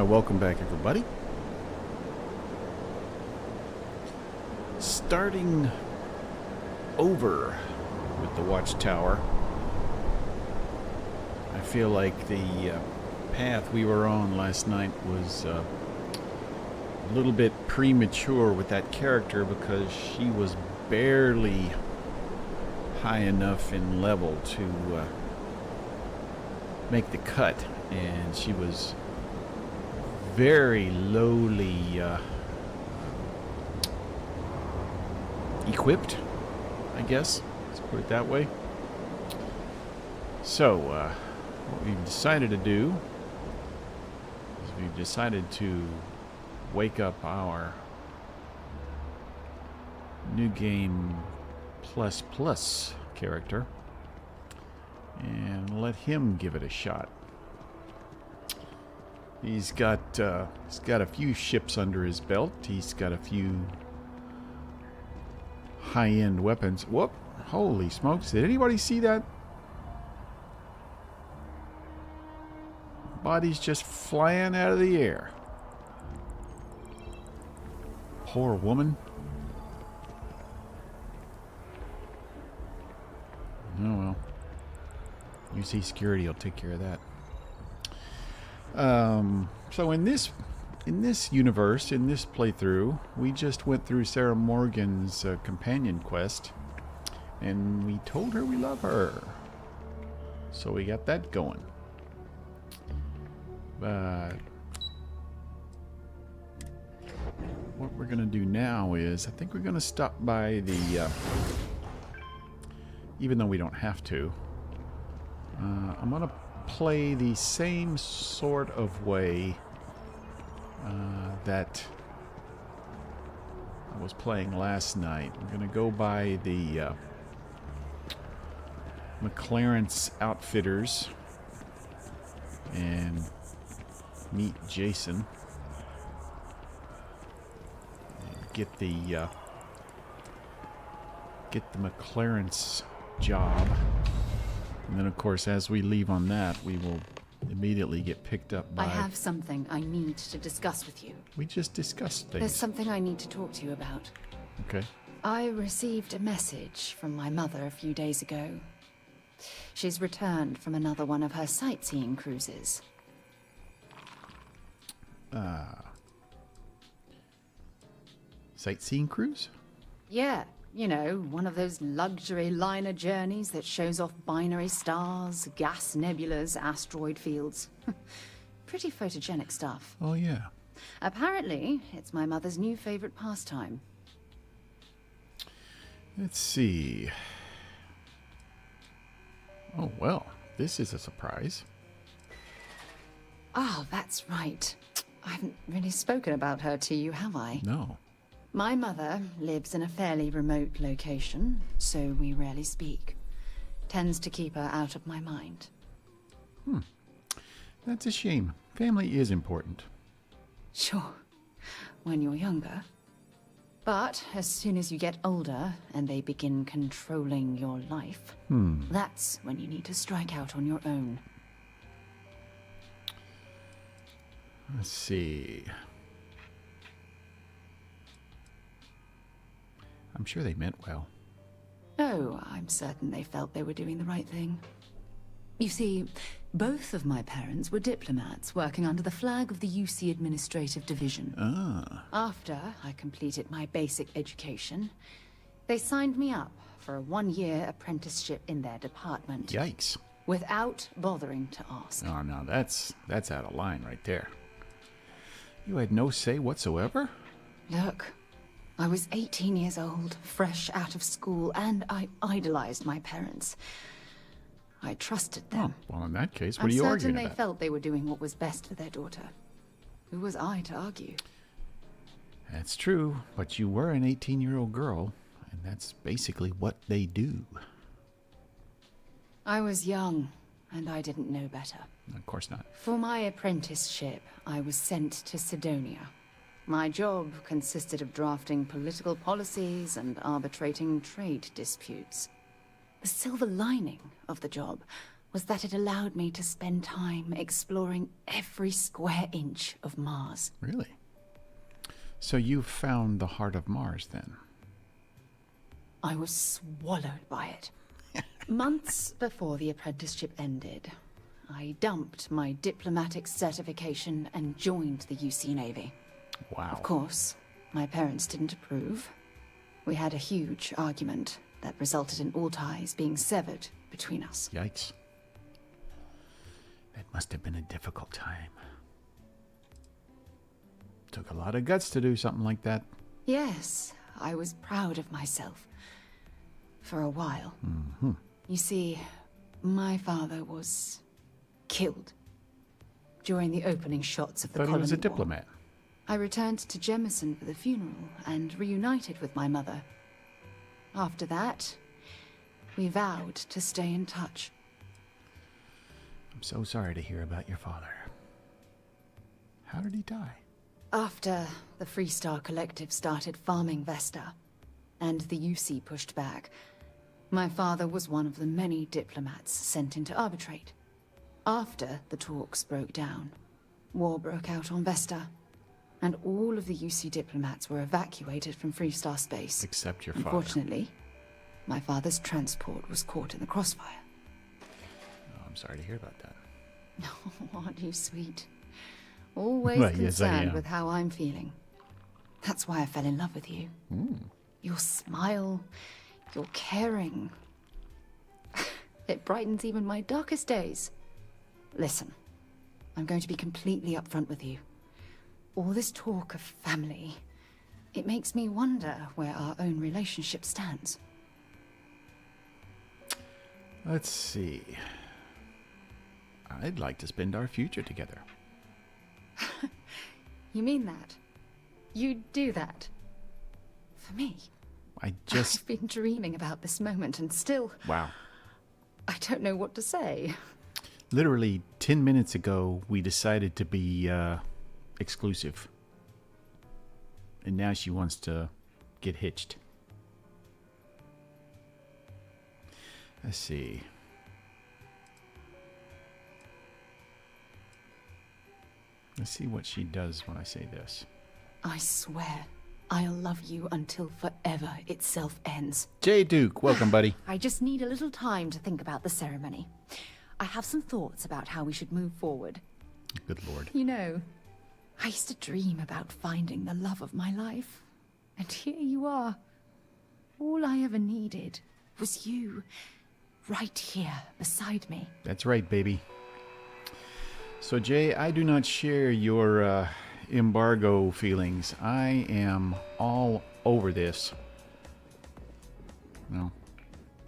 Welcome back, everybody. Starting over with the Watchtower. I feel like the path we were on last night was a little bit premature with that character because she was barely high enough in level to make the cut, and she was very lowly equipped, I guess. Let's put it that way. So, what we've decided to do is we've decided to wake up our new game plus character and let him give it a shot. He's got a few ships under his belt. He's got a few high-end weapons. Whoop! Holy smokes! Did anybody see that? Body's just flying out of the air. Poor woman. Oh well. UC security will take care of that. So in this universe, in this playthrough, we just went through Sarah Morgan's companion quest, and we told her we love her. So we got that going. But what we're gonna do now is, I think we're gonna stop by the, even though we don't have to, I'm gonna play the same sort of way that I was playing last night. I'm gonna go by the McLaren's Outfitters and meet Jason and get the McLaren's job. And then, of course, as we leave on that, we will immediately get picked up by... I have something I need to discuss with you. We just discussed things. There's something I need to talk to you about. Okay. I received a message from my mother a few days ago. She's returned from another one of her sightseeing cruises. Sightseeing cruise? Yeah. You know, one of those luxury liner journeys that shows off binary stars, gas nebulas, asteroid fields. Pretty photogenic stuff. Oh, yeah. Apparently, it's my mother's new favorite pastime. Let's see. Oh, well, this is a surprise. Oh, that's right. I haven't really spoken about her to you, have I? No. My mother lives in a fairly remote location, so we rarely speak. Tends to keep her out of my mind. That's a shame. Family is important. Sure, when you're younger. But as soon as you get older and they begin controlling your life, that's when you need to strike out on your own. Let's see. I'm sure they meant well. Oh, I'm certain they felt they were doing the right thing. You see, both of my parents were diplomats working under the flag of the UC Administrative Division. Ah. After I completed my basic education, they signed me up for a one-year apprenticeship in their department. Yikes. Without bothering to ask. Oh, no, that's out of line right there. You had no say whatsoever? Look, I was 18 years old, fresh out of school, and I idolized my parents. I trusted them. Oh, well, in that case, what are you arguing I'm certain about? they felt they were doing what was best for their daughter. Who was I to argue? That's true, but you were an 18-year-old girl, and that's basically what they do. I was young, and I didn't know better. Of course not. For my apprenticeship, I was sent to Sidonia. My job consisted of drafting political policies and arbitrating trade disputes. The silver lining of the job was that it allowed me to spend time exploring every square inch of Mars. Really? So you found the heart of Mars, then? I was swallowed by it. Months before the apprenticeship ended, I dumped my diplomatic certification and joined the UC Navy. Wow. Of course, my parents didn't approve. We had a huge argument that resulted in all ties being severed between us. Yikes. That must have been a difficult time. Took a lot of guts to do something like that. Yes, I was proud of myself. For a while. Mm-hmm. You see, my father was killed during the opening shots of the Thought he Colony was a War. diplomat. I returned to Jemison for the funeral and reunited with my mother. After that, we vowed to stay in touch. I'm so sorry to hear about your father. How did he die? After the Freestar Collective started farming Vesta, and the UC pushed back, my father was one of the many diplomats sent in to arbitrate. After the talks broke down, war broke out on Vesta, and all of the UC diplomats were evacuated from Freestar space. Except your father. Unfortunately, my father's transport was caught in the crossfire. Oh, I'm sorry to hear about that. Oh, aren't you sweet? Always Well, yes, I concerned am. with how I'm feeling. That's why I fell in love with you. Your smile, your caring. It brightens even my darkest days. Listen, I'm going to be completely upfront with you. All this talk of family, it makes me wonder where our own relationship stands. Let's see. I'd like to spend our future together. You mean that? You'd do that? For me? I just... I've been dreaming about this moment and still, Wow. I don't know what to say. Literally 10 minutes ago, we decided to be exclusive. And now she wants to get hitched. Let's see. Let's see what she does when I say this. I swear, I'll love you until forever itself ends. Jay Duke, welcome, buddy. I just need a little time to think about the ceremony. I have some thoughts about how we should move forward. Good Lord. You know, I used to dream about finding the love of my life. And here you are. All I ever needed was you, right here beside me. That's right, baby. So, Jay, I do not share your embargo feelings. I am all over this. No.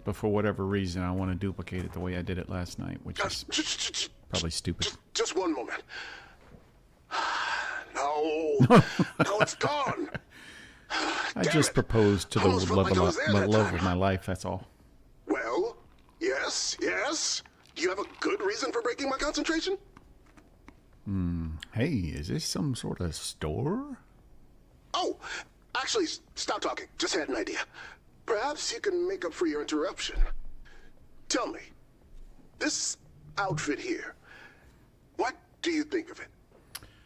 But for whatever reason, I want to duplicate it the way I did it last night, which is probably stupid. Just one moment. No, no, it's gone. I Damn just it. proposed to the Almost felt love, like I was there that love time. of my life, that's all. Well, yes. Do you have a good reason for breaking my concentration? Hey, is this some sort of store? Oh, actually, stop talking. Just had an idea. Perhaps you can make up for your interruption. Tell me, this outfit here, what do you think of it?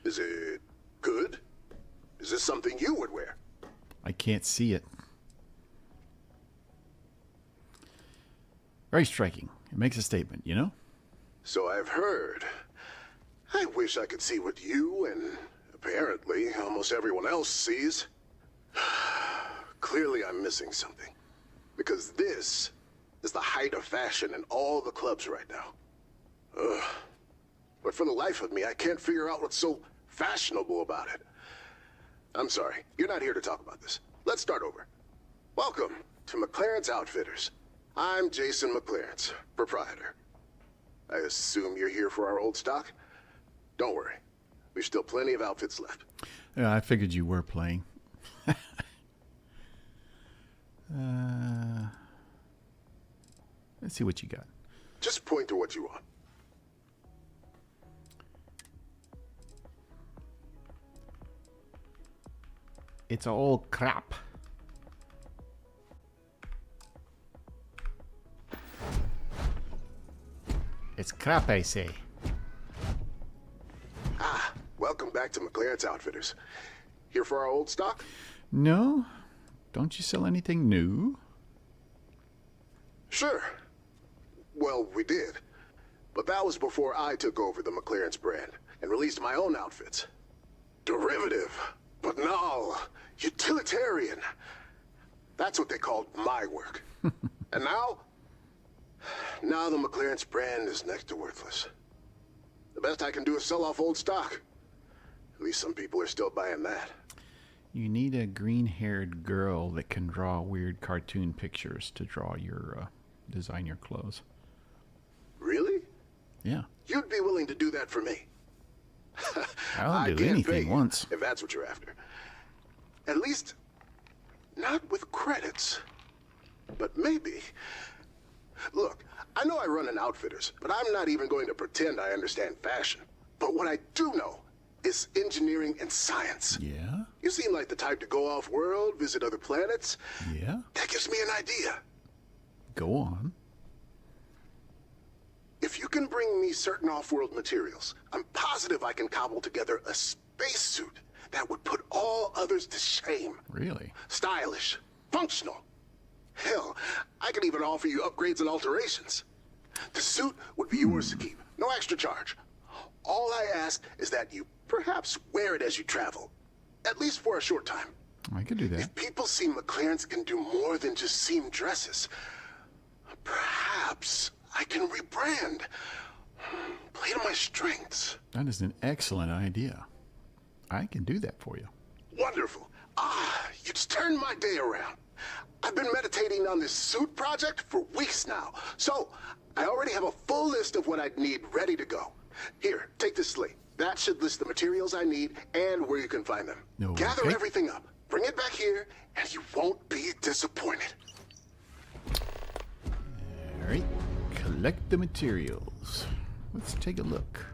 Is it good? Is this something you would wear? I can't see it. Very striking. It makes a statement, you know? So I've heard. I wish I could see what you and apparently almost everyone else sees. Clearly I'm missing something. Because this is the height of fashion in all the clubs right now. Ugh. But for the life of me, I can't figure out what's so fashionable about it. I'm sorry, you're not here to talk about this. Let's start over. Welcome to McLaren's Outfitters. I'm Jason McLaren, proprietor. I assume you're here for our old stock? Don't worry. We've still plenty of outfits left. Yeah, I figured you were playing. Let's see what you got. Just point to what you want. It's all crap. It's crap, I say. Ah, welcome back to McLaren's Outfitters. Here for our old stock? No? Don't you sell anything new? Sure. Well, we did. But that was before I took over the McLaren's brand and released my own outfits. Derivative, banal, utilitarian. That's what they called my work. And now the McLaren's brand is next to worthless. The best I can do is sell off old stock. At least some people are still buying that. You need a green-haired girl that can draw weird cartoon pictures to draw your, design your clothes. Really? Yeah. You'd be willing to do that for me? I'll do can't pay anything you, once. if that's what you're after. At least, not with credits. But maybe. Look, I know I run an Outfitters, but I'm not even going to pretend I understand fashion. But what I do know is engineering and science. Yeah? You seem like the type to go off-world, visit other planets. Yeah? That gives me an idea. Go on. If you can bring me certain off-world materials, I'm positive I can cobble together a spacesuit that would put all others to shame. Really? Stylish, functional. Hell, I could even offer you upgrades and alterations. The suit would be yours to keep, no extra charge. All I ask is that you perhaps wear it as you travel, at least for a short time. I could do that. If people see McLaren's can do more than just seam dresses, perhaps I can rebrand. Play to my strengths. That is an excellent idea. I can do that for you. Wonderful. You just turned my day around. I've been meditating on this suit project for weeks now, so I already have a full list of what I'd need ready to go. Here, take this slate. That should list the materials I need and where you can find them. No, Gather okay. everything up, bring it back here, and you won't be disappointed. All right. Collect the materials. Let's take a look.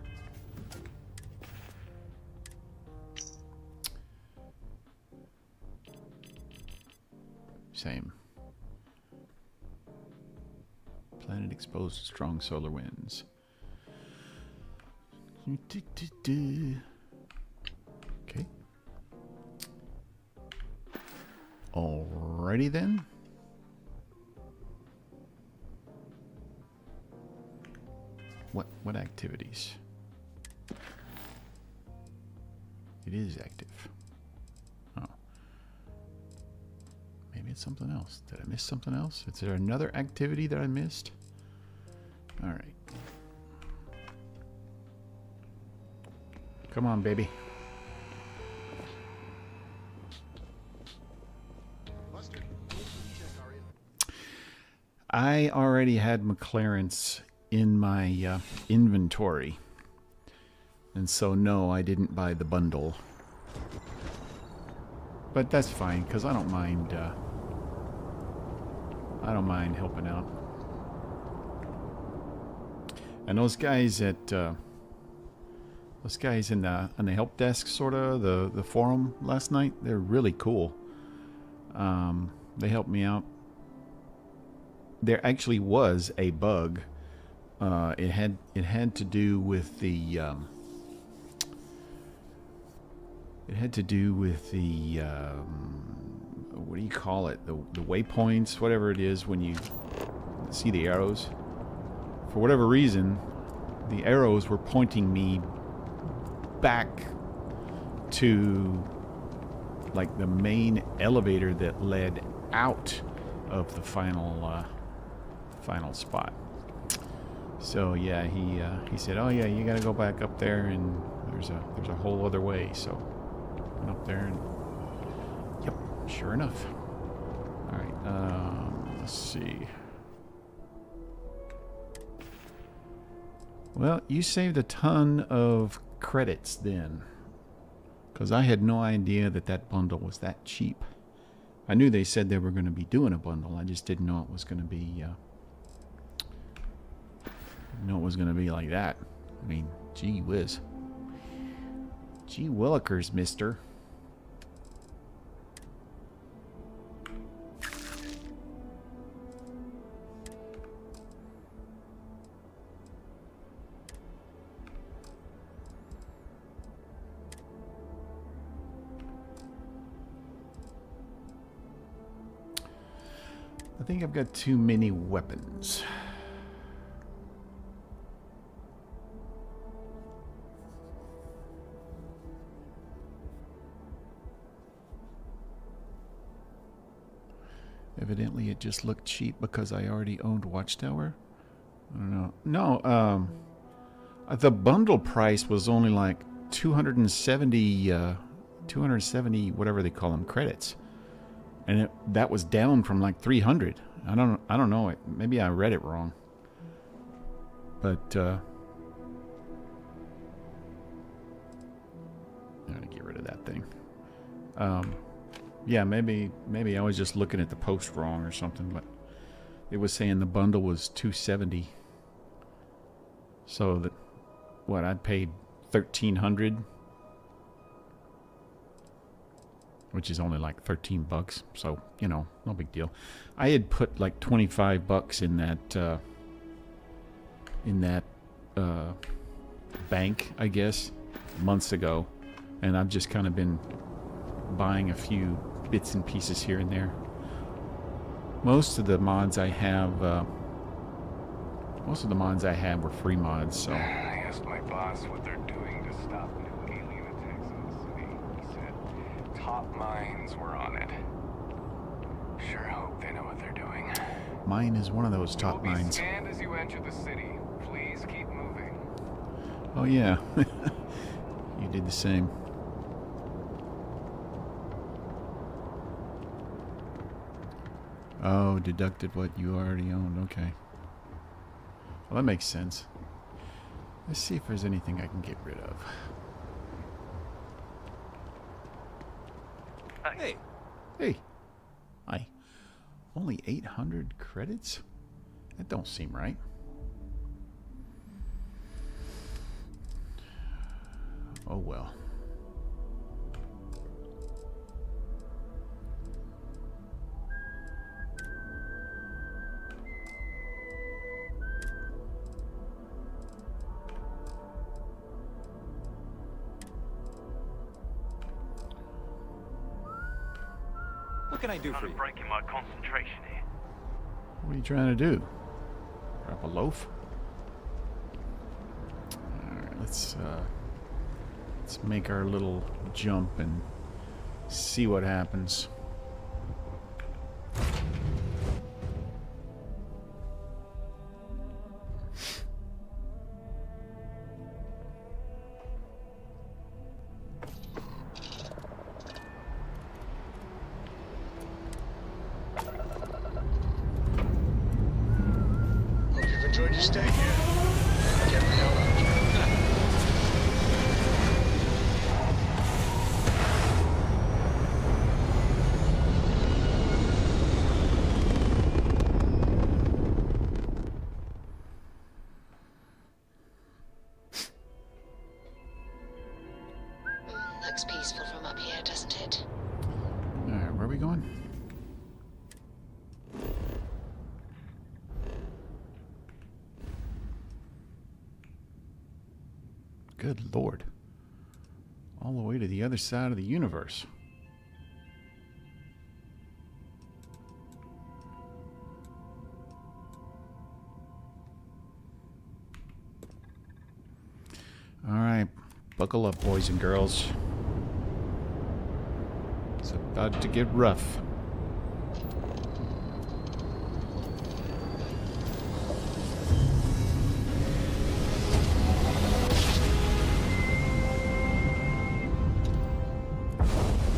Same. Planet exposed to strong solar winds. Okay. Alrighty then. What activities? It is active. Oh. Maybe it's something else. Did I miss something else? Is there another activity that I missed? All right. Come on, baby. I already had McLaren's in my inventory. And so, no, I didn't buy the bundle. But that's fine, because I don't mind helping out. And those guys at those guys in the on the help desk, sorta the forum last night, they're really cool. They helped me out. There actually was a bug. It had to do with the what do you call it? The waypoints, whatever it is, when you see the arrows. For whatever reason, the arrows were pointing me back to like the main elevator that led out of the final spot. So yeah, he said, "Oh yeah, you got to go back up there, and there's a whole other way." So went up there, and yep, sure enough. All right, let's see. Well, you saved a ton of credits then, because I had no idea that bundle was that cheap. I knew they said they were going to be doing a bundle. I just didn't know it was going to be. Know it was going to be like that. I mean, gee whiz. Gee willikers, mister. I think I've got too many weapons. Evidently, it just looked cheap because I already owned Watchtower. I don't know. No, the bundle price was only like 270 whatever they call them credits, and that was down from like 300. I don't know. Maybe I read it wrong. But I'm gonna get rid of that thing. Yeah, maybe I was just looking at the post wrong or something, but it was saying the bundle was 270. So that what I paid 1,300, which is only like $13. So you know, no big deal. I had put like $25 in that bank, I guess, months ago, and I've just kind of been buying a few bits and pieces here and there. Most of the mods I have were free mods, so. I asked my boss what they're doing to stop new alien attacks on the city. He said top minds were on it. Sure hope they know what they're doing. Mine is one of those top You'll be minds. scanned as you enter the city. Please keep moving. Oh yeah, you did the same. Oh, deducted what you already owned. Okay. Well, that makes sense. Let's see if there's anything I can get rid of. Hey. Hey. Hi. Only 800 credits? That don't seem right. Oh well. What can I do for you? Breaking my concentration here. What are you trying to do? Drop a loaf? Alright, let's make our little jump and see what happens. Hope you've enjoyed your stay here. Get the hell out. Looks peaceful from up here, doesn't it? Alright, where are we going? Good Lord. All the way to the other side of the universe. Alright, buckle up, boys and girls. It's about to get rough. No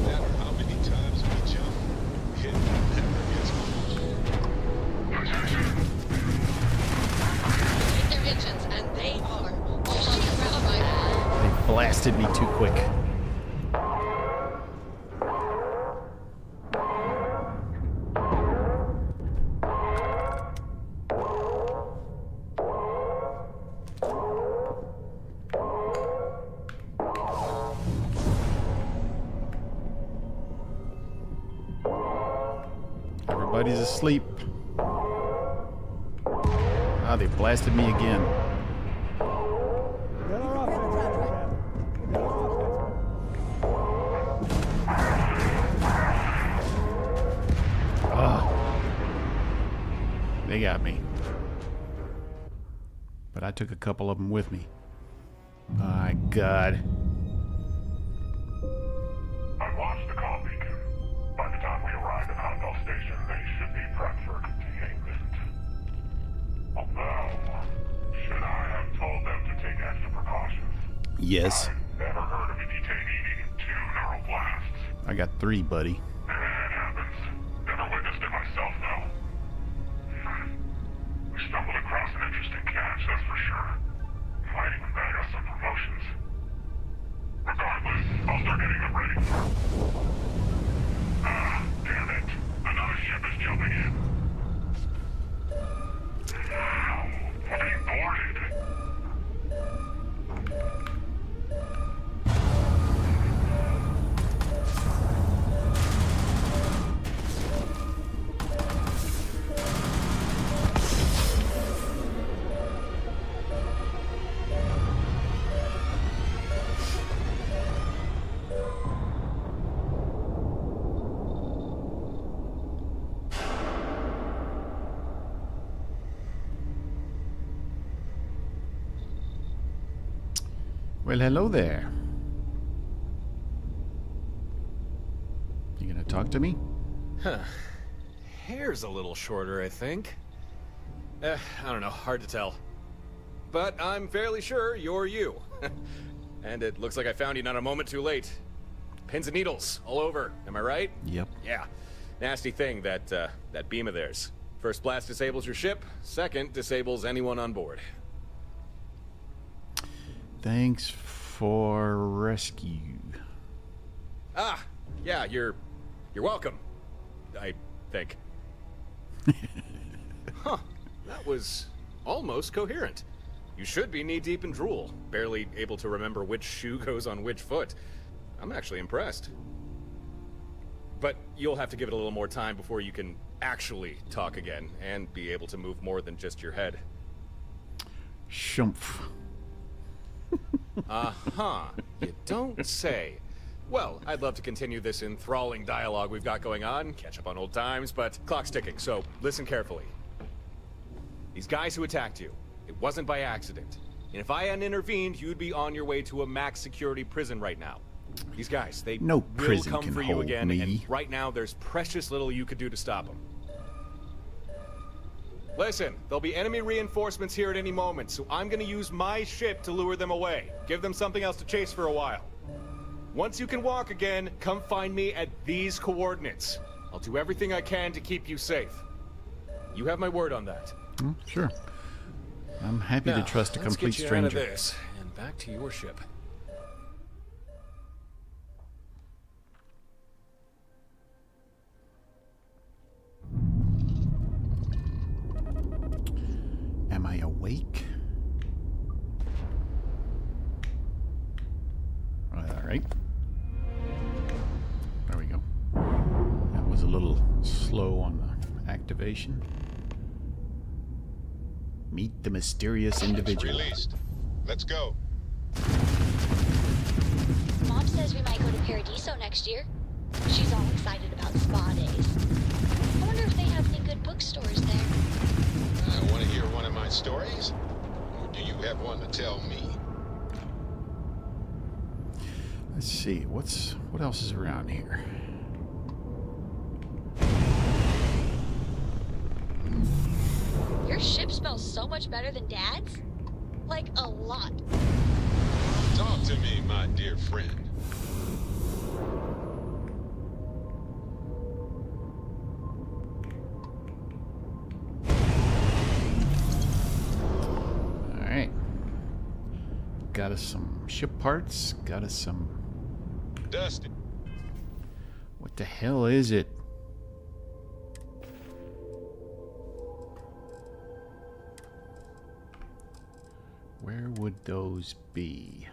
matter how many times we jump, it never gets old. Hit their engines, and they are all underground by now. They blasted me too quick. Everybody's asleep. Ah, they blasted me again. Ah. they got me. But I took a couple of them with me. My God. I watched the call beacon. By the time we arrive at Hondo Station, they should be prepped for containment. Although, should I have told them to take extra precautions? Yes. I've never heard of a detainee needing 2 neural blasts. I got 3, buddy. It happens. Never witnessed it myself, though. We stumbled across an interesting catch, that's for sure. Might even bag us some promotions. Regardless, I'll start getting them ready. Ah, damn it. Another ship is jumping in. We're being boarded. Well, hello there. You gonna talk to me? Huh. Hair's a little shorter, I think. I don't know, hard to tell. But I'm fairly sure you're you. And it looks like I found you not a moment too late. Pins and needles all over, am I right? Yep. Yeah. Nasty thing, that beam of theirs. First blast disables your ship, second disables anyone on board. Thanks for rescue. Ah, yeah, you're welcome. I think. Huh, that was almost coherent. You should be knee-deep in drool, barely able to remember which shoe goes on which foot. I'm actually impressed. But you'll have to give it a little more time before you can actually talk again, and be able to move more than just your head. Shumph. Uh-huh. You don't say. Well, I'd love to continue this enthralling dialogue we've got going on, catch up on old times, but clock's ticking, so listen carefully. These guys who attacked you, it wasn't by accident. And if I hadn't intervened, you'd be on your way to a max security prison right now. These guys, they No will prison come can for you hold again, me. and right now there's precious little you could do to stop them. Listen, there'll be enemy reinforcements here at any moment, so I'm gonna use my ship to lure them away. Give them something else to chase for a while. Once you can walk again, come find me at these coordinates. I'll do everything I can to keep you safe. You have my word on that. Sure. I'm happy to trust a complete let's get you stranger. out of this and back to your ship. Am I awake? All right. There we go. That was a little slow on the activation. Meet the mysterious individual. Released. Let's go. Mom says we might go to Paradiso next year. She's all excited about spa days. I wonder if they have any good bookstores there. I want to hear one of my stories? Or do you have one to tell me? Let's see. What else is around here? Your ship smells so much better than Dad's? Like, a lot. Talk to me, my dear friend. All right. Got us some ship parts. Got us some... Dusty. What the hell is it? Where would those be?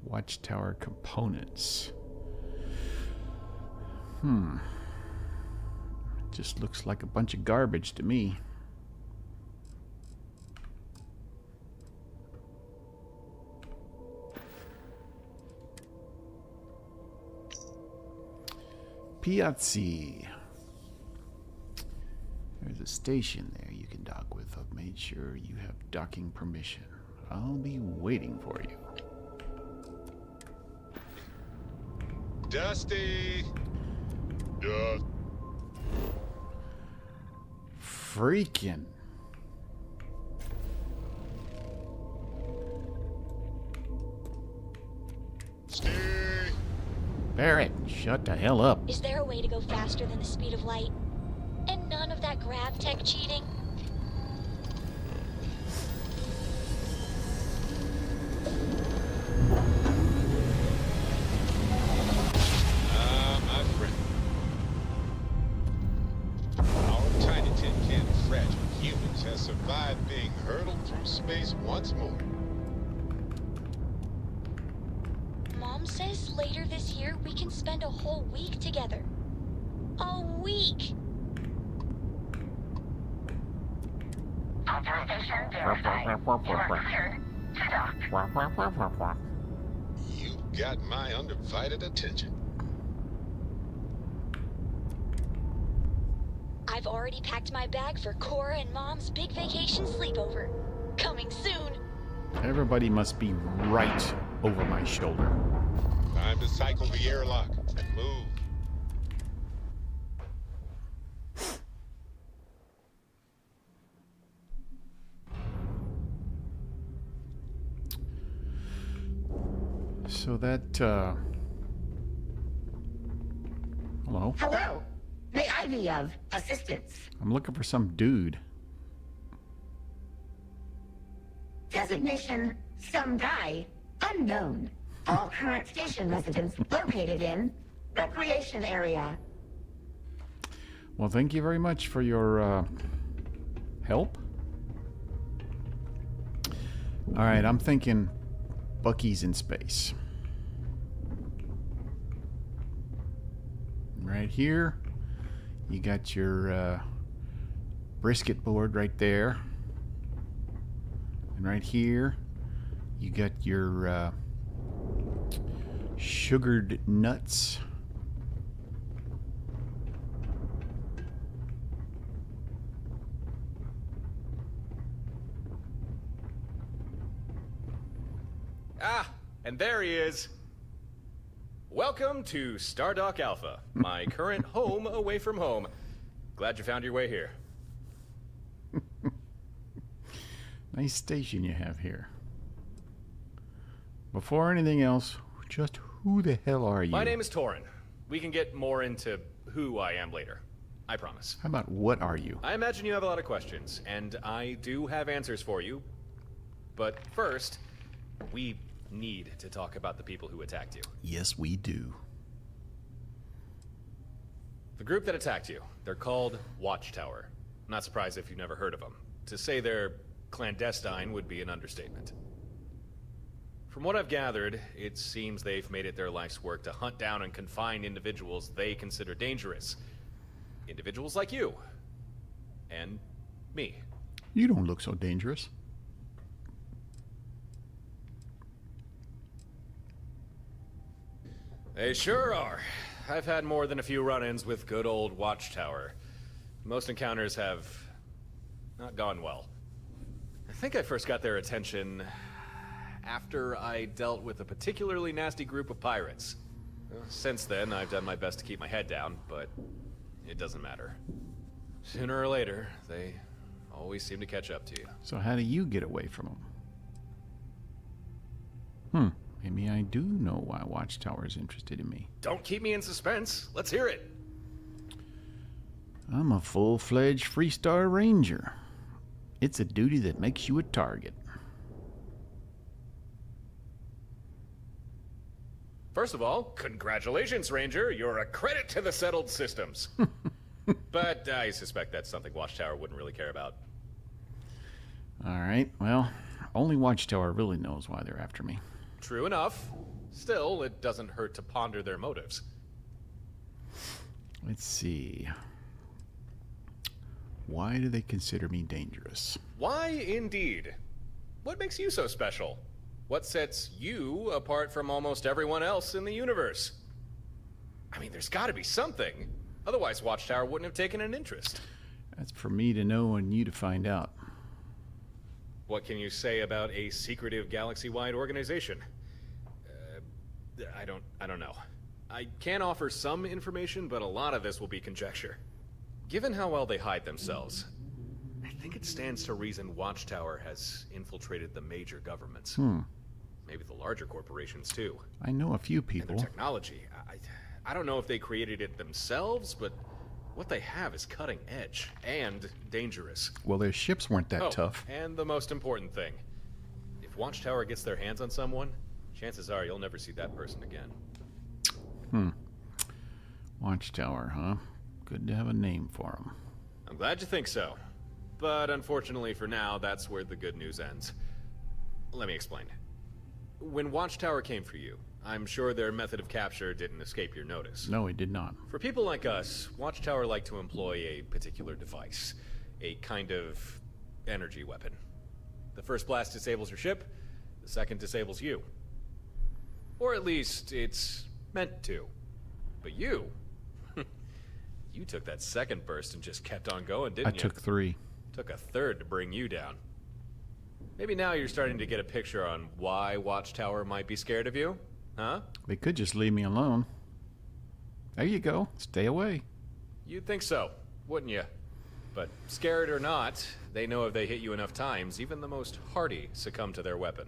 Watchtower components. Just looks like a bunch of garbage to me. Piazzi. There's a station there you can dock with. I've made sure you have docking permission. I'll be waiting for you. Dusty! Freaking. Stay! Barrett, shut the hell up. Is there a way to go faster than the speed of light? And none of that grav tech cheating? My friend. Our tiny tin can of fragile humans has survived being hurtled through space once more. Mom says later this year we can spend a whole week together. A week! Authorization verified. You are cleared to dock. You got my undivided attention. I've already packed my bag for Cora and Mom's big vacation sleepover. Coming soon. Everybody must be right over my shoulder. Time to cycle the airlock and move. So that, hello? Hello. May I be of assistance? I'm looking for some dude. Designation, some guy, unknown. All current station residents located in recreation area. Well, thank you very much for your, help. Alright, I'm thinking Bucky's in space. Right here, you got your brisket board right there. And right here, you got your sugared nuts. Ah, and there he is. Welcome to Stardock Alpha, my current home away from home. Glad you found your way here. Nice station you have here. Before anything else, just who the hell are you? My name is Torin. We can get more into who I am later. I promise. How about what are you? I imagine you have a lot of questions, and I do have answers for you. But first, we need to talk about the people who attacked you. Yes, we do. The group that attacked you, they're called Watchtower. I'm not surprised if you've never heard of them. To say they're clandestine would be an understatement. From what I've gathered, it seems they've made it their life's work to hunt down and confine individuals they consider dangerous. Individuals like you. And me. You don't look so dangerous. They sure are. I've had more than a few run-ins with good old Watchtower. Most encounters have not gone well. I think I first got their attention after I dealt with a particularly nasty group of pirates. Since then, I've done my best to keep my head down, but it doesn't matter. Sooner or later, they always seem to catch up to you. So how do you get away from them? Maybe I do know why Watchtower is interested in me. Don't keep me in suspense. Let's hear it. I'm a full-fledged Freestar Ranger. It's a duty that makes you a target. First of all, congratulations, Ranger. You're a credit to the settled systems. But I suspect that's something Watchtower wouldn't really care about. Alright, well, only Watchtower really knows why they're after me. True enough. Still, it doesn't hurt to ponder their motives. Let's see. Why do they consider me dangerous? Why, indeed? What makes you so special? What sets you apart from almost everyone else in the universe? I mean, there's got to be something. Otherwise, Watchtower wouldn't have taken an interest. That's for me to know and you to find out. What can you say about a secretive galaxy-wide organization? I don't know. I can offer some information, but a lot of this will be conjecture. Given how well they hide themselves, I think it stands to reason Watchtower has infiltrated the major governments. Maybe the larger corporations, too. I know a few And people. their technology. I don't know if they created it themselves, but what they have is cutting edge and dangerous. Well, their ships weren't that tough. And the most important thing. If Watchtower gets their hands on someone, chances are you'll never see that person again. Watchtower, huh? Good to have a name for them. I'm glad you think so. But unfortunately for now, that's where the good news ends. Let me explain. When Watchtower came for you, I'm sure their method of capture didn't escape your notice. No, he did not. For people like us, Watchtower like to employ a particular device. A kind of energy weapon. The first blast disables your ship, the second disables you. Or at least, it's meant to. But you... you took that second burst and just kept on going, didn't you? I took 3. Took a third to bring you down. Maybe now you're starting to get a picture on why Watchtower might be scared of you? Huh? They could just leave me alone. There you go. Stay away. You'd think so, wouldn't you? But scared or not, they know if they hit you enough times, even the most hardy succumb to their weapon.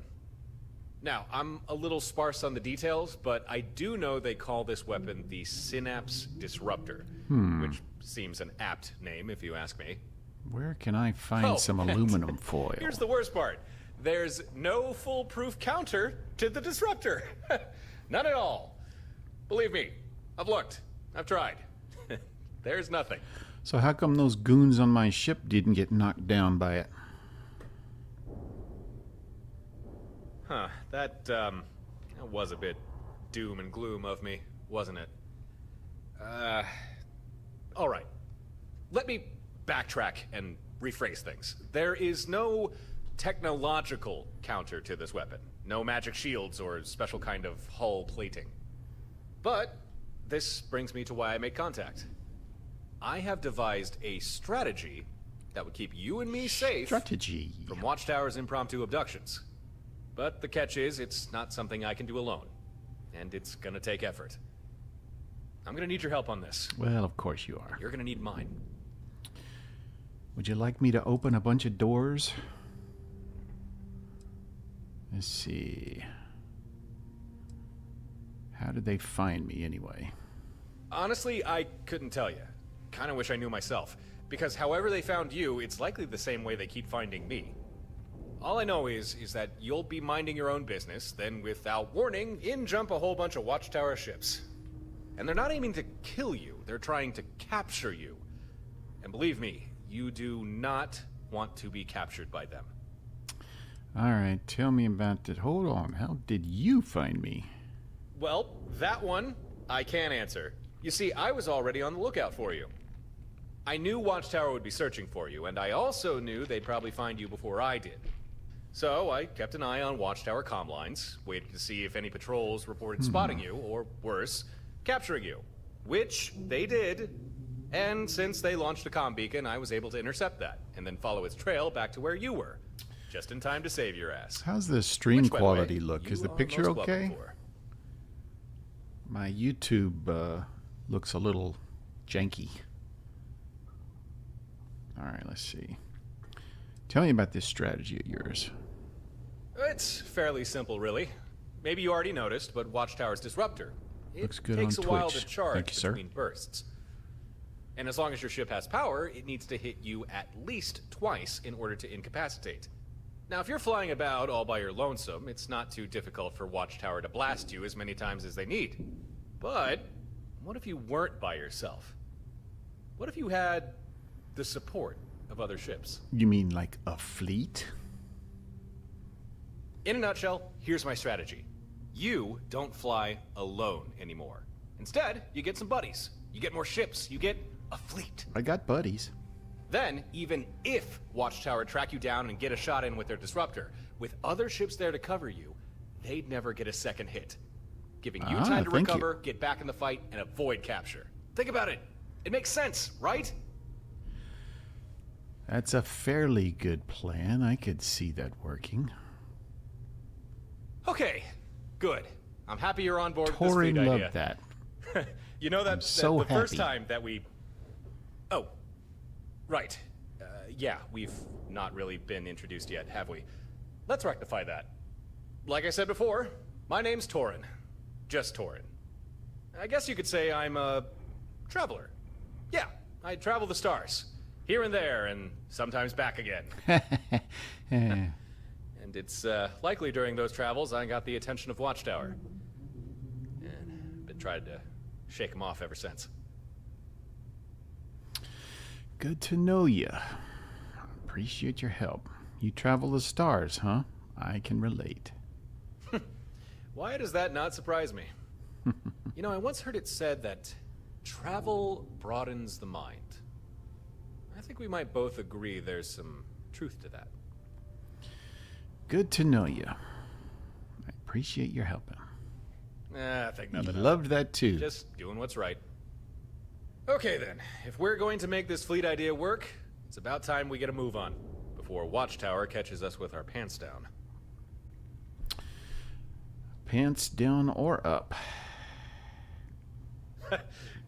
Now, I'm a little sparse on the details, but I do know they call this weapon the Synapse Disruptor, which seems an apt name if you ask me. Where can I find some aluminum foil? Here's the worst part. There's no foolproof counter to the Disruptor. None at all. Believe me, I've looked. I've tried. There's nothing. So how come those goons on my ship didn't get knocked down by it? Huh, that was a bit doom and gloom of me, wasn't it? All right. Let me backtrack and rephrase things. There is no technological counter to this weapon. No magic shields or special kind of hull plating. But this brings me to why I made contact. I have devised a strategy that would keep you and me safe from Watchtower's impromptu abductions. But the catch is, it's not something I can do alone. And it's gonna take effort. I'm gonna need your help on this. Well, of course you are. You're gonna need mine. Would you like me to open a bunch of doors? Let's see. How did they find me anyway? Honestly, I couldn't tell you. Kinda wish I knew myself. Because however they found you, it's likely the same way they keep finding me. All I know is that you'll be minding your own business, then without warning, in jump a whole bunch of Watchtower ships. And they're not aiming to kill you, they're trying to capture you. And believe me, you do not want to be captured by them. Alright, tell me about it. Hold on, how did you find me? Well, that one, I can answer. You see, I was already on the lookout for you. I knew Watchtower would be searching for you, and I also knew they'd probably find you before I did. So I kept an eye on Watchtower comm lines, waited to see if any patrols reported spotting you, or worse, capturing you. Which they did, and since they launched a comm beacon, I was able to intercept that, and then follow its trail back to where you were. Just in time to save your ass. How's the stream Which, by the way, quality look? Is the you are picture most welcome okay? for. My YouTube looks a little janky. Alright, let's see. Tell me about this strategy of yours. It's fairly simple, really. Maybe you already noticed, but Watchtower's Disruptor. It Looks good takes on a while Twitch. to charge Thank you, sir. between bursts. And as long as your ship has power, it needs to hit you at least twice in order to incapacitate. Now, if you're flying about all by your lonesome, it's not too difficult for Watchtower to blast you as many times as they need. But what if you weren't by yourself? What if you had the support of other ships? You mean like a fleet? In a nutshell, here's my strategy. You don't fly alone anymore. Instead, you get some buddies. You get more ships. You get a fleet. I got buddies. Then, even if Watchtower track you down and get a shot in with their Disruptor, with other ships there to cover you, they'd never get a second hit. giving you time to thank you. recover, get back in the fight, and avoid capture. Think about it. It makes sense, right? That's a fairly good plan. I could see that working. Okay, good. I'm happy you're on board with this Torin fleet idea. loved that. You know that, I'm so the first happy. time that we... Oh, right. Yeah, we've not really been introduced yet, have we? Let's rectify that. Like I said before, my name's Torin. Just Torin. I guess you could say I'm a traveler. Yeah, I travel the stars. Here and there, and sometimes back again. And it's likely during those travels I got the attention of Watchtower. And been trying to shake him off ever since. Good to know you. Appreciate your help. You travel the stars, huh? I can relate. Why does that not surprise me? You know, I once heard it said that travel broadens the mind. I think we might both agree there's some truth to that. Good to know you. I appreciate your help. I think You nothing of it. loved that too. Just doing what's right. Okay then, if we're going to make this fleet idea work, it's about time we get a move on before Watchtower catches us with our pants down. Pants down or up.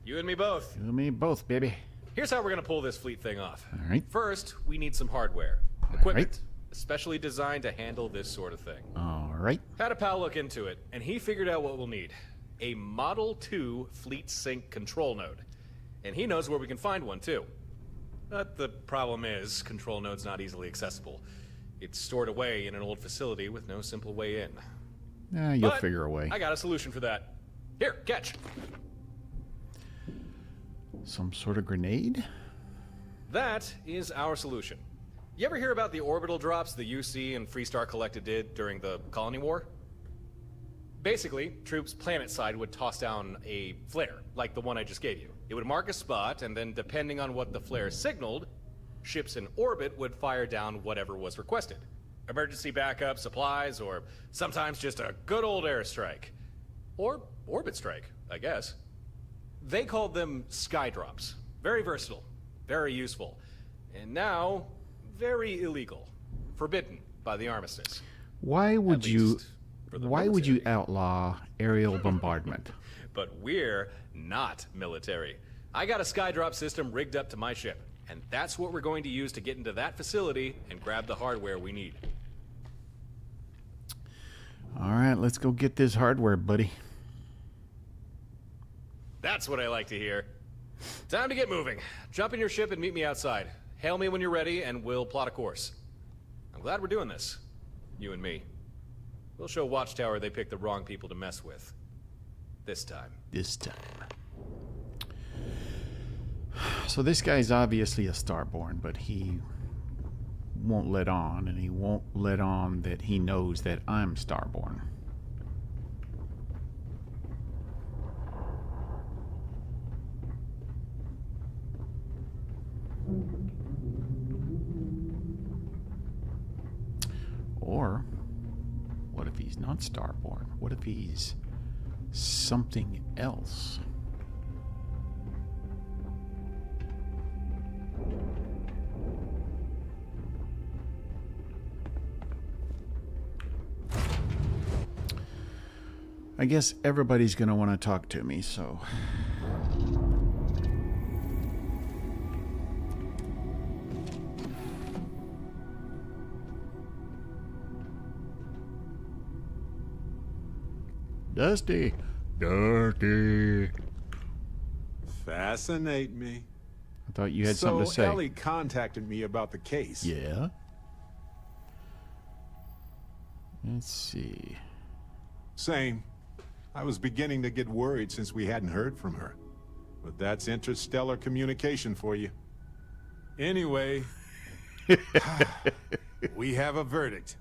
You and me both. You and me both, baby. Here's how we're gonna pull this fleet thing off. All right. First, we need some hardware. Equipment. right. Especially designed to handle this sort of thing. All right. Had a pal look into it, and he figured out what we'll need. A Model 2 Fleet Sync control node. And he knows where we can find one, too. But the problem is, control node's not easily accessible. It's stored away in an old facility with no simple way in. You'll But figure a way. I got a solution for that. Here, catch. Some sort of grenade? That is our solution. You ever hear about the orbital drops the UC and Freestar Collective did during the Colony War? Basically, troops planet-side would toss down a flare, like the one I just gave you. It would mark a spot, and then depending on what the flare signaled, ships in orbit would fire down whatever was requested. Emergency backup, supplies, or sometimes just a good old airstrike. Or orbit strike, I guess. They called them sky drops. Very versatile, very useful, and now very illegal. Forbidden by the armistice. Why would At you least for the why would you military. outlaw aerial bombardment? But we're not military. I got a skydrop system rigged up to my ship, and that's what we're going to use to get into that facility and grab the hardware we need. All right, let's go get this hardware, buddy. That's what I like to hear. Time to get moving. Jump in your ship and meet me outside. Hail me when you're ready, and we'll plot a course. I'm glad we're doing this. You and me. We'll show Watchtower they picked the wrong people to mess with. This time. This time. So this guy's obviously a Starborn, but he won't let on, and he won't let on that he knows that I'm Starborn. Or, what if he's not Starborn? What if he's something else? I guess everybody's gonna want to talk to me, so... Dusty! Dusty! Fascinate me. I thought you had something to say. So Ellie contacted me about the case. Yeah? Let's see. Same. I was beginning to get worried since we hadn't heard from her. But that's interstellar communication for you. Anyway, we have a verdict.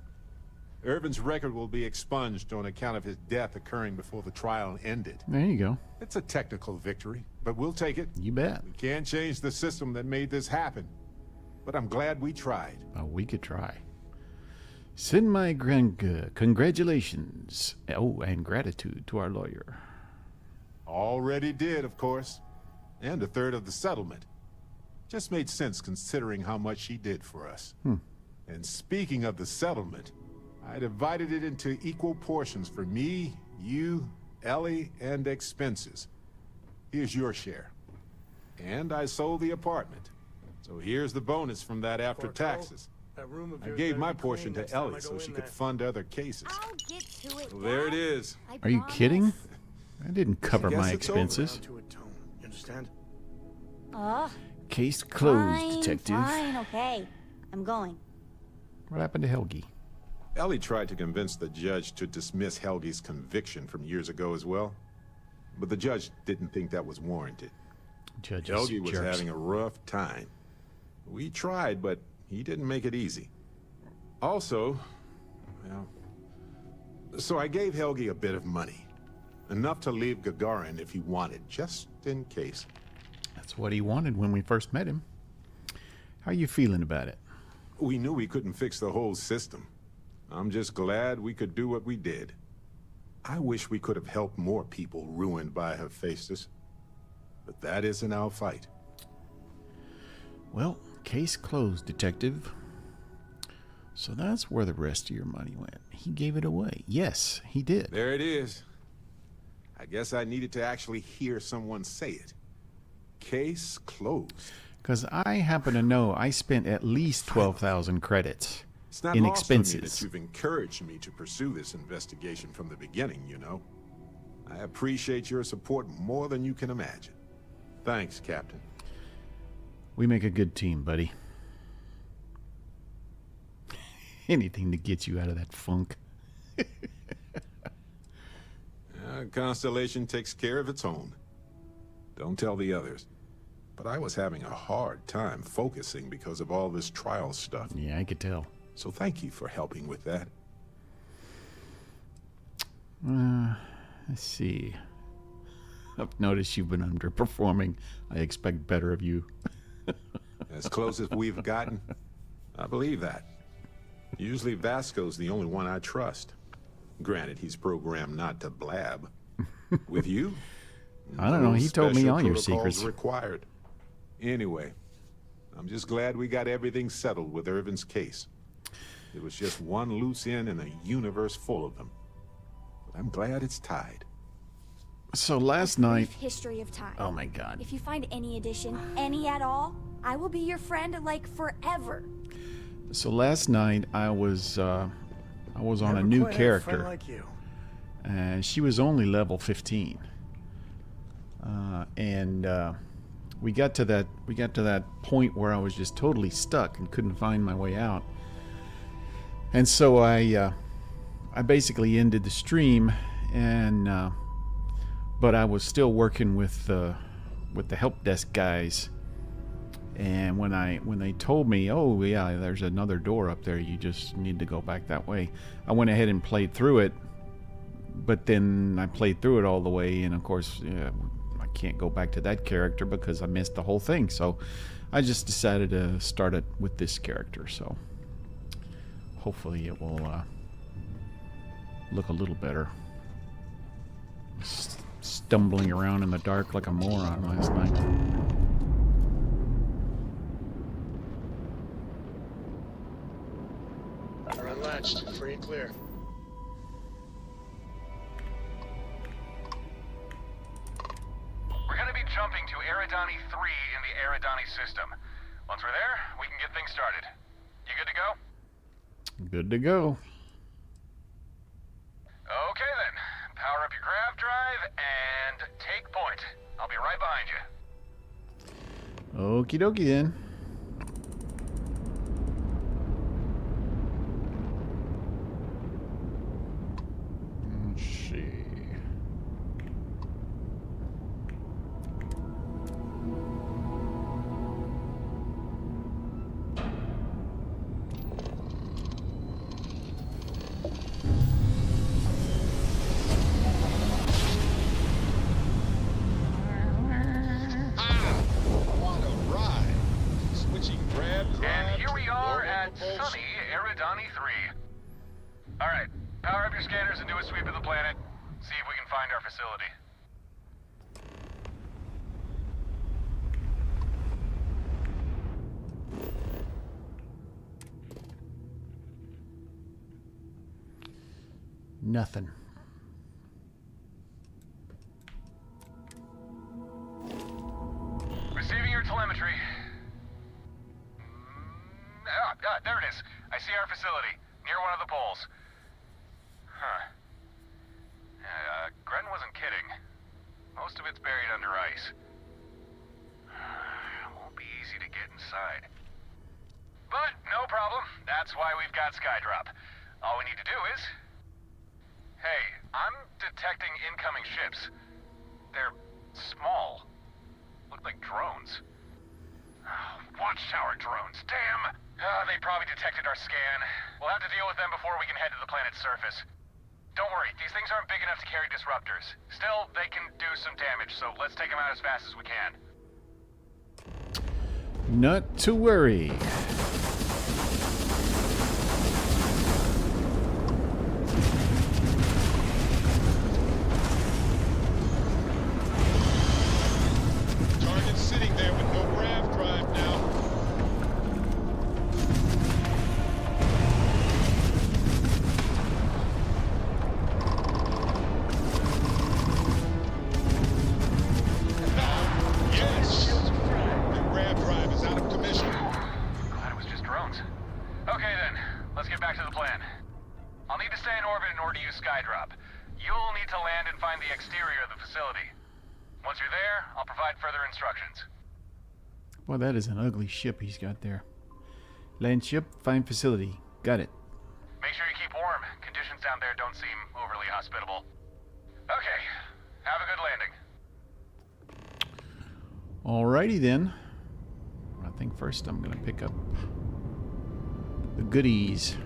Irvin's record will be expunged on account of his death occurring before the trial ended. There you go. It's a technical victory, but we'll take it. You bet. We can't change the system that made this happen. But I'm glad we tried. Oh, we could try. Send my congratulations. Oh, and gratitude to our lawyer. Already did, of course. And a third of the settlement. Just made sense considering how much she did for us. And speaking of the settlement, I divided it into equal portions for me, you, Ellie, and expenses. Here's your share. And I sold the apartment. So here's the bonus from that after taxes. I gave my portion to Ellie so she could fund other cases. I'll get to it. So there it is. Are you kidding? I didn't cover Guess my it's expenses. You understand? Case closed, Fine, detective. fine, okay. I'm going. What happened to Helgi? Ellie tried to convince the judge to dismiss Helgi's conviction from years ago as well. But the judge didn't think that was warranted. Judges, Helgi was jerks. having a rough time. We tried, but he didn't make it easy. Also, well, so I gave Helgi a bit of money. Enough to leave Gagarin if he wanted, just in case. That's what he wanted when we first met him. How are you feeling about it? We knew we couldn't fix the whole system. I'm just glad we could do what we did. I wish we could have helped more people ruined by Hephaestus. But that isn't our fight. Well, case closed, detective. So that's where the rest of your money went. He gave it away. Yes, he did. There it is. I guess I needed to actually hear someone say it. Case closed. Because I happen to know I spent at least 12,000 credits It's not in lost on me expenses. that you've encouraged me to pursue this investigation from the beginning, you know. I appreciate your support more than you can imagine. Thanks, Captain. We make a good team, buddy. Anything to get you out of that funk. Constellation takes care of its own. Don't tell the others. But I was having a hard time focusing because of all this trial stuff. Yeah, I could tell. So thank you for helping with that. Let's see. I've noticed you've been underperforming. I expect better of you. As close as we've gotten, I believe that. Usually Vasco's the only one I trust. Granted, he's programmed not to blab. With you? I don't know. He told me special all your protocols secrets. required. Anyway, I'm just glad we got everything settled with Irvin's case. It was just one loose end in a universe full of them. But I'm glad it's tied. So last night... History of time. Oh my god. If you find any edition, any at all, I will be your friend like forever. So last night I was on a new character. Like you. And she was only level 15. We got to that point where I was just totally stuck and couldn't find my way out. And so I basically ended the stream, and but I was still working with the help desk guys. And when they told me, oh yeah, there's another door up there, you just need to go back that way, I went ahead and played through it. But then I played through it all the way, and of course, I can't go back to that character because I missed the whole thing. So I just decided to start it with this character. So hopefully it will look a little better. Stumbling around in the dark like a moron last night. We're unlatched, free and clear. We're gonna be jumping to Eridani 3 in the Eridani system. Once we're there, we can get things started. You good to go? Good to go. Okay then. Power up your grav drive and take point. I'll be right behind you. Okie dokie then. Let's see. What a ride! facility. Nothing. Receiving your telemetry. There it is. I see our facility, near one of the poles. Huh. Gren wasn't kidding. Most of it's buried under ice. Won't be easy to get inside. But no problem. That's why we've got Skydrop. All we need to do is... Hey, I'm detecting incoming ships. They're small. Look like drones. Watchtower drones, damn! They probably detected our scan. We'll have to deal with them before we can head to the planet's surface. Don't worry, these things aren't big enough to carry disruptors. Still, they can do some damage, so let's take them out as fast as we can. Not to worry. Target's sitting there with no grav drive now. Yes! The grav drive is out of commission. Glad it was just drones. Okay then, let's get back to the plan. I'll need to stay in orbit in order to use Skydrop. You'll need to land and find the exterior of the facility. Once you're there, I'll provide further instructions. Well, that is an ugly ship he's got there. Land ship, find facility. Got it. Make sure you keep warm. Conditions down there don't seem overly hospitable. Okay, have a good landing. Alrighty then. I think first I'm gonna pick up the goodies.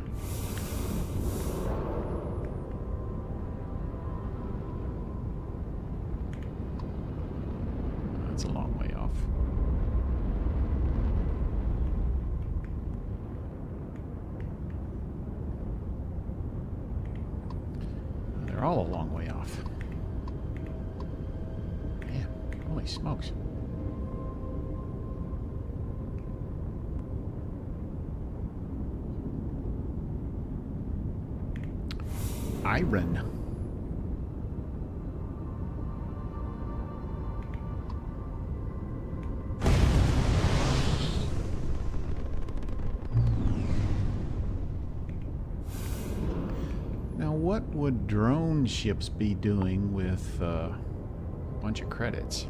That's a long way off. They're all a long way off. Man, holy smokes. Iron. Now, what would drone ships be doing with a bunch of credits?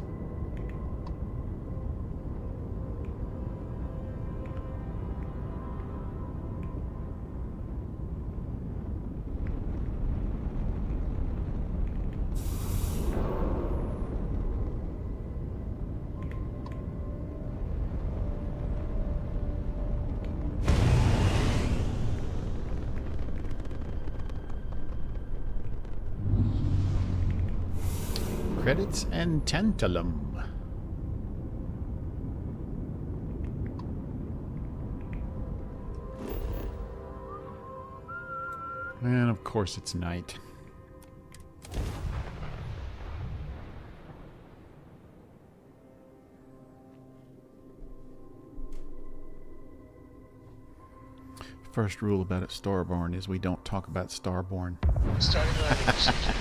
Credits and tantalum. And of course it's night. First rule about Starborn is we don't talk about Starborn. Starting landing procedure.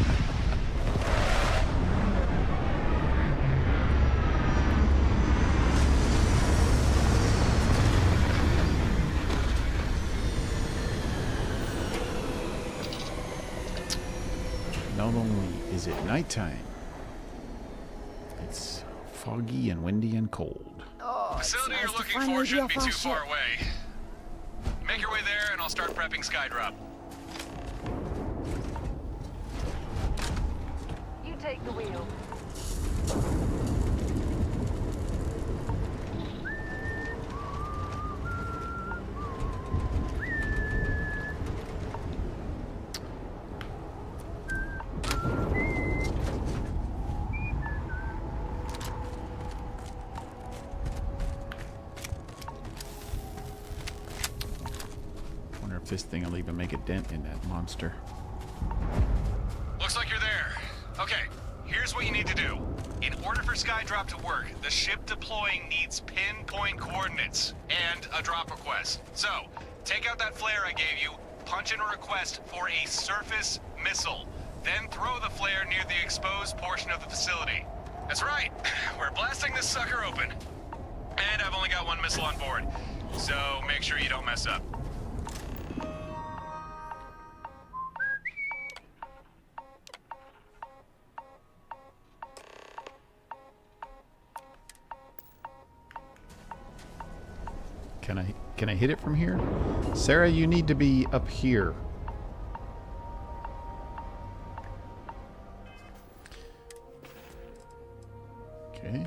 Not only is it nighttime, it's foggy and windy and cold. Oh, Facility it's you're nice looking to finally for be shouldn't off be our too ship. far away. Make your way there and I'll start prepping Skydrop. You take the wheel. Wonder if this thing will even make a dent in that monster. Looks like you're there. Okay, Here's what you need to do. In order for Skydrop to work, the ship deploying needs pinpoint coordinates and a drop request. So, take out that flare I gave you, punch in a request for a surface missile, then throw the flare near the exposed portion of the facility. That's right, we're blasting this sucker open. And I've only got one missile on board, so make sure you don't mess up. Can I hit it from here? Sarah, you need to be up here. Okay.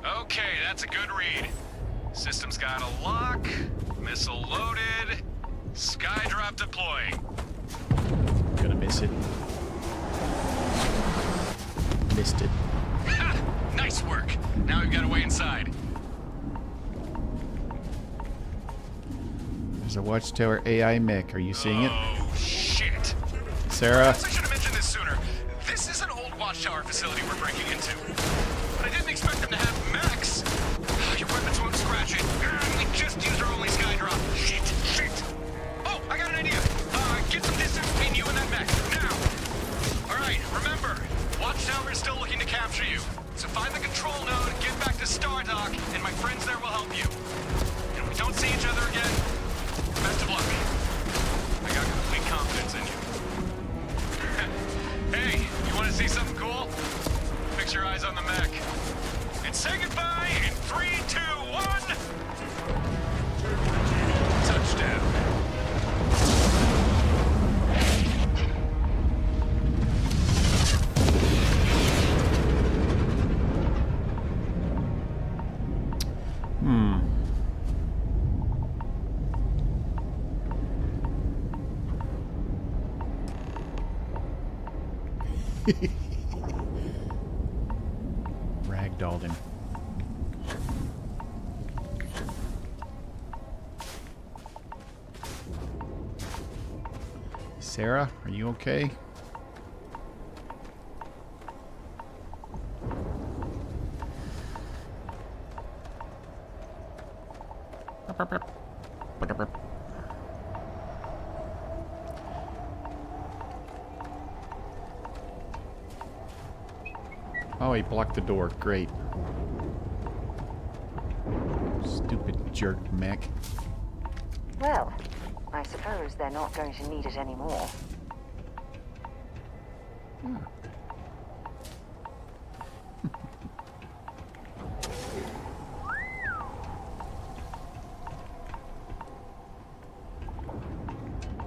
Okay, that's a good read. System's got a lock, missile loaded, Skydrop deploying. Gonna miss it. Missed it. Ha! Nice work. Now we've got a way inside. There's a Watchtower AI mech. Are you seeing it? Oh, shit. Sarah? I should have mentioned this sooner. This is an old Watchtower facility we're breaking into. But I didn't expect them to have mechs. Your weapons won't scratch it. We just used our only Skydrop. Shit. Oh, I got an idea. Get some distance between you and that mech. Now. All right, remember, Watchtower is still looking to capture you. So find the control node, get back to Stardock, and my friends there will help you. And if we don't see each other again, best of luck. I got complete confidence in you. Hey, you want to see something cool? Fix your eyes on the mech. And say goodbye in 3, 2, 1. Touchdown. Ragdolled him. Sarah, are you okay? Oh, he blocked the door. Great. Stupid jerk mech. Well, I suppose they're not going to need it anymore. I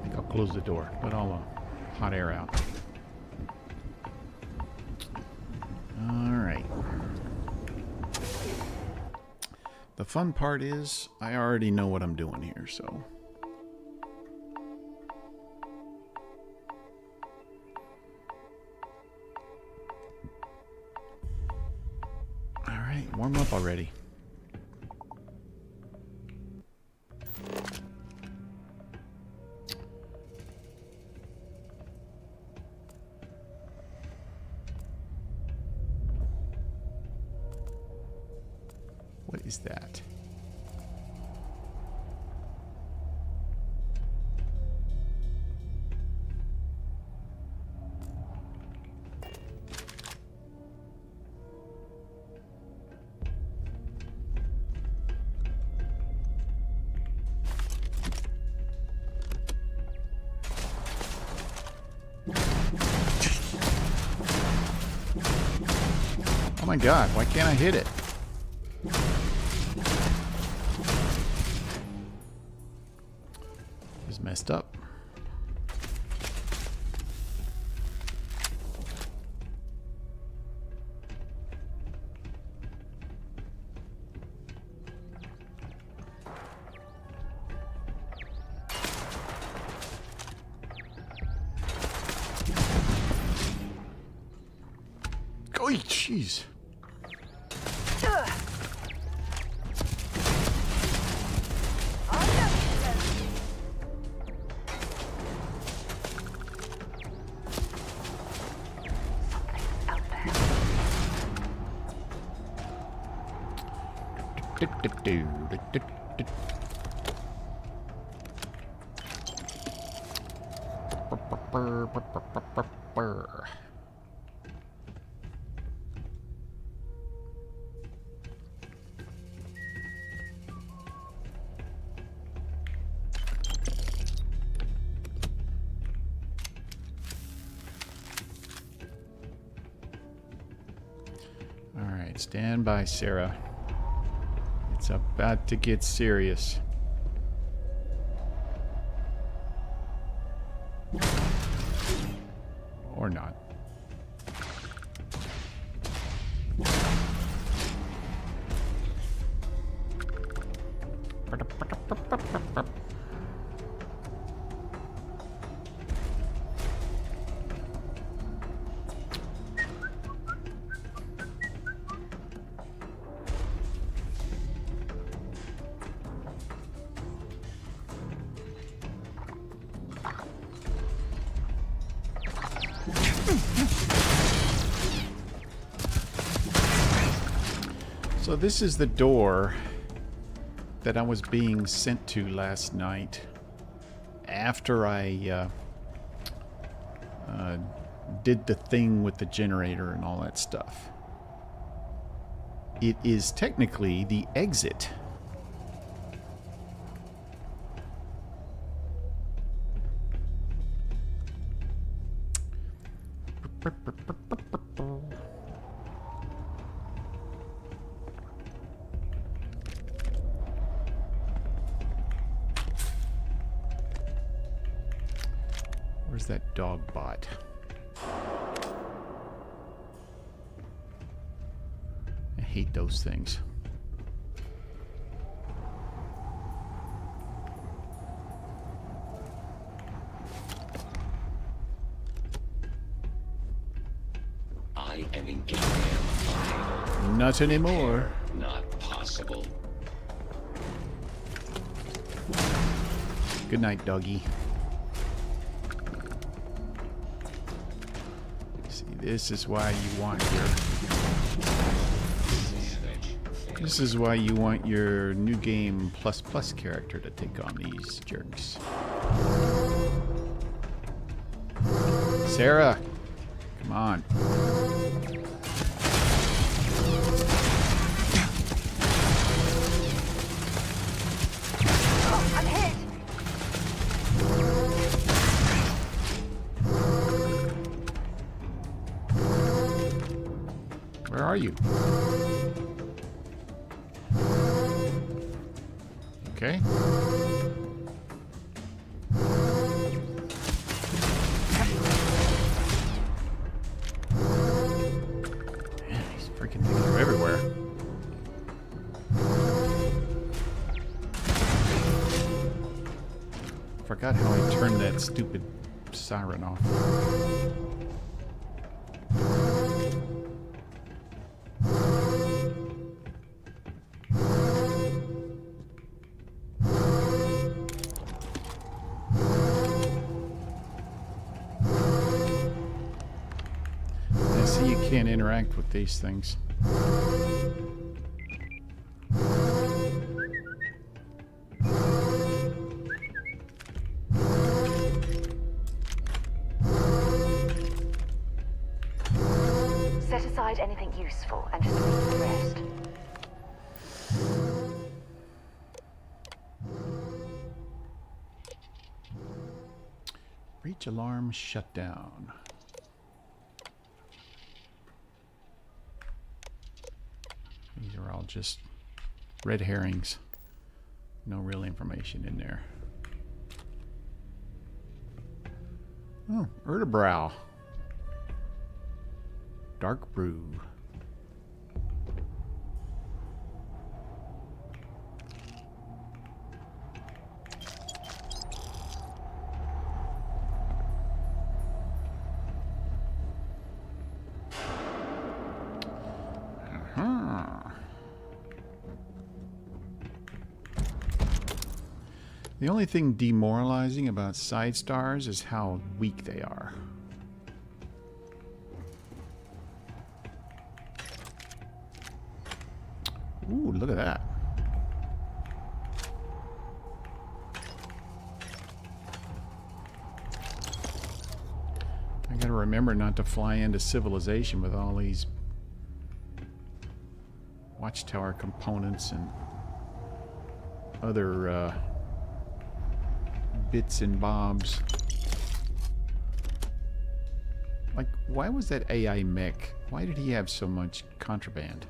think I'll close the door. Let all the hot air out. Alright. The fun part is, I already know what I'm doing here, so... Alright, warm up already. What is that? Oh my God, why can't I hit it? Is messed up. Oh, jeez. Alright, stand by, Sarah. It's about to get serious. Or not. So this is the door that I was being sent to last night after I did the thing with the generator and all that stuff. It is technically the exit. Where's that dog bot? I hate those things. I am engaged. Not anymore. Not possible. Good night, doggy. See, this is why you want your... This is why you want your new game plus character to take on these jerks. Sarah, come on. Oh, I'm hit. Where are you? Okay. Man, these freaking things are everywhere. Forgot how I turned that stupid siren off. You can't interact with these things. Set aside anything useful and just leave the rest. Breach alarm shut down. These are all just red herrings. No real information in there. Oh, Ertebrow. Dark brew. The only thing demoralizing about side stars is how weak they are. Ooh, look at that. gotta remember not to fly into civilization with all these Watchtower components and other bits and bobs. Like, why was that AI mech? Why did he have so much contraband?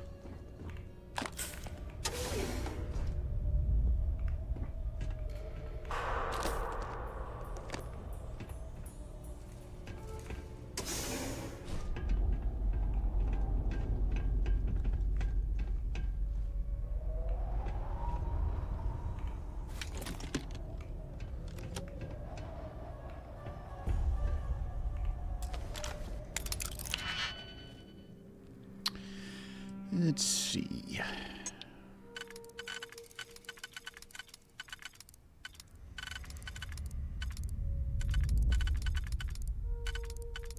Let's see.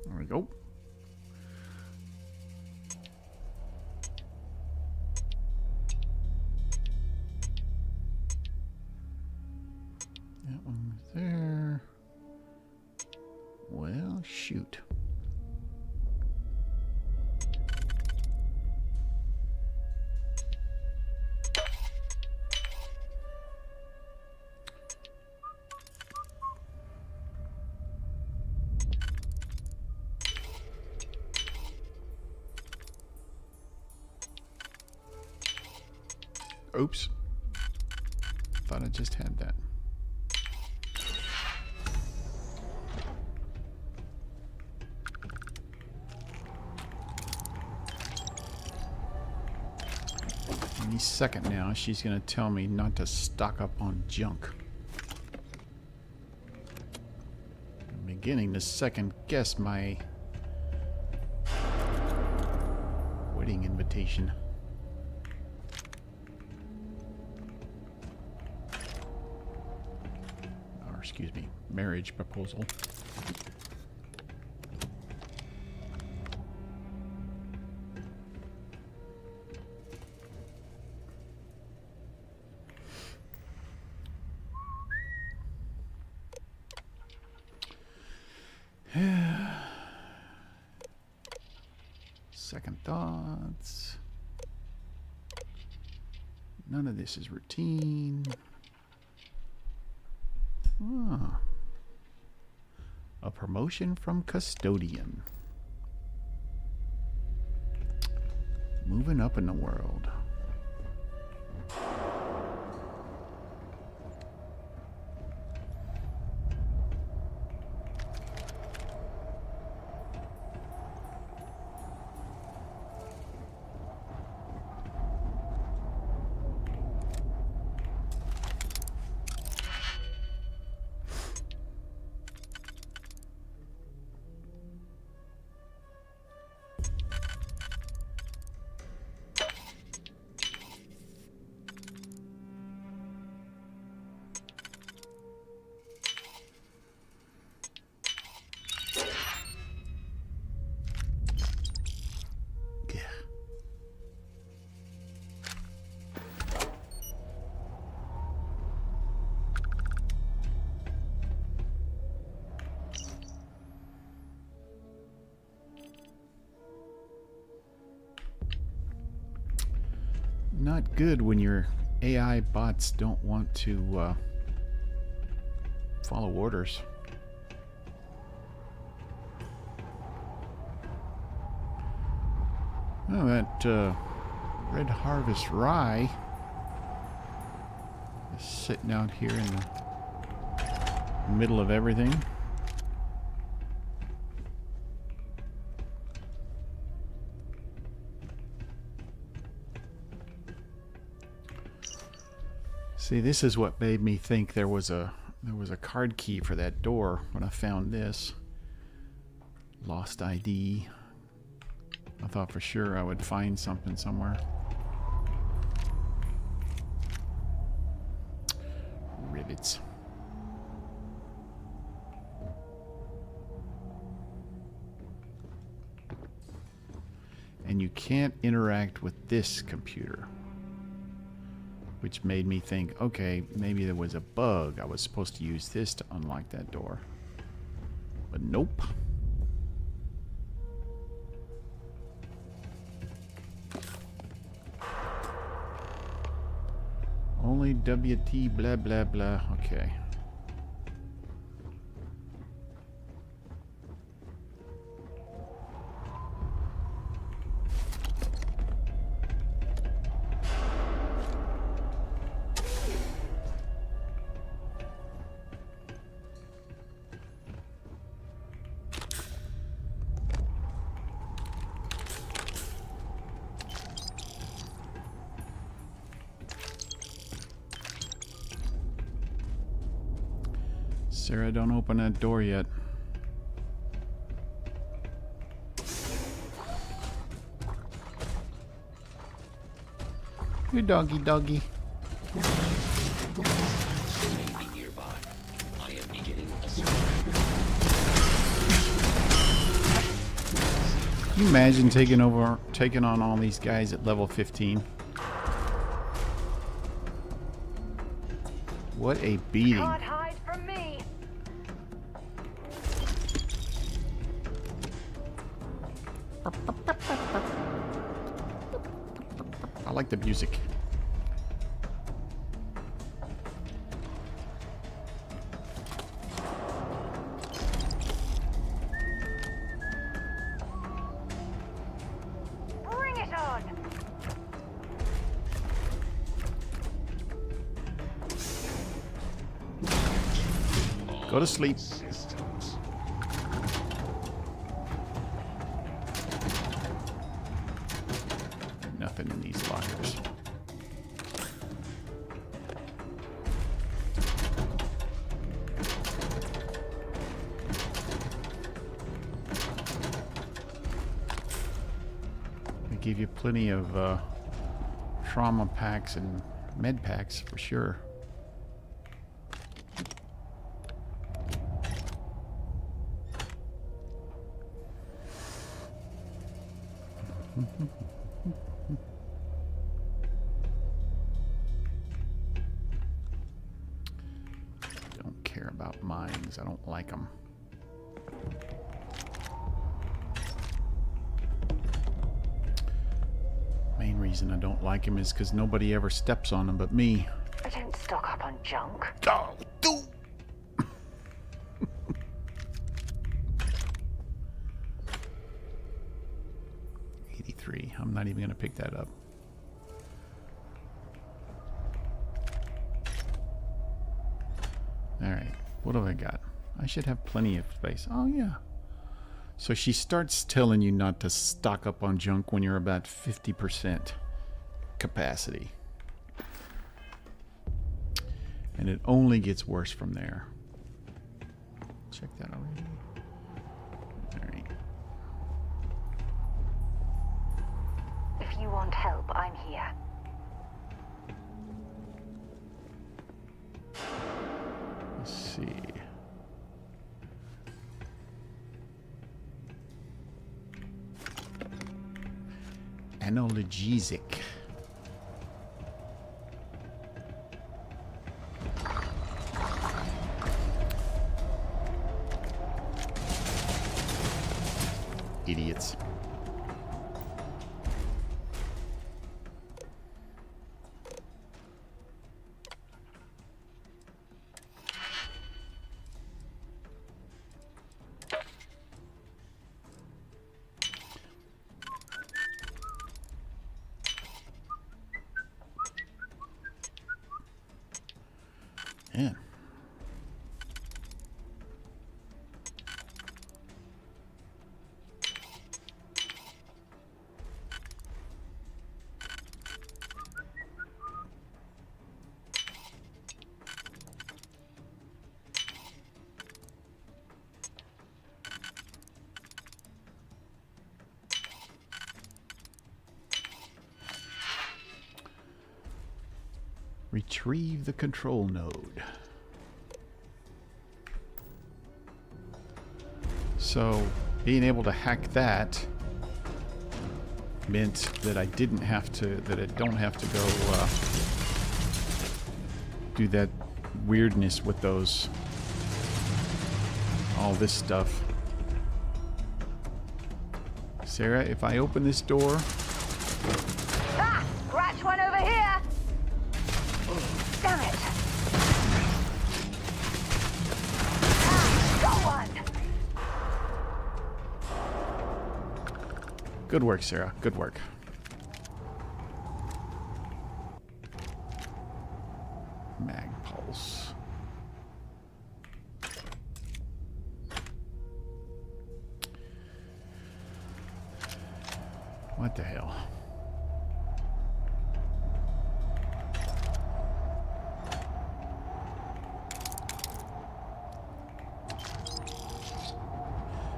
There we go. That one was there. Well, shoot. Oops. Thought I just had that. Any second now, she's going to tell me not to stock up on junk. I'm beginning to second guess my wedding invitation. Excuse me, marriage proposal. Second thoughts. None of this is routine. Ah. A promotion from custodian. Moving up in the world. Not good when your AI bots don't want to follow orders. Oh, that Red Harvest Rye is sitting out here in the middle of everything. See, this is what made me think there was a card key for that door when I found this. Lost ID. I thought for sure I would find something somewhere. Rivets. And you can't interact with this computer. Which made me think, okay, maybe there was a bug. I was supposed to use this to unlock that door. But nope. WT blah blah blah. Okay. Sarah, don't open that door yet. You doggy doggy. Nearby. I am beginning a swarm. Can you imagine taking on all these guys at level 15? What a beating. Can't hide from me. I like the music. Bring it on. Go to sleep. Nothing in these lockers. They give you plenty of trauma packs and med packs for sure. Don't care about mines. I don't like them. Main reason I don't like them is because nobody ever steps on them but me. I don't stock up on junk. Oh, dude. 83. I'm not even going to pick that up. Alright, what have I got? I should have plenty of space. Oh, yeah. So she starts telling you not to stock up on junk when you're about 50% capacity. And it only gets worse from there. Check that already. Alright. If you want help, I'm here. Let's see. Analgesic. Idiots. Yeah. Retrieve the control node. So being able to hack that meant that I didn't have to, that I don't have to go do that weirdness with those, all this stuff. Sarah, if I open this door... Ah! Scratch one over here! Damn it! Got one! Good work, Sarah. Good work. Mag pulse. What the hell?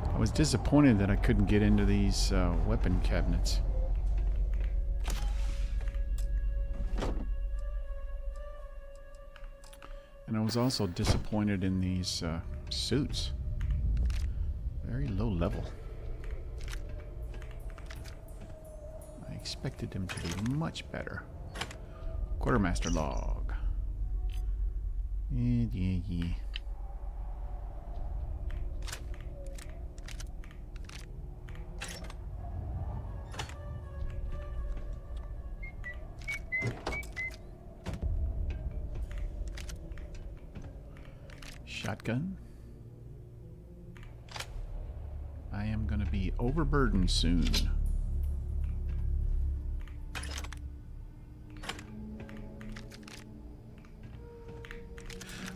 I was disappointed that I couldn't get into these weapon cabinets. And I was also disappointed in these suits. Very low level. I expected them to be much better. Quartermaster log. Yeah. Shotgun. I am going to be overburdened soon.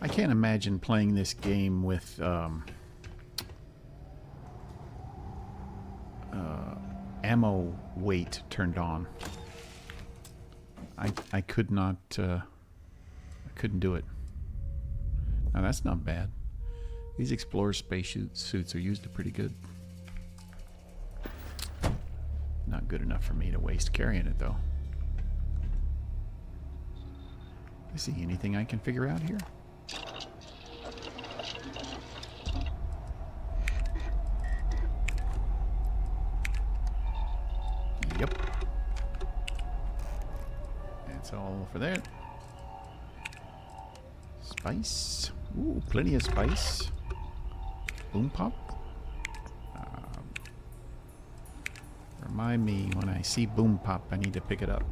I can't imagine playing this game with ammo weight turned on. I could not. I couldn't do it. Now that's not bad. These Explorer space suits are used pretty good. Not good enough for me to waste carrying it though. Is there anything I can figure out here? Yep. That's all for that. Spice. Ooh, plenty of spice. Boom pop. Remind me when I see boom pop, I need to pick it up.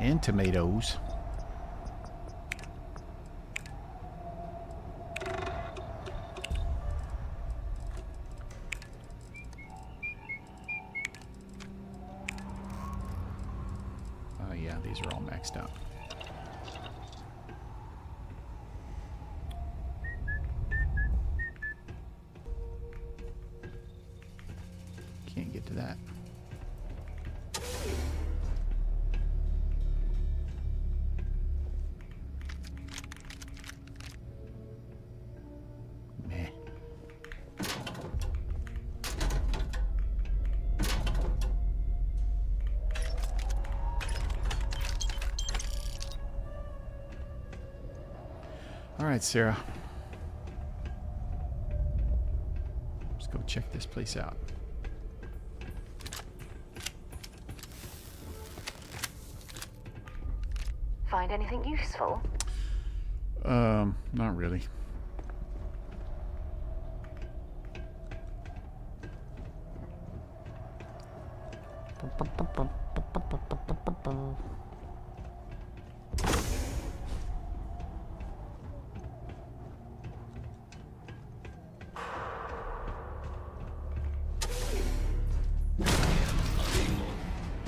And tomatoes. Oh yeah, these are all maxed out. Can't get to that. Meh. All right, Sarah. Let's go check this place out. Find anything useful? Not really.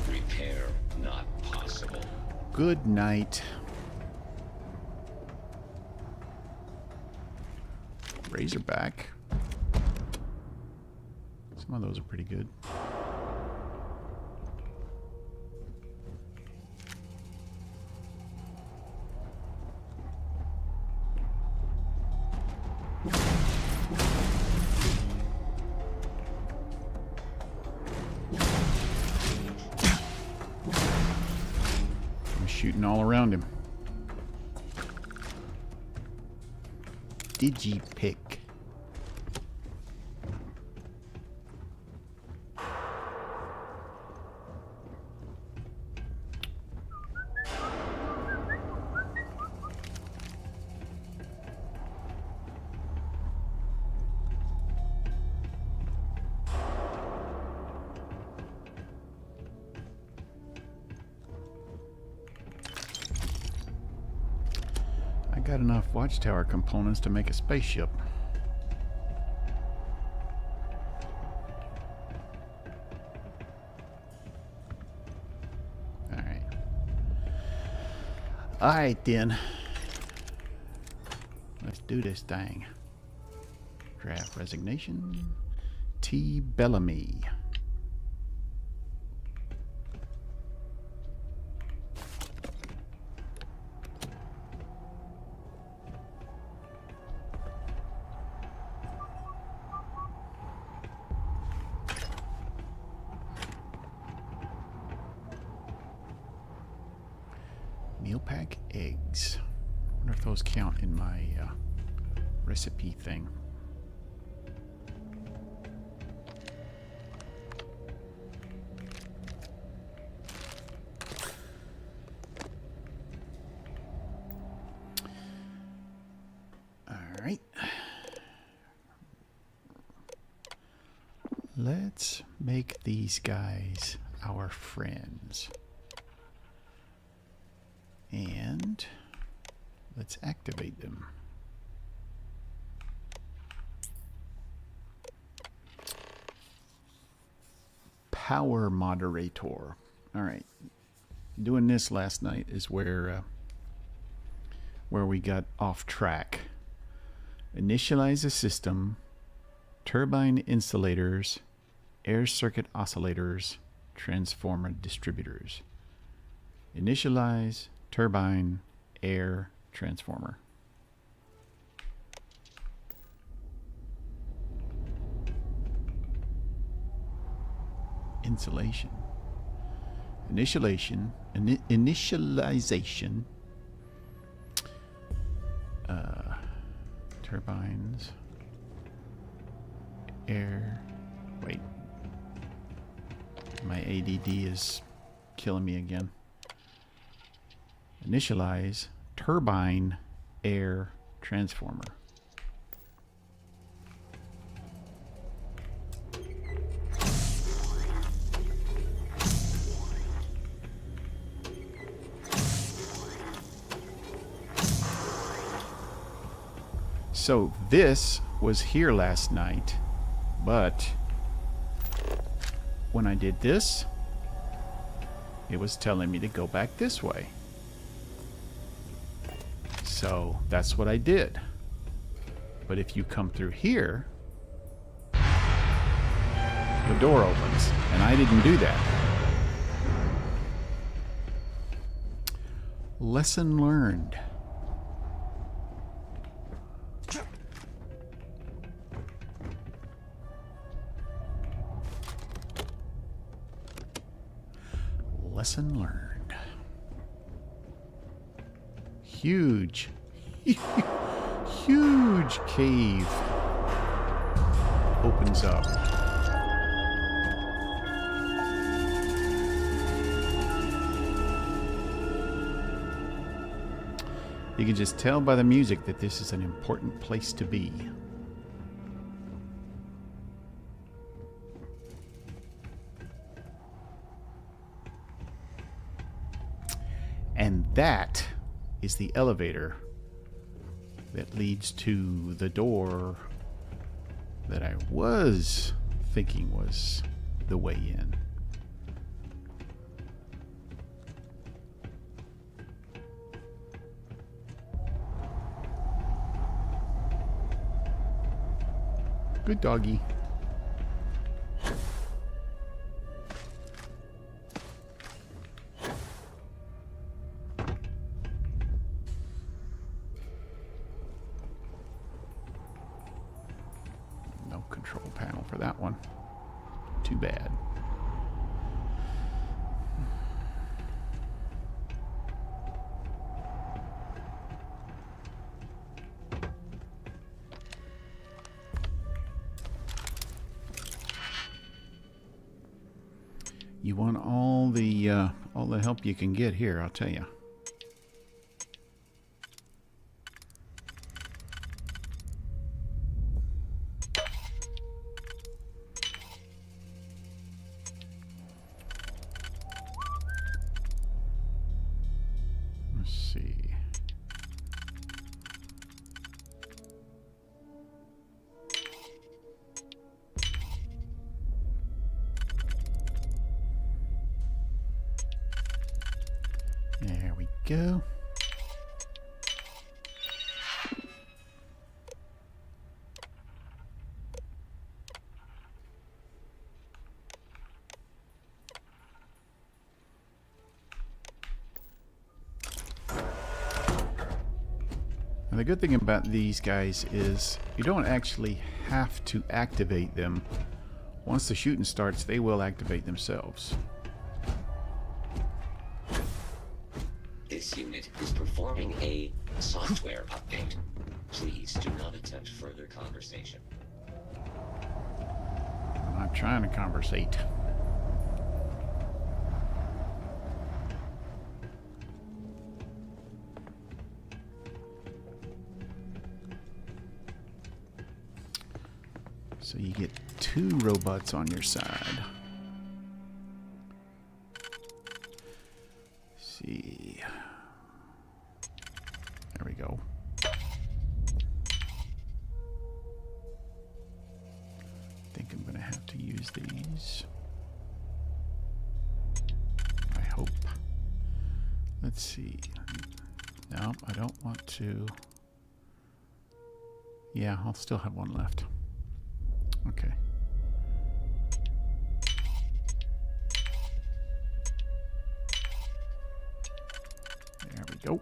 Repair not possible. Good night. Razorback. Some of those are pretty good. I'm shooting all around him. Digipick. got enough Watchtower components to make a spaceship. Alright. Alright then. Let's do this thing. Draft resignation. T. Bellamy. Meal pack eggs. I wonder if those count in my recipe thing. Alright. Let's make these guys our friends. And let's activate them. Power moderator. All right. Doing this last night is where we got off track. Initialize a system, turbine insulators, air circuit oscillators, transformer distributors. Initialize, turbine, air, transformer. Insulation. Initialization. Turbines. Air. Wait. My ADD is killing me again. Initialize, turbine, air, transformer. So this was here last night, but when I did this, it was telling me to go back this way. So that's what I did. But if you come through here, the door opens, and I didn't do that. Lesson learned. Lesson learned. Huge, huge cave opens up. You can just tell by the music that this is an important place to be. And that is the elevator that leads to the door that I was thinking was the way in. Good doggy. No control panel for that one. Too bad. You want all the help you can get here, I'll tell you. Let's see. go. And the good thing about these guys is you don't actually have to activate them. Once the shooting starts, they will activate themselves. This unit is performing a software update. Please do not attempt further conversation. I'm not trying to conversate. So you get 2 robots on your side. Let's see. There we go. I think I'm going to have to use these. I hope. Let's see. No, I don't want to. Yeah, I'll still have one left. Okay. There we go.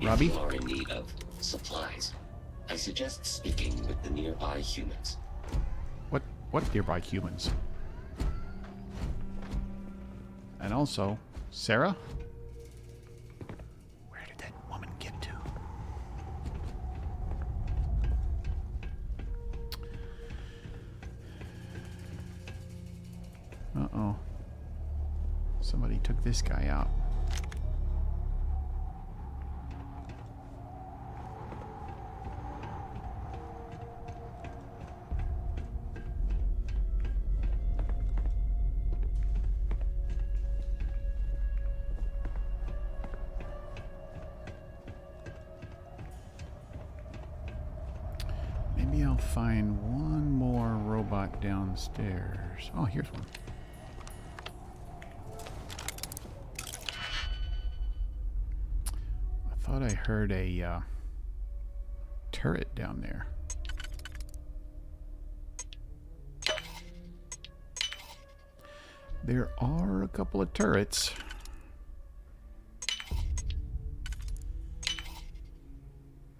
Robbie? If you are in need of supplies, I suggest speaking with the nearby humans. What nearby humans? And also, Sarah? Where did that woman get to? Uh-oh. Somebody took this guy out. Maybe I'll find one more robot downstairs. Oh, here's one. I thought I heard a turret down there. There are a couple of turrets.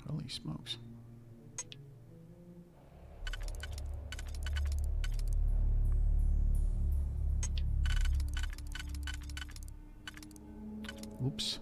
Holy smokes. Oops.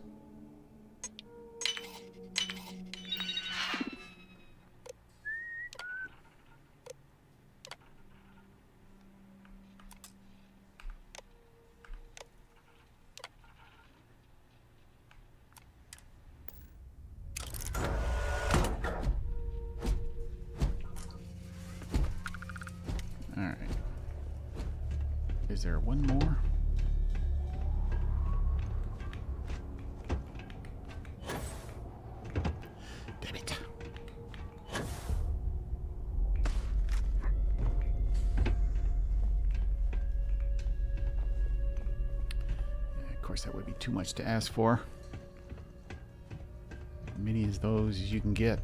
All right. Is there one more? Damn it. Yeah, of course, that would be too much to ask for. As many as those as you can get.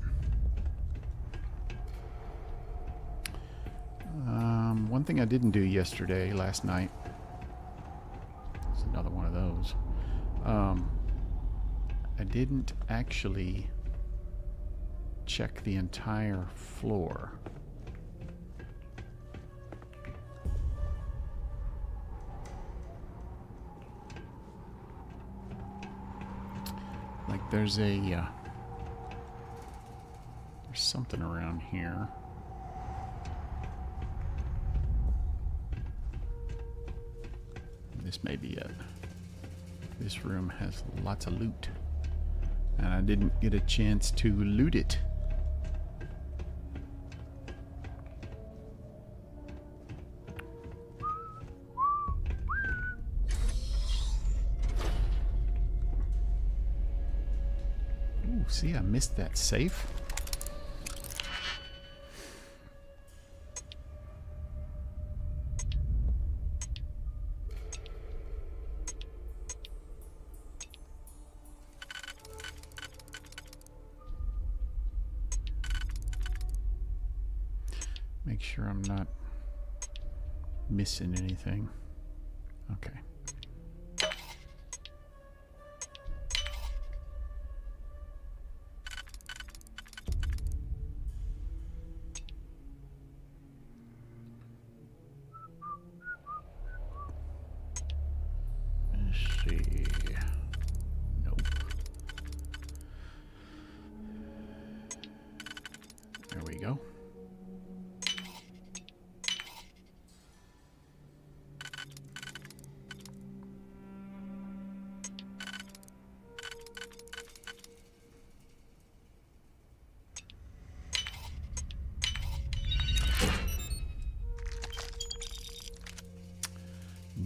One thing I didn't do last night. It's another one of those. I didn't actually check the entire floor. Like there's something around here. This may be it. This room has lots of loot. And I didn't get a chance to loot it. see, I missed that safe. Make sure I'm not missing anything. Okay. Let's see. Nope. There we go.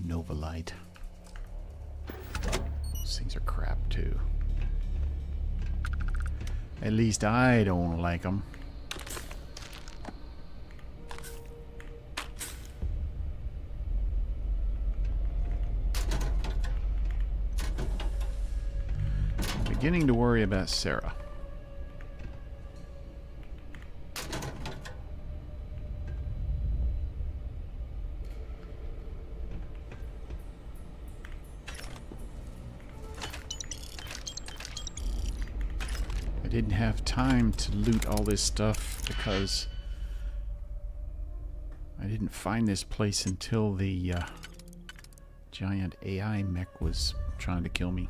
Novalite. Those things are crap too. At least I don't like them. I'm beginning to worry about Sarah. Didn't have time to loot all this stuff because I didn't find this place until the giant AI mech was trying to kill me.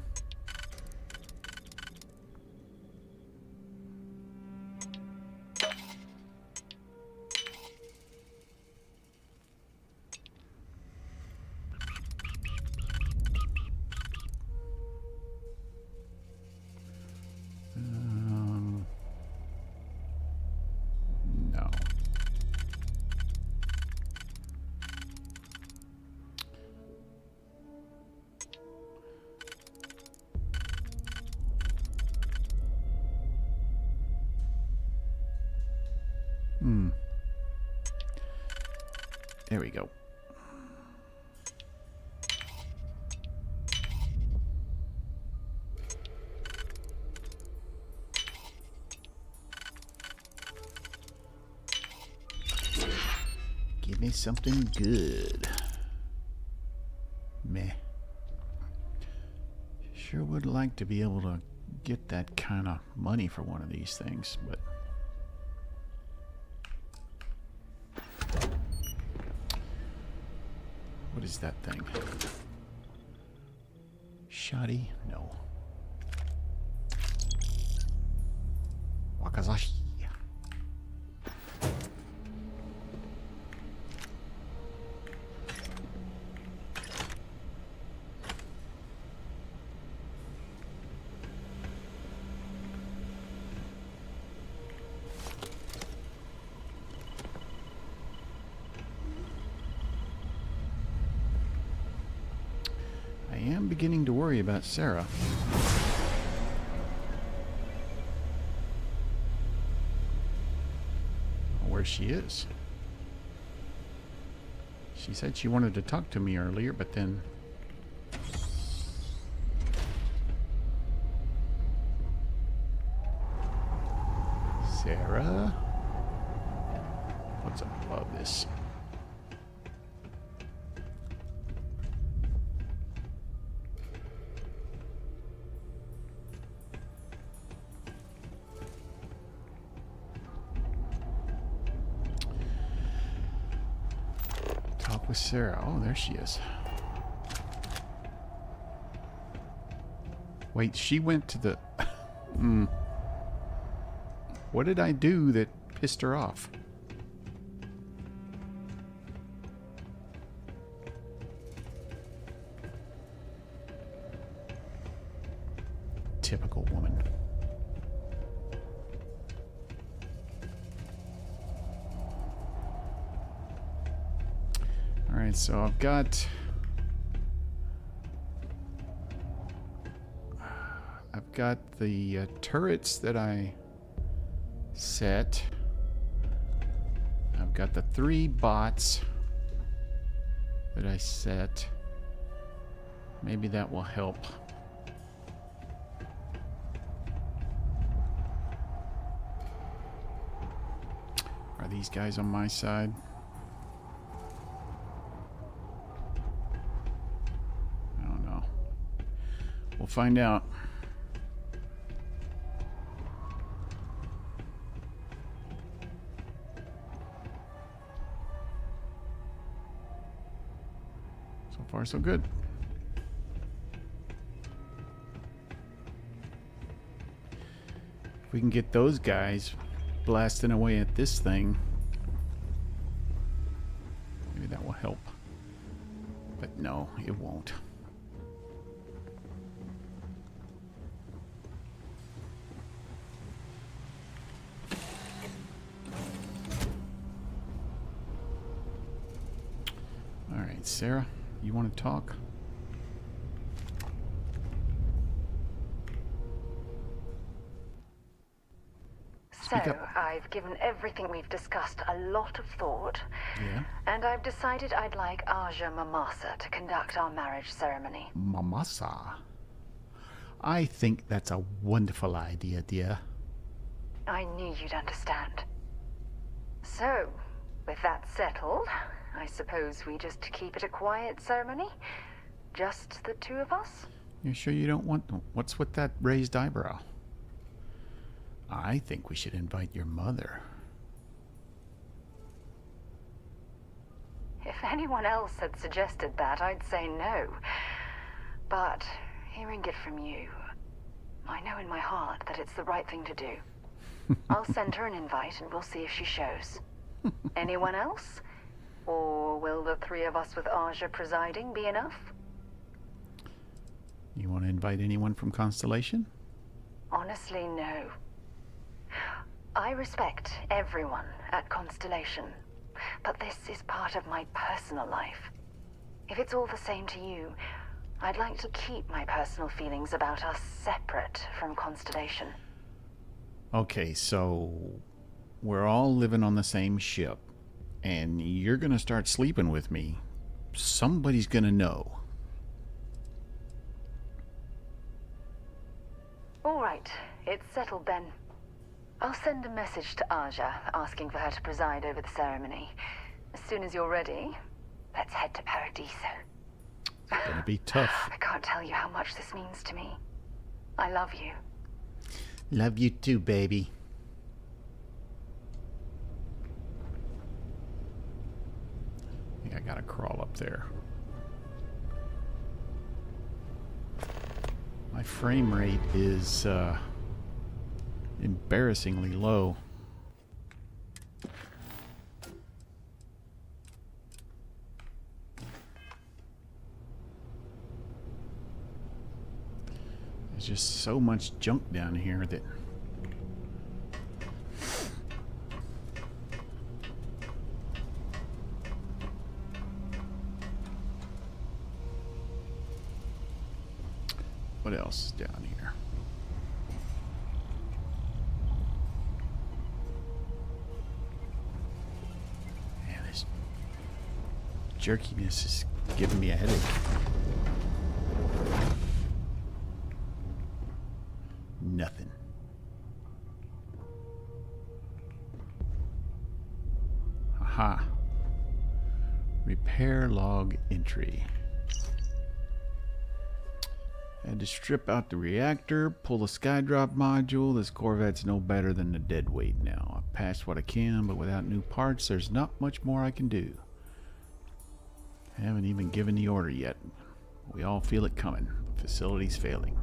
No. There we go. Give me something good. Meh. Sure would like to be able to get that kind of money for one of these things, but what is that thing? Shoddy? No. Wakazashi. I am beginning to worry about Sarah. Where she is. She said she wanted to talk to me earlier, but then Sarah? What's above this? Talk with Sarah. Oh, there she is. Wait, she went to the... What did I do that pissed her off? Typical woman. All right, so I've got I've got the turrets that I set. I've got the 3 bots that I set. Maybe that will help. Are these guys on my side? I don't know. We'll find out. So far, so good. If we can get those guys blasting away at this thing, maybe that will help. But no, it won't. All right, Sarah, you want to talk? So, I've given everything we've discussed a lot of thought, and I've decided I'd like Aja Mamasa to conduct our marriage ceremony. Mamasa? I think that's a wonderful idea, dear. I knew you'd understand. So, with that settled, I suppose we just keep it a quiet ceremony? Just the 2 of us? You sure you don't want... What's with that raised eyebrow? I think we should invite your mother. If anyone else had suggested that, I'd say no. But hearing it from you, I know in my heart that it's the right thing to do. I'll send her an invite and we'll see if she shows. Anyone else? Or will the 3 of us with Aja presiding be enough? You want to invite anyone from Constellation? Honestly, no. I respect everyone at Constellation, but this is part of my personal life. If it's all the same to you, I'd like to keep my personal feelings about us separate from Constellation. Okay, so we're all living on the same ship, and you're gonna start sleeping with me. Somebody's gonna know. All right, it's settled then. I'll send a message to Aja asking for her to preside over the ceremony. As soon as you're ready, let's head to Paradiso. It's gonna be tough. I can't tell you how much this means to me. I love you. Love you too, baby. I think I gotta crawl up there. My frame rate is embarrassingly low. There's just so much junk down here that what else is down here? Man, this jerkiness is giving me a headache. Nothing. Aha. Repair log entry. Had to strip out the reactor, pull the skydrop module. This Corvette's no better than the deadweight now. I've patched what I can, but without new parts, there's not much more I can do. I haven't even given the order yet. We all feel it coming. The facility's failing.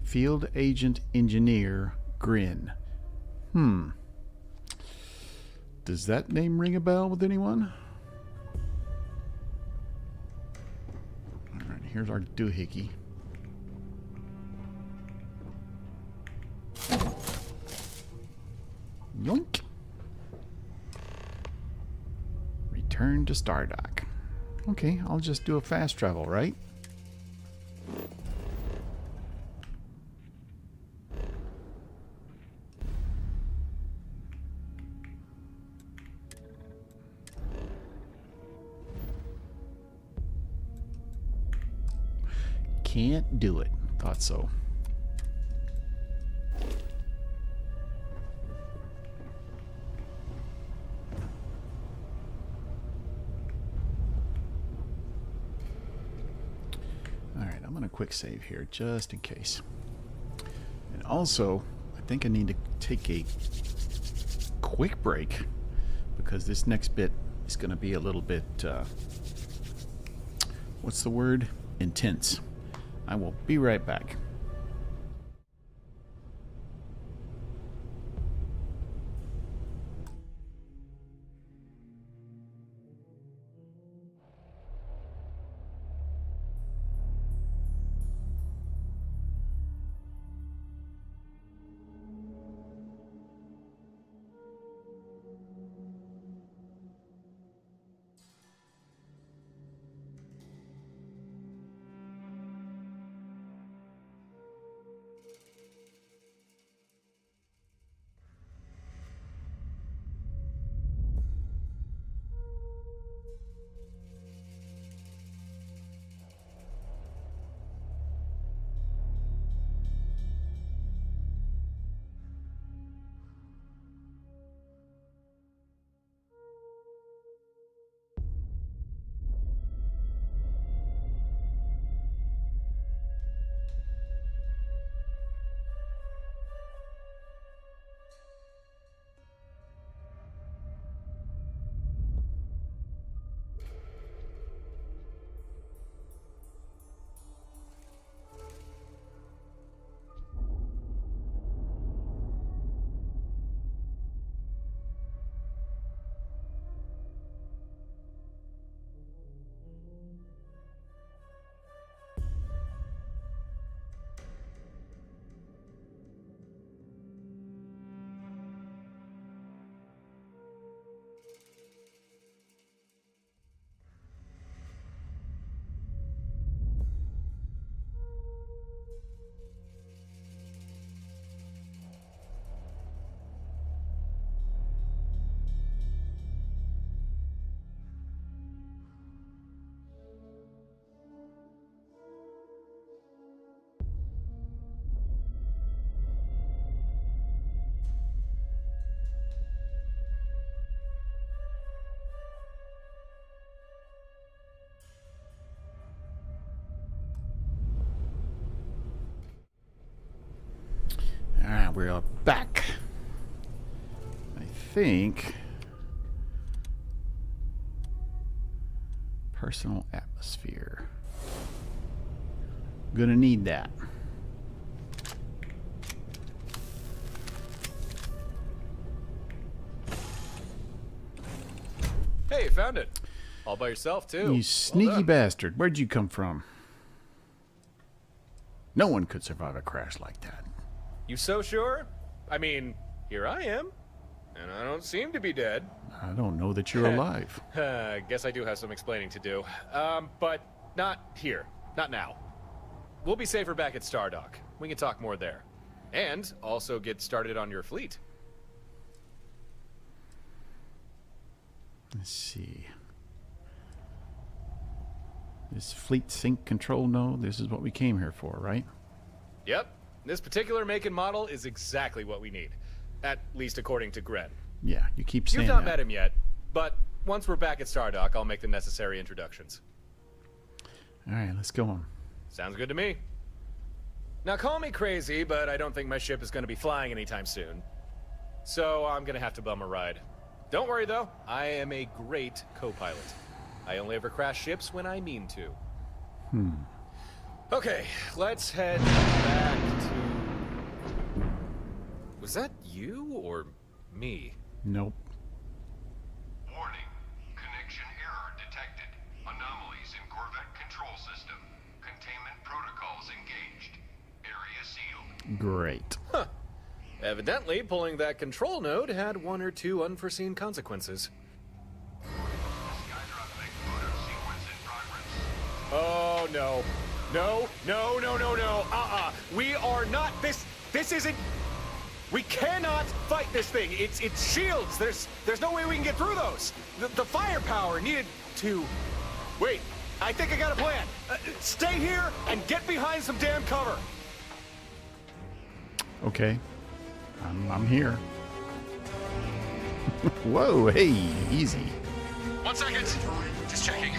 Field Agent Engineer Grin. Does that name ring a bell with anyone? Alright, here's our doohickey. Yoink! Return to Stardock. Okay, I'll just do a fast travel, right? Can't do it. Thought so. Alright, I'm going to quick save here just in case. And also, I think I need to take a quick break because this next bit is going to be a little bit, what's the word? Intense. I will be right back. Alright, we're back. I think personal atmosphere. Gonna need that. Hey, found it. All by yourself, too. You sneaky bastard. Where'd you come from? No one could survive a crash like that. You so sure? I mean, here I am. And I don't seem to be dead. I don't know that you're alive. Guess I do have some explaining to do. But not here. Not now. We'll be safer back at Stardock. We can talk more there. And also get started on your fleet. Let's see. This fleet sync control node, this is what we came here for, right? Yep. This particular make and model is exactly what we need. At least according to Gren. Yeah, you keep saying You've not that. met him yet, but once we're back at Stardock, I'll make the necessary introductions. Alright, let's go on. Sounds good to me. Now call me crazy, but I don't think my ship is going to be flying anytime soon. So I'm going to have to bum a ride. Don't worry though, I am a great co-pilot. I only ever crash ships when I mean to. Okay, let's head back to... Was that you or me? Nope. Warning. Connection error detected. Anomalies in Corvette control system. Containment protocols engaged. Area sealed. Great. Huh. Evidently, pulling that control node had one or two unforeseen consequences. Oh, no. No, no, no, no, no. We are not... This isn't... We cannot fight this thing. It's shields. There's no way we can get through those. The firepower needed to... Wait, I think I got a plan. Stay here and get behind some damn cover. Okay. I'm here. Whoa, hey, easy. 1 second. Just checking.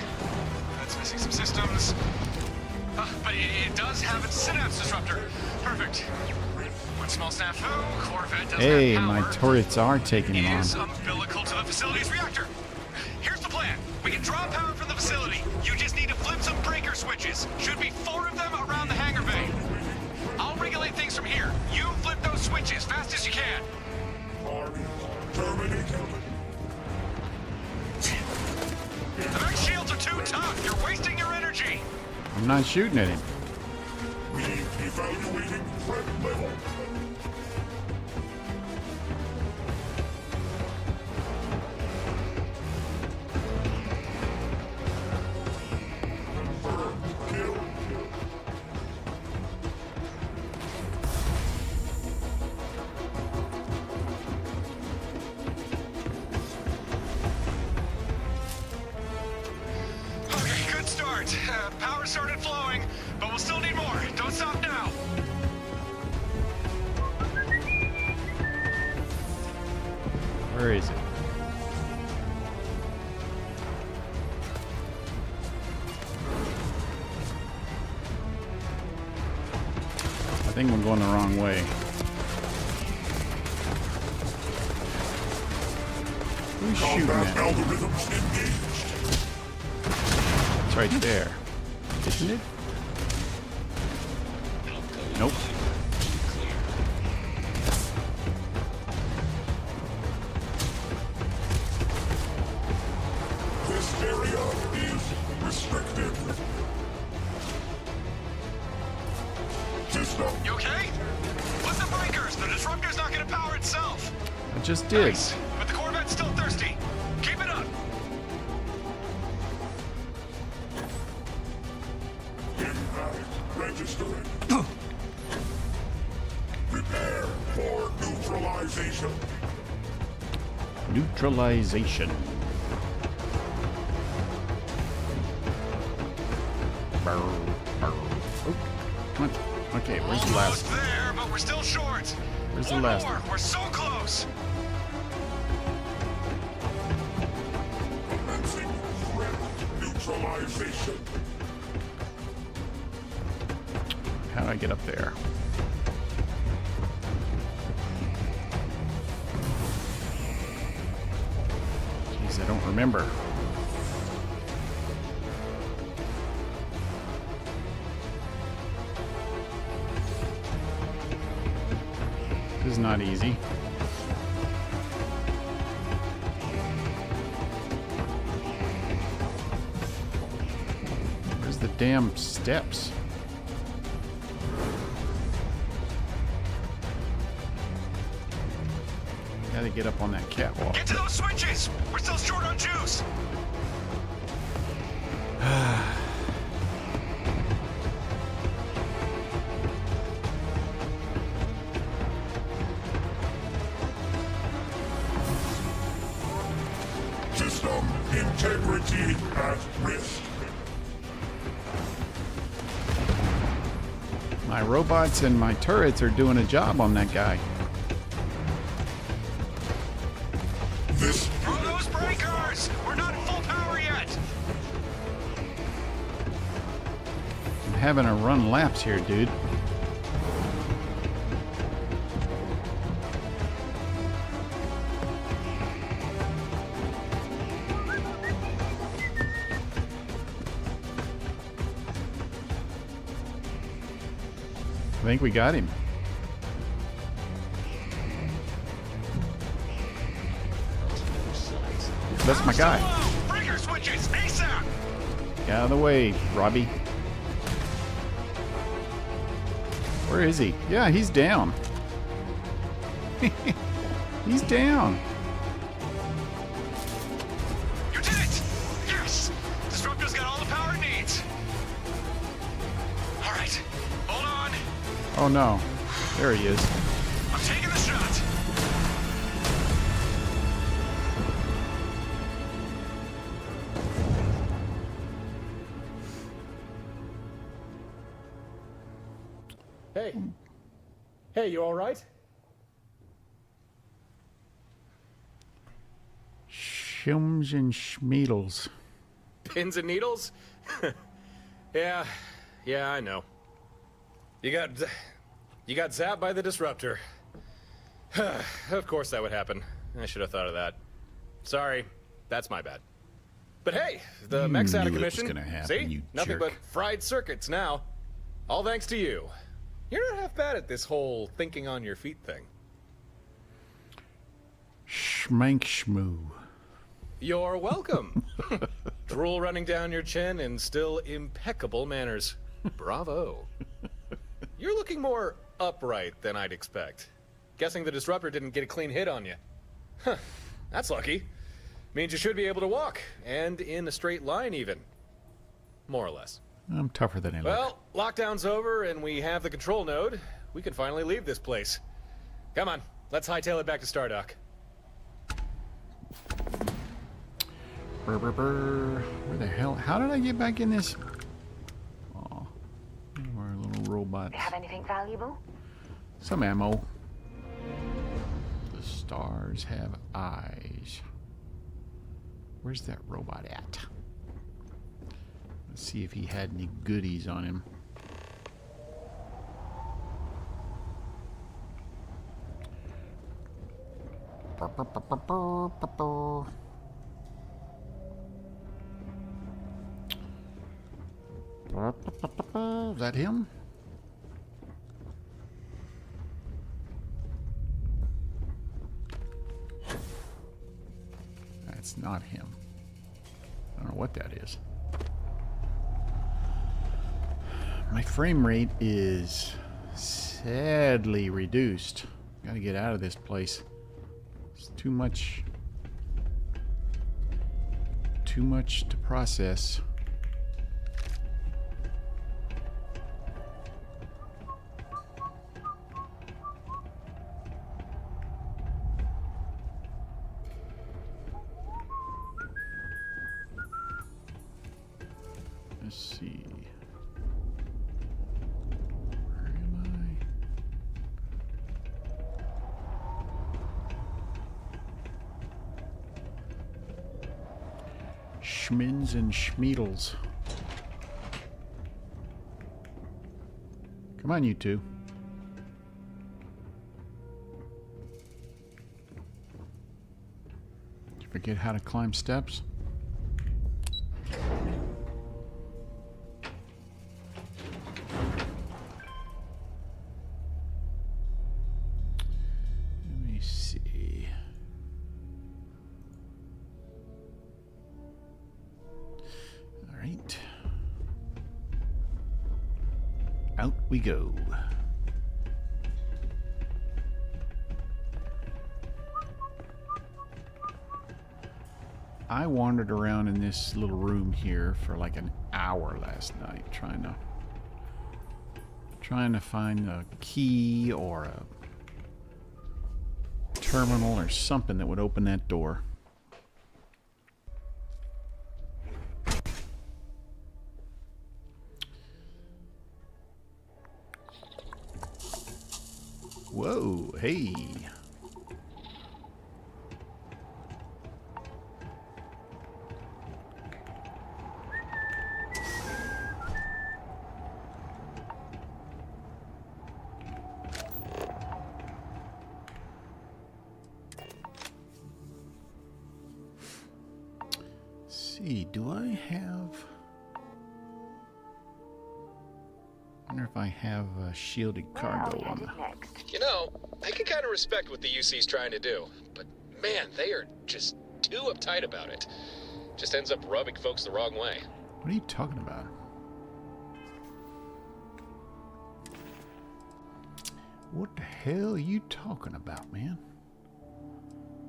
That's missing some systems. But it does have its synapse disruptor. Perfect. One small snafu, Corvette doesn't Hey, have power. my turrets are taking him on. Is umbilical to the facility's reactor. Here's the plan. We can draw power from the facility. You just need to flip some breaker switches. Should be 4 of them around the hangar bay. I'll regulate things from here. You flip those switches fast as you can. The mech shields are too tough. You're wasting your energy. I'm not shooting at him. Evaluating threat level. Okay, good start. Power started flowing, but we'll still need more. Don't stop now. Where is it? I think we're going the wrong way. Who's shooting at me? Algorithms engaged. It's right there. Isn't it? Nope. This area is restricted. System. You okay? Flip the breakers. The disruptor's not going to power itself. I just did. Nice. But the Corvette's still thirsty. Keep it up. Impact registering. Prepare for neutralization. Neutralization. Burr, burr. Oh, come on. Okay, where's the last? Almost there, but we're still short. Where's the One last more. one? We're so close. Commencing threat neutralization. How do I get up there? Jeez, I don't remember. This is not easy. Where's the damn steps? Gotta get up on that catwalk. Get to those switches. We're still short on juice. System integrity at risk. My robots and my turrets are doing a job on that guy. This Throw those breakers. We're not at full power yet. I'm having to run laps here, dude. I think we got him. That's my guy. Breaker switches ASAP. Get out of the way, Robbie. Where is he? Yeah, he's down. He's down. You did it. Yes. Disruptor's got all the power it needs. All right. Hold on. Oh no. There he is. I'm taking the shot. Hey. Hey, you all right? Shims and Schmeedles. Pins and needles? Yeah, I know. You got zapped by the disruptor. Of course that would happen. I should have thought of that. Sorry, that's my bad. But hey, the mech's out of commission. Gonna happen, See? you Nothing jerk. but fried circuits now. All thanks to you. You're not half bad at this whole thinking on your feet thing. Schmank schmoo. You're welcome. Drool running down your chin and still impeccable manners. Bravo. You're looking more upright than I'd expect. Guessing the disruptor didn't get a clean hit on you. Huh, that's lucky. Means you should be able to walk, and in a straight line even. More or less. I'm tougher than I look. Well, lockdown's over and we have the control node. We can finally leave this place. Come on, let's hightail it back to Stardock. Where the hell? How did I get back in this? Oh, our little robots. Have anything valuable? Some ammo. The stars have eyes. Where's that robot at? Let's see if he had any goodies on him. Is that him? That's not him. I don't know what that is. My frame rate is sadly reduced. Gotta get out of this place. It's too much to process. Let's see. Where am I? Schmins and Schmeedles. Come on, you two. Did you forget how to climb steps? Out we go. I wandered around in this little room here for like an hour last night trying to find a key or a terminal or something that would open that door. Whoa, hey. See, do I have... I wonder if I have a shielded cargo on the... You know, I can kind of respect what the UC's trying to do, but man, they are just too uptight about it. Just ends up rubbing folks the wrong way. What are you talking about? What the hell are you talking about, man?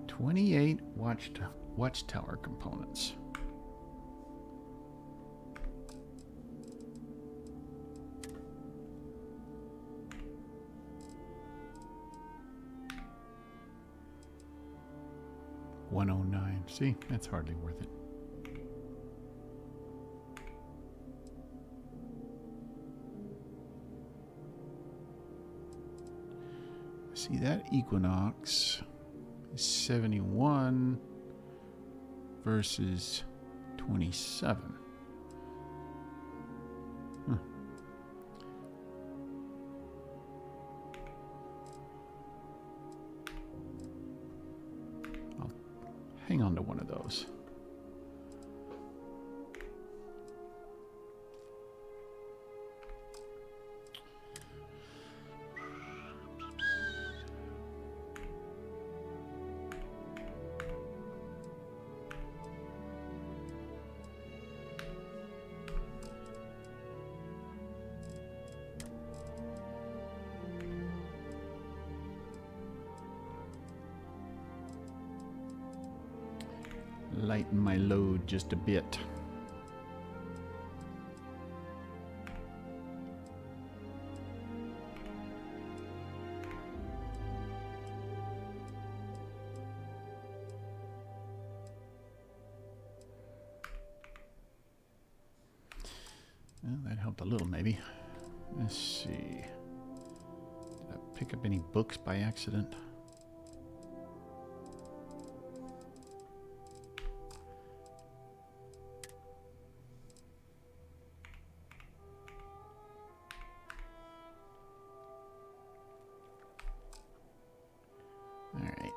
28 Watchtower components. $109. See, that's hardly worth it. See, that Equinox is 71 versus 27. Huh. I'll hang on to one of those. Lighten my load just a bit. Well, that helped a little, maybe. Let's see. Did I pick up any books by accident? Alright.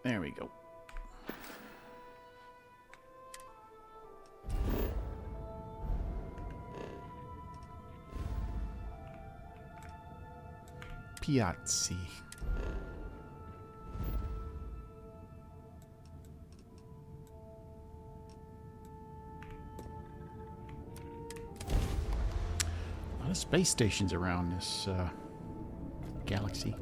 There we go. Piazzi. A lot of space stations around this galaxy.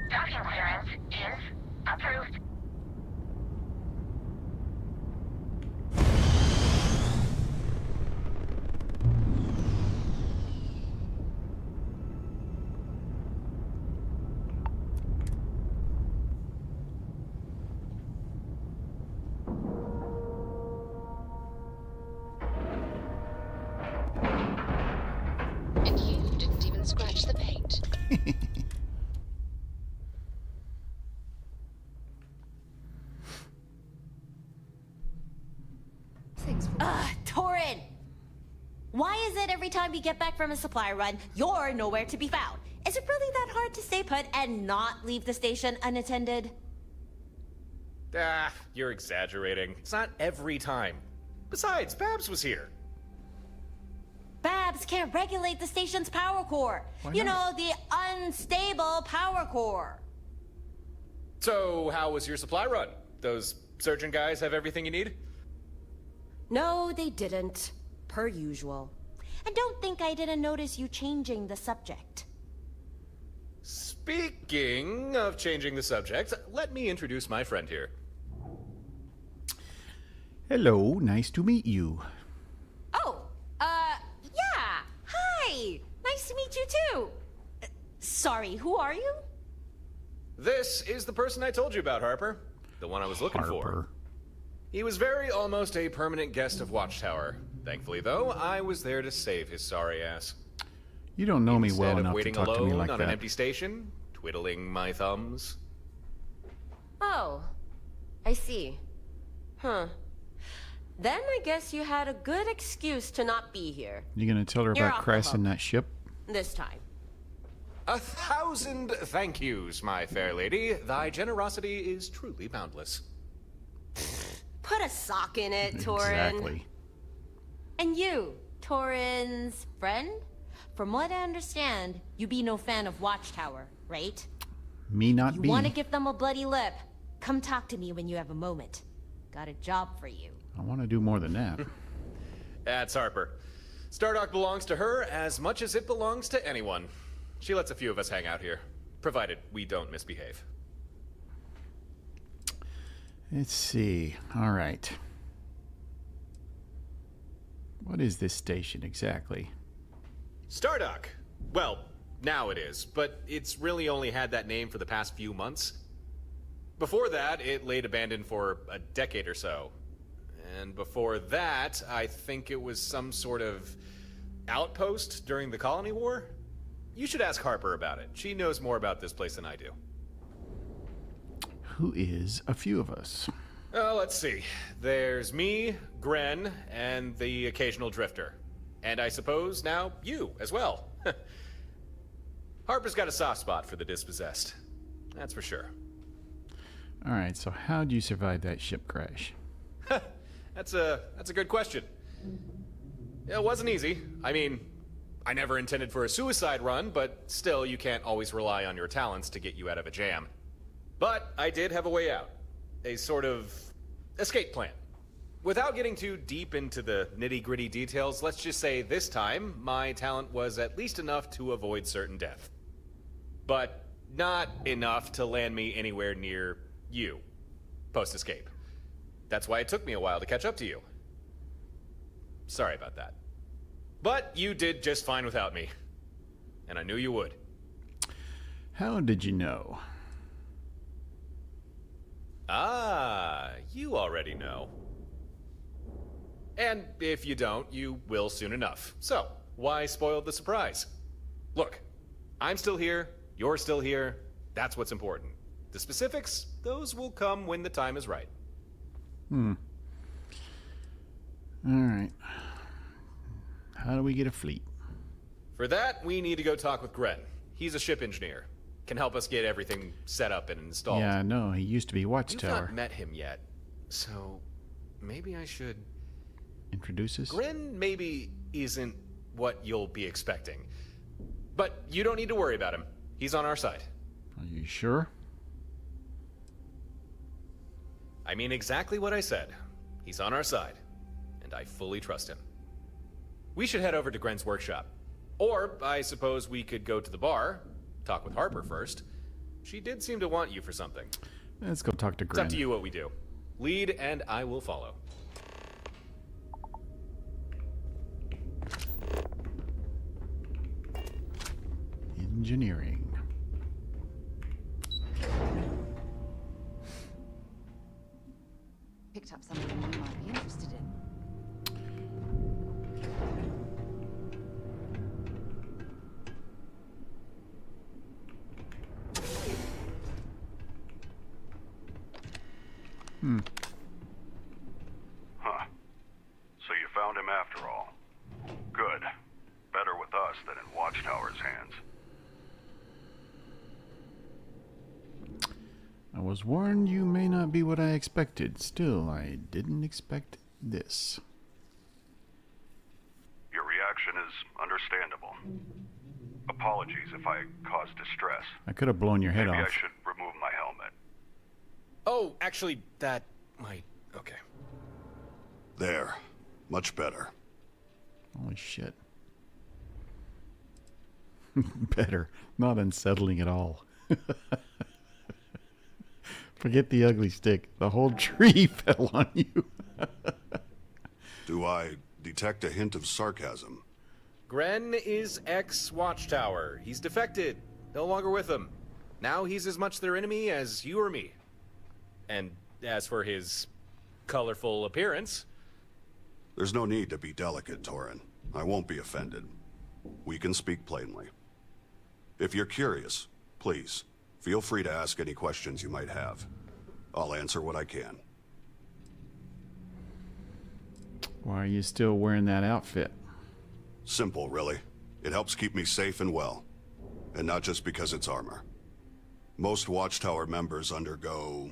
Docking clearance is approved. And you didn't even scratch the paint. Torin! Why is it every time we get back from a supply run, you're nowhere to be found? Is it really that hard to stay put and not leave the station unattended? Ah, you're exaggerating. It's not every time. Besides, Babs was here. Babs can't regulate the station's power core. You know, the unstable power core. So, how was your supply run? Those surgeon guys have everything you need? No, they didn't. Per usual. And don't think I didn't notice you changing the subject. Speaking of changing the subject, let me introduce my friend here. Hello, nice to meet you. Oh, yeah. Hi. Nice to meet you too. Sorry, who are you? This is the person I told you about, Harper. The one I was looking for. He was very almost a permanent guest of Watchtower. Thankfully, though, I was there to save his sorry ass. You don't know me well Instead of enough to waiting talk to me alone like on that. an empty station, twiddling my thumbs. Oh, I see. Huh. Then I guess you had a good excuse to not be here. You gonna tell her You're about off the crashing hook. that ship? This time. 1,000 thank yous, my fair lady. Thy generosity is truly boundless. Put a sock in it, Torin. Exactly. And you, Torin's friend? From what I understand, you be no fan of Watchtower, right? Me not You be. want to give them a bloody lip? Come talk to me when you have a moment. Got a job for you. I want to do more than that. That's Harper. Stardock belongs to her as much as it belongs to anyone. She lets a few of us hang out here, provided we don't misbehave. Let's see. All right. What is this station exactly? Stardock. Well, now it is, but it's really only had that name for the past few months. Before that, it laid abandoned for a decade or so. And before that, I think it was some sort of outpost during the Colony War? You should ask Harper about it. She knows more about this place than I do. Who is a few of us? Let's see. There's me, Gren, and the occasional drifter. And I suppose now you as well. Harper's got a soft spot for the dispossessed. That's for sure. All right, so how'd you survive that ship crash? That's a good question. It wasn't easy. I mean, I never intended for a suicide run, but still, you can't always rely on your talents to get you out of a jam. But I did have a way out. A sort of escape plan. Without getting too deep into the nitty-gritty details, let's just say this time, my talent was at least enough to avoid certain death. But not enough to land me anywhere near you, post-escape. That's why it took me a while to catch up to you. Sorry about that. But you did just fine without me. And I knew you would. How did you know? Ah, you already know. And if you don't, you will soon enough. So, why spoil the surprise? Look, I'm still here, you're still here, that's what's important. The specifics, those will come when the time is right. All right. How do we get a fleet? For that, we need to go talk with Gren. He's a ship engineer. Can help us get everything set up and installed. Yeah, no, he used to be Watchtower. You've not met him yet, so maybe I should... Introduce us? Gren maybe isn't what you'll be expecting. But you don't need to worry about him. He's on our side. Are you sure? I mean exactly what I said. He's on our side, and I fully trust him. We should head over to Gren's workshop. Or, I suppose we could go to the bar, talk with Harper first. She did seem to want you for something. Let's go talk to Gren. It's up to you what we do. Lead, and I will follow. Engineering. Picked up something you might be interested in. Huh. So you found him after all. Good. Better with us than in Watchtower's hands. I was warned you may not be what I expected. Still, I didn't expect this. Your reaction is understandable. Apologies if I caused distress. I could have blown your head Maybe off. I should remove my helmet. Oh, actually, that might... Okay. There. Much better. Holy shit. Better. Not unsettling at all. Forget the ugly stick. The whole tree fell on you. Do I detect a hint of sarcasm? Gren is ex-Watchtower. He's defected. No longer with them. Now he's as much their enemy as you or me. And as for his colorful appearance... There's no need to be delicate, Torin. I won't be offended. We can speak plainly. If you're curious, please, feel free to ask any questions you might have. I'll answer what I can. Why are you still wearing that outfit? Simple, really. It helps keep me safe and well. And not just because it's armor. Most Watchtower members undergo...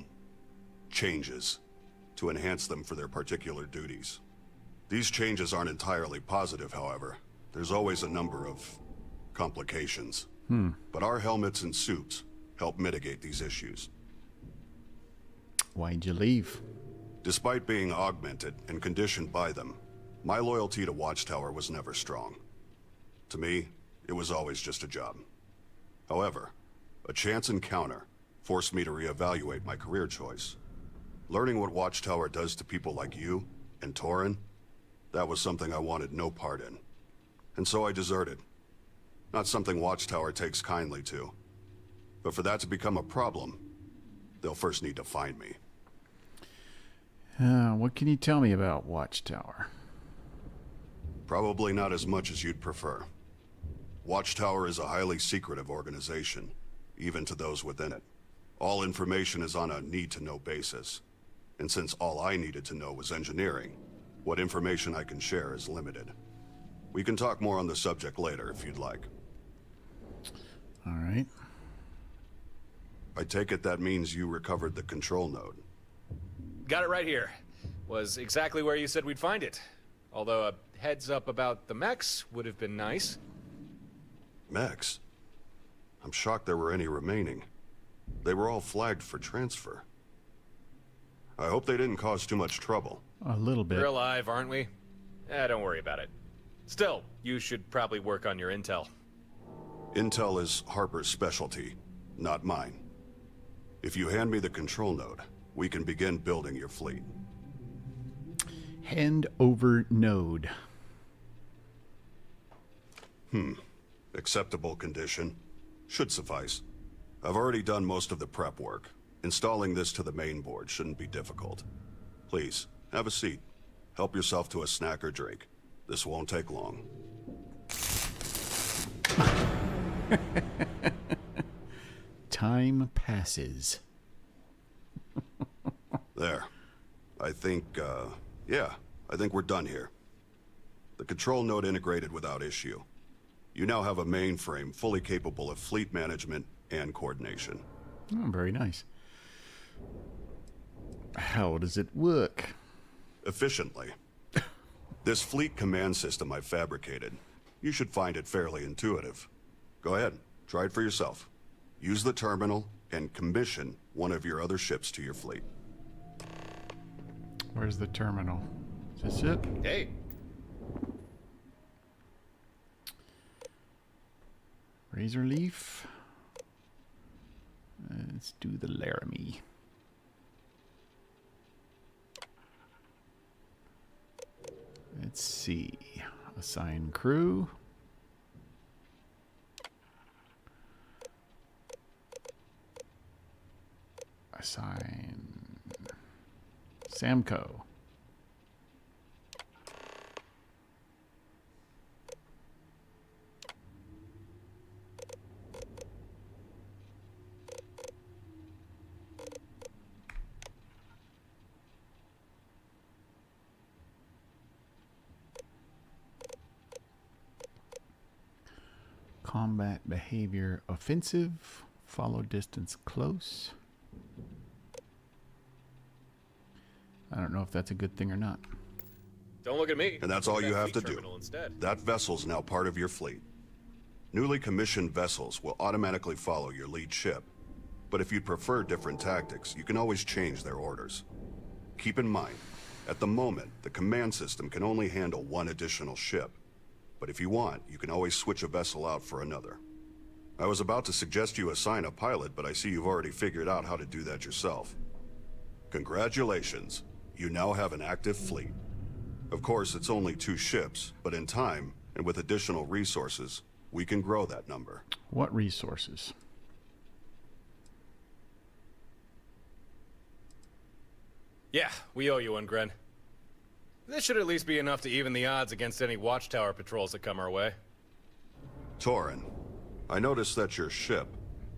changes to enhance them for their particular duties. These changes aren't entirely positive, however. There's always a number of complications. But our helmets and suits help mitigate these issues. Why'd you leave? Despite being augmented and conditioned by them, my loyalty to Watchtower was never strong. To me, it was always just a job. However, a chance encounter forced me to reevaluate my career choice. Learning what Watchtower does to people like you and Torin, that was something I wanted no part in. And so I deserted. Not something Watchtower takes kindly to. But for that to become a problem, they'll first need to find me. What can you tell me about Watchtower? Probably not as much as you'd prefer. Watchtower is a highly secretive organization, even to those within it. All information is on a need-to-know basis. And since all I needed to know was engineering, what information I can share is limited. We can talk more on the subject later if you'd like. All right. I take it that means you recovered the control node. Got it right here. Was exactly where you said we'd find it. Although a heads up about the mechs would have been nice. Mechs? I'm shocked there were any remaining. They were all flagged for transfer. I hope they didn't cause too much trouble. A little bit. We're alive, aren't we? Don't worry about it. Still, you should probably work on your intel. Intel is Harper's specialty, not mine. If you hand me the control node, we can begin building your fleet. Hand over node. Acceptable condition. Should suffice. I've already done most of the prep work. Installing this to the main board shouldn't be difficult. Please, have a seat. Help yourself to a snack or drink. This won't take long. Time passes. There. I think we're done here. The control node integrated without issue. You now have a mainframe fully capable of fleet management and coordination. Oh, very nice. How does it work? Efficiently. This fleet command system I fabricated, you should find it fairly intuitive. Go ahead, try it for yourself. Use the terminal and commission one of your other ships to your fleet. Where's the terminal? Is this it? Hey. Razor leaf. Let's do the Laramie. Let's see. Assign crew. Assign Samco. Combat behavior offensive. Follow distance close. I don't know if that's a good thing or not. Don't look at me. And that's all you have to do. Instead. That vessel's now part of your fleet. Newly commissioned vessels will automatically follow your lead ship. But if you'd prefer different tactics, you can always change their orders. Keep in mind, at the moment, the command system can only handle one additional ship. But if you want, you can always switch a vessel out for another. I was about to suggest you assign a pilot, but I see you've already figured out how to do that yourself. Congratulations. You now have an active fleet. Of course, it's only 2 ships, but in time, and with additional resources, we can grow that number. What resources? Yeah, we owe you one, Gren. This should at least be enough to even the odds against any Watchtower patrols that come our way. Torin, I noticed that your ship,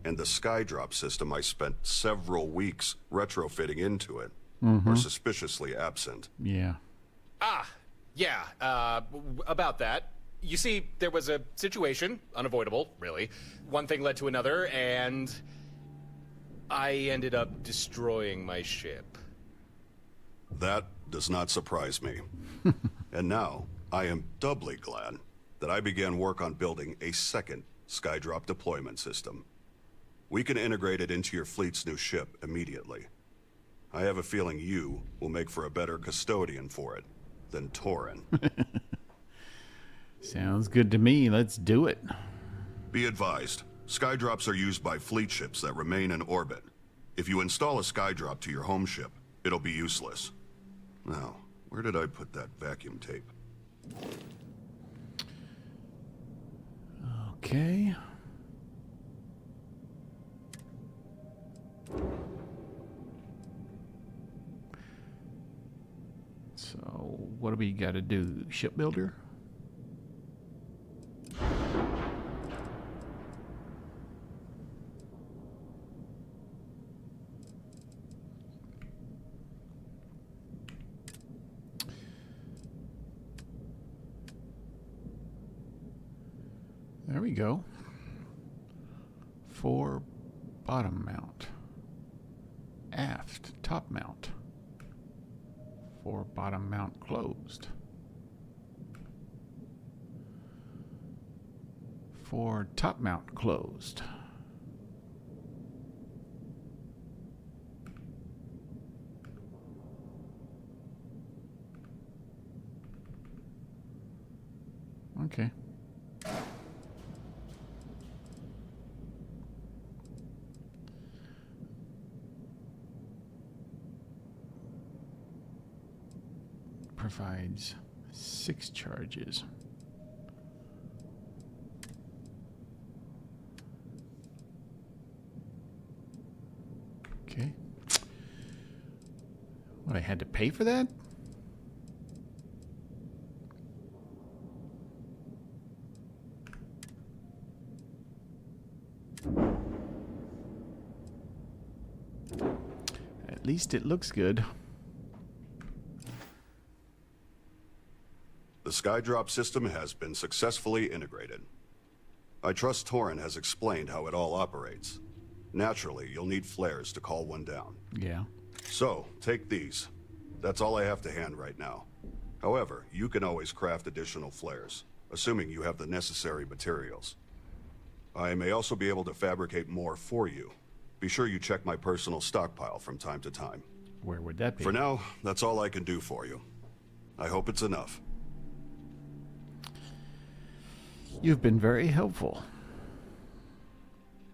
and the skydrop system I spent several weeks retrofitting into it, are suspiciously absent. Yeah. About that. You see, there was a situation, unavoidable, really. One thing led to another, and I ended up destroying my ship. That does not surprise me. And now, I am doubly glad that I began work on building a second skydrop deployment system. We can integrate it into your fleet's new ship immediately. I have a feeling you will make for a better custodian for it than Torin. Sounds good to me. Let's do it. Be advised, skydrops are used by fleet ships that remain in orbit. If you install a skydrop to your home ship, it'll be useless. Now, where did I put that vacuum tape? Okay. what do we got to do? Shipbuilder? There we go. For bottom mount. Aft top mount. For bottom mount closed. For top mount closed. Okay. Provides 6 charges. Okay. What, I had to pay for that? At least it looks good. The Skydrop system has been successfully integrated. I trust Torin has explained how it all operates. Naturally, you'll need flares to call one down. Yeah. So, take these. That's all I have to hand right now. However, you can always craft additional flares, assuming you have the necessary materials. I may also be able to fabricate more for you. Be sure you check my personal stockpile from time to time. Where would that be? For now, that's all I can do for you. I hope it's enough. You've been very helpful.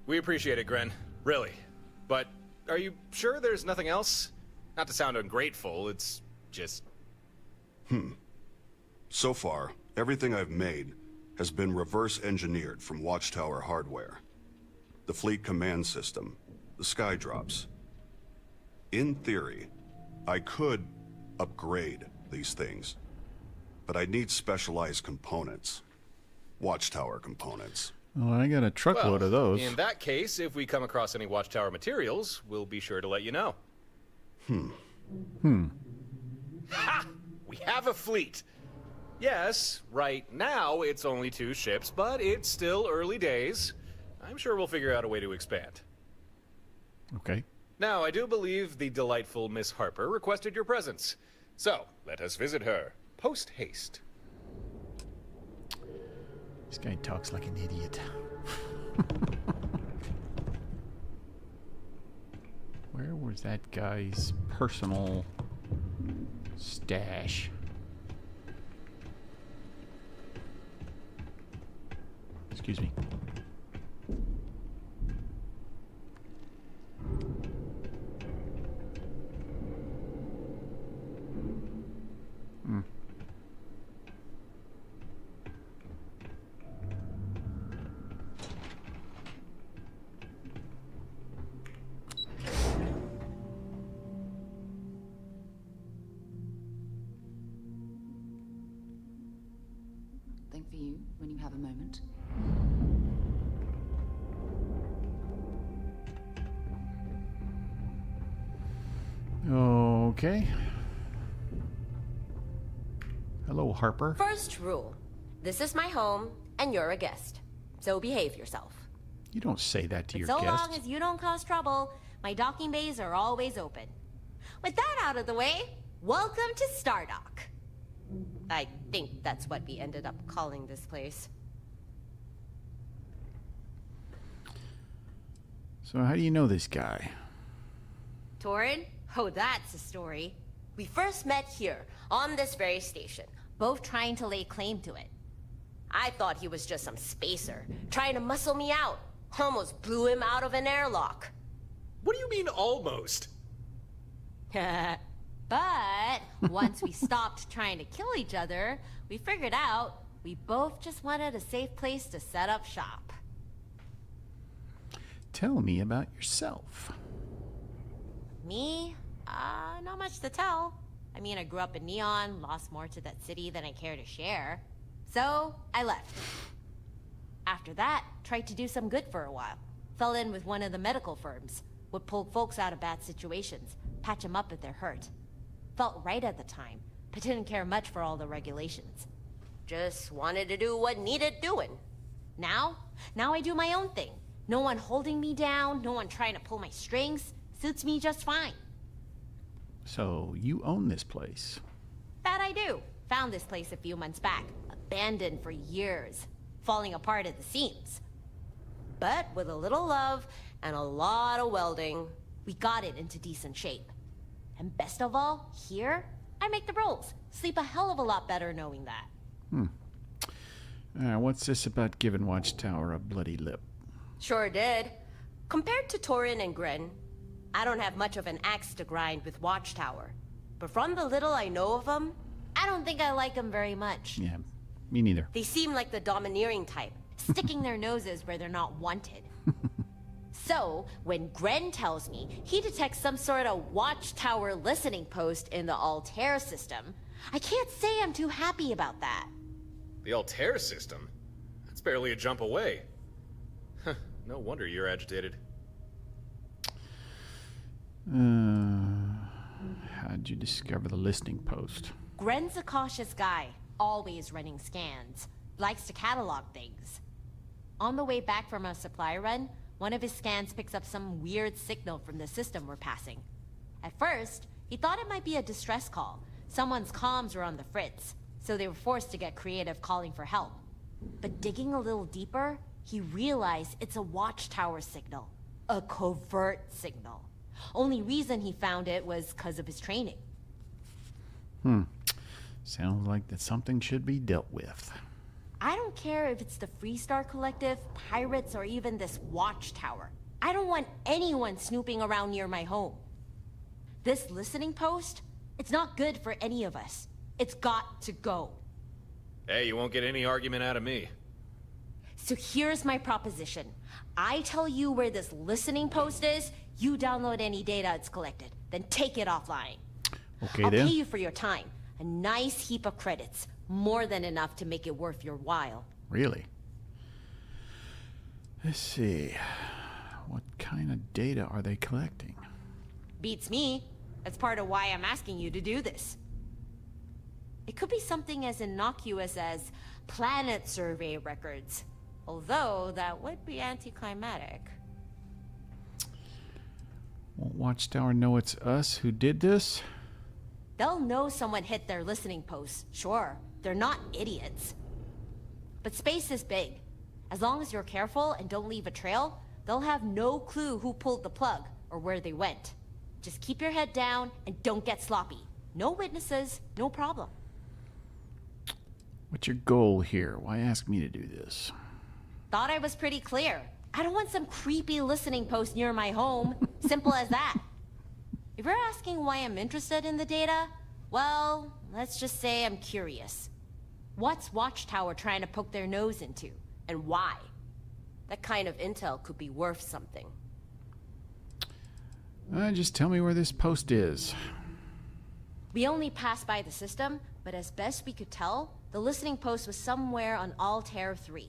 We appreciate it, Gren. Really. But are you sure there's nothing else? Not to sound ungrateful, it's just... So far, everything I've made has been reverse engineered from Watchtower hardware. The fleet command system, the skydrops. In theory, I could upgrade these things, but I'd need specialized components. Watchtower components. Well, I got a truckload of those. In that case, if we come across any Watchtower materials, we'll be sure to let you know. Ha! We have a fleet! Yes, right now it's only 2 ships, but it's still early days. I'm sure we'll figure out a way to expand. Okay. Now, I do believe the delightful Miss Harper requested your presence. So, let us visit her, post-haste. This guy talks like an idiot. Where was that guy's personal stash? Excuse me. Think for you when you have a moment. Okay. Hello, Harper. First rule. This is my home, and you're a guest. So behave yourself. You don't say that to your So guests. long as you don't cause trouble, my docking bays are always open. With that out of the way, welcome to Stardock. I think that's what we ended up calling this place. So how do you know this guy? Torin? Oh, that's a story. We first met here, on this very station, both trying to lay claim to it. I thought he was just some spacer, trying to muscle me out. Almost blew him out of an airlock. What do you mean, almost? But once we stopped trying to kill each other, we figured out we both just wanted a safe place to set up shop. Tell me about yourself. Me? Not much to tell. I mean, I grew up in Neon, lost more to that city than I care to share. So, I left. After that, tried to do some good for a while. Fell in with one of the medical firms. Would pull folks out of bad situations, patch them up if they're hurt. Felt right at the time, but didn't care much for all the regulations. Just wanted to do what needed doing. Now I do my own thing. No one holding me down, no one trying to pull my strings. Suits me just fine. So, you own this place. That I do. Found this place a few months back. Abandoned for years. Falling apart at the seams. But with a little love and a lot of welding, we got it into decent shape. And best of all, here, I make the rules. Sleep a hell of a lot better knowing that. What's this about giving Watchtower a bloody lip? Sure did. Compared to Torin and Gren, I don't have much of an axe to grind with Watchtower. But from the little I know of them, I don't think I like them very much. Yeah, me neither. They seem like the domineering type, sticking their noses where they're not wanted. So, when Gren tells me he detects some sort of Watchtower listening post in the Altair system, I can't say I'm too happy about that. The Altair system? That's barely a jump away. No wonder you're agitated. How'd you discover the listening post? Gren's a cautious guy, always running scans. Likes to catalog things. On the way back from a supply run, one of his scans picks up some weird signal from the system we're passing. At first, he thought it might be a distress call. Someone's comms were on the fritz, so they were forced to get creative calling for help. But digging a little deeper, he realized it's a Watchtower signal. A covert signal. Only reason he found it was because of his training. Sounds like that something should be dealt with. I don't care if it's the Freestar Collective, pirates, or even this Watchtower. I don't want anyone snooping around near my home. This listening post, it's not good for any of us. It's got to go. Hey, you won't get any argument out of me. So here's my proposition. I tell you where this listening post is, you download any data it's collected, then take it offline. Okay, I'll then. pay you for your time. A nice heap of credits. More than enough to make it worth your while. Really? Let's see. What kind of data are they collecting? Beats me. That's part of why I'm asking you to do this. It could be something as innocuous as planet survey records. Although, that would be anticlimactic. Won't Watchtower know it's us who did this? They'll know someone hit their listening post, sure. They're not idiots. But space is big. As long as you're careful and don't leave a trail, they'll have no clue who pulled the plug or where they went. Just keep your head down and don't get sloppy. No witnesses, no problem. What's your goal here? Why ask me to do this? Thought I was pretty clear. I don't want some creepy listening post near my home. Simple as that. If you're asking why I'm interested in the data, well, let's just say I'm curious. What's Watchtower trying to poke their nose into, and why? That kind of intel could be worth something. Just tell me where this post is. We only passed by the system, but as best we could tell, the listening post was somewhere on Altair 3.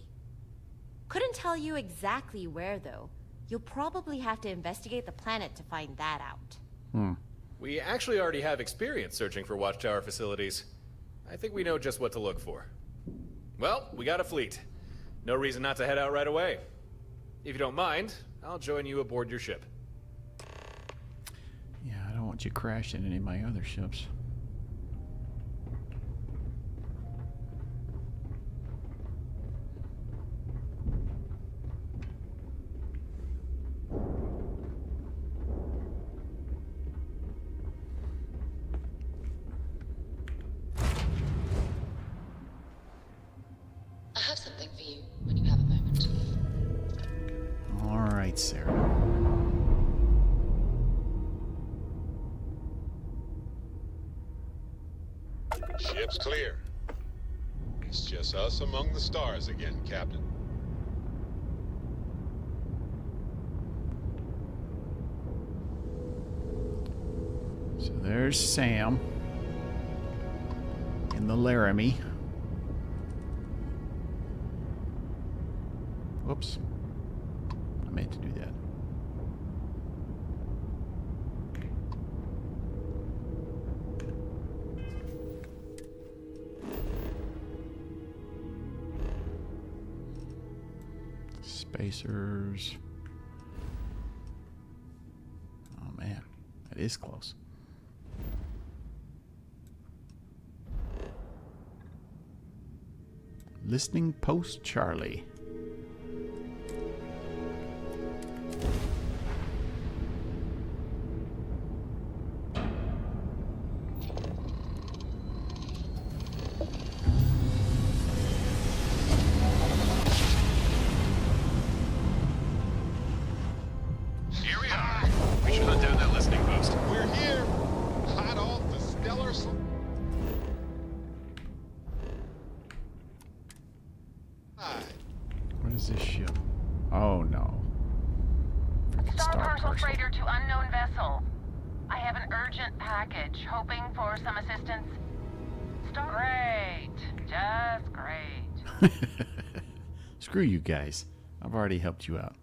Couldn't tell you exactly where, though. You'll probably have to investigate the planet to find that out. We actually already have experience searching for Watchtower facilities. I think we know just what to look for. Well, we got a fleet. No reason not to head out right away. If you don't mind, I'll join you aboard your ship. Yeah, I don't want you crashing any of my other ships. I have something for you when you have a moment. All right, Sarah. Ship's clear. It's just us among the stars again, Captain. So there's Sam. in the Laramie. Whoops. I meant to do that. Spacers. Oh man, that is close. Listening post Charlie. Here we are. We should hunt down that listening post. We're here. Hot off the stellar. What is this ship? Oh no. Freaking Star Star Parcel Parcel. Freighter to unknown vessel. I have an urgent package, hoping for some assistance. Great. Just great. Screw you guys. I've already helped you out.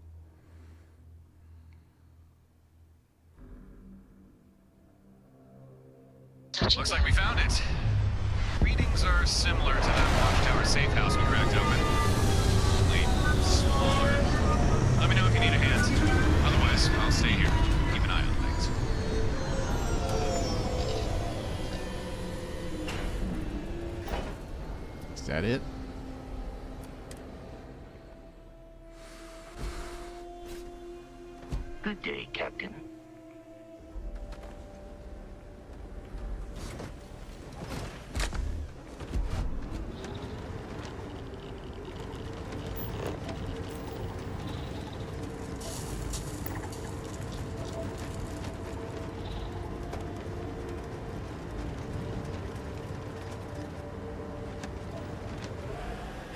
Looks like we found it. Readings are similar to that Watchtower safe house we cracked open. Only smaller. Let me know if you need a hand. Otherwise, I'll stay here. Keep an eye on things. Is that it? Good day, Captain.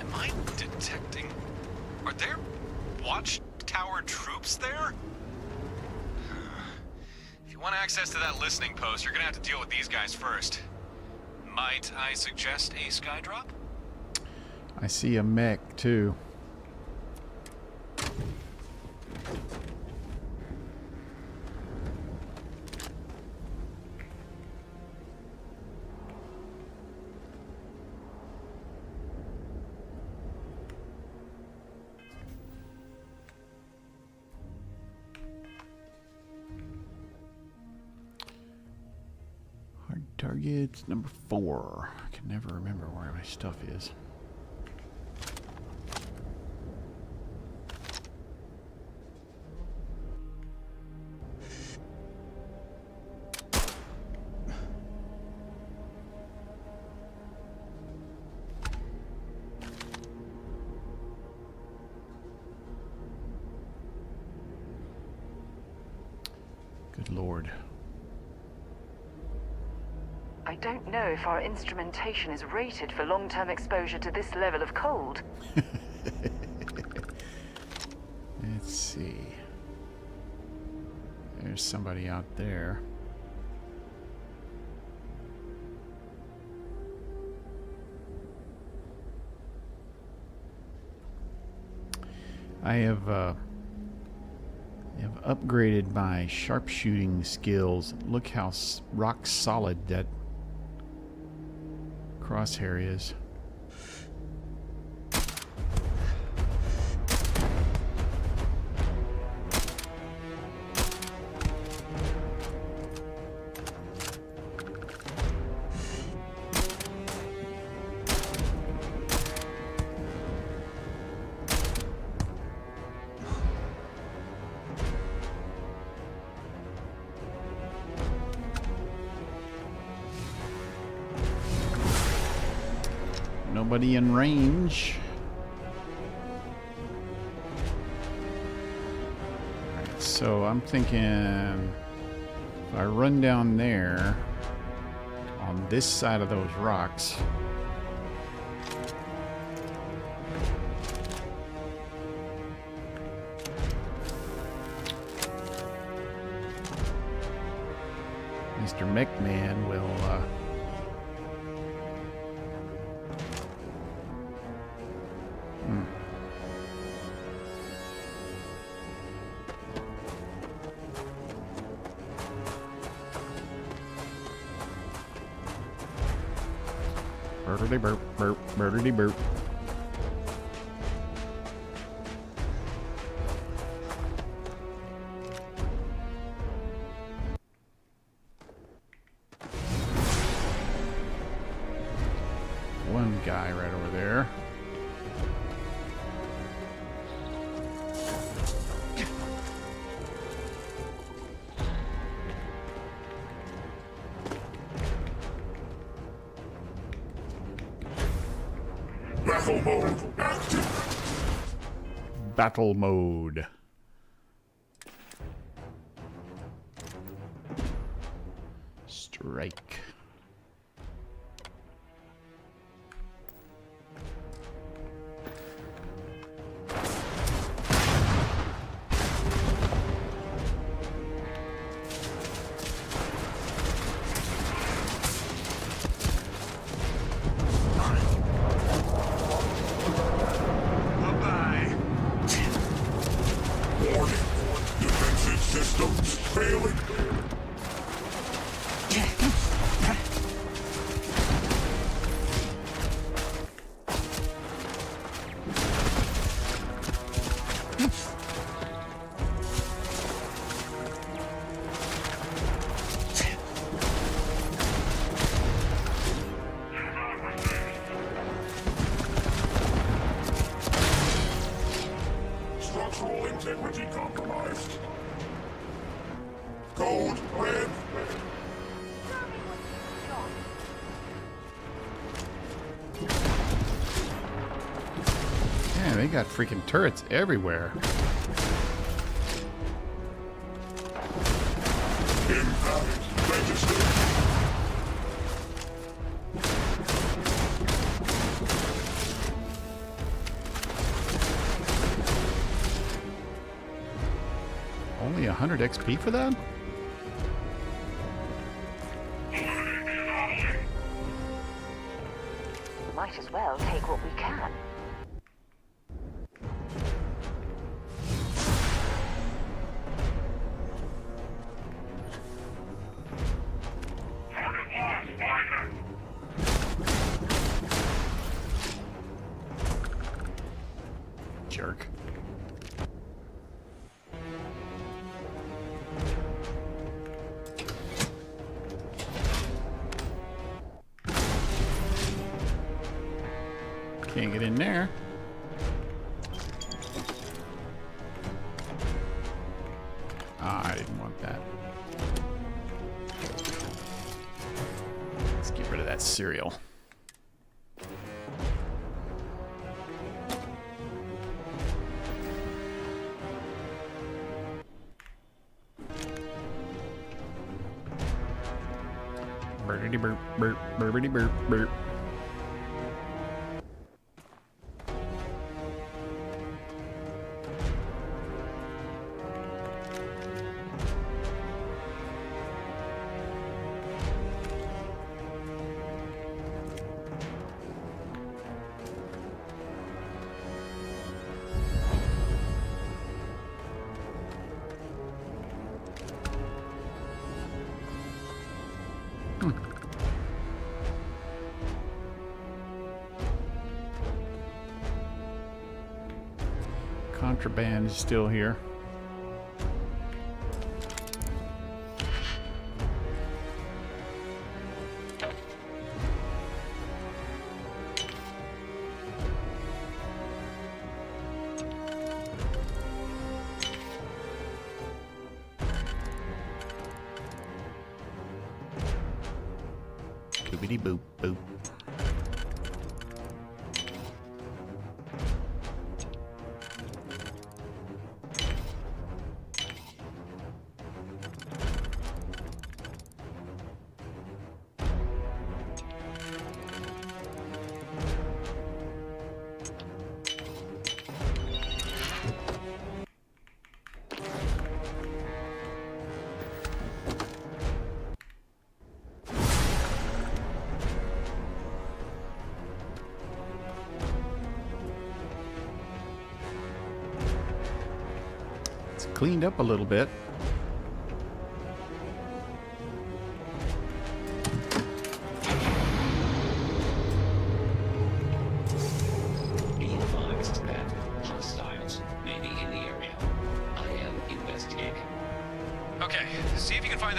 Am I detecting... Are there Watchtower troops there? If you want access to that listening post, you're gonna have to deal with these guys first. Might I suggest a sky drop? I see a mech too. Hard targets number 4. I can never remember where my stuff is. Good Lord. I don't know if our instrumentation is rated for long-term exposure to this level of cold. Let's see. There's somebody out there. I have upgraded my sharpshooting skills. Look how rock solid that crosshair is. Nobody in range. Alright, so I'm thinking if I run down there on this side of those rocks, Mr. McMahon will Birdity burp, burp, birdity burp. One guy right over there. Battle mode active. Battle mode. Strike. Systems failing. Structural integrity compromised. Code red. Man, they got freaking turrets everywhere. Impact registered. Only 100 XP for that? Might as well take what we can. Jerk. Can't get in there. Ah, I didn't want that. Let's get rid of that cereal. Birdity burp, burp, birdity burp, burp. Contraband is still here. Boopity boop boop. Cleaned up a little bit.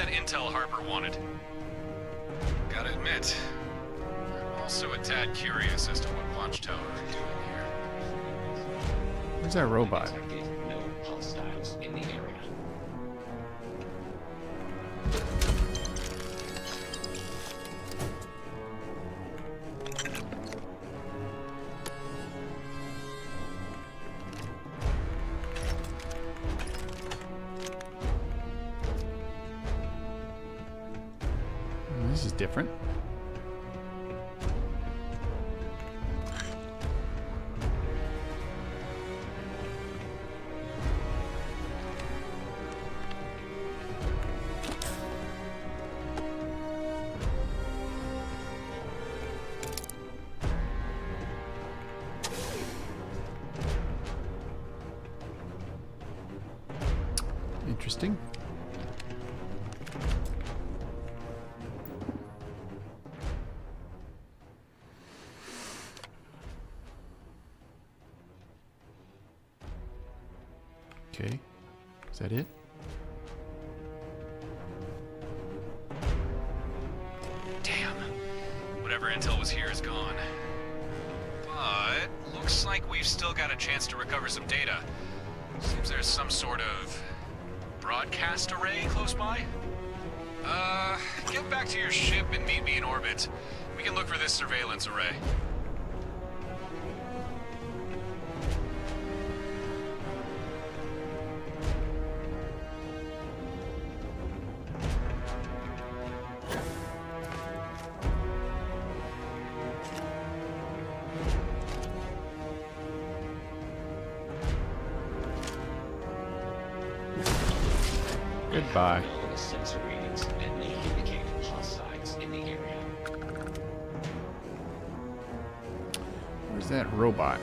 that intel Harper wanted. Gotta admit, I'm also a tad curious as to what Watchtower are doing here. Where's that robot? No hostiles in the area. This is different. Interesting. Okay, is that it? Damn. Whatever intel was here is gone. But looks like we've still got a chance to recover some data. Seems there's some sort of broadcast array close by. Get back to your ship and meet me in orbit. We can look for this surveillance array. Goodbye. The sensor readings and may indicate hostiles in the area. Where's that robot?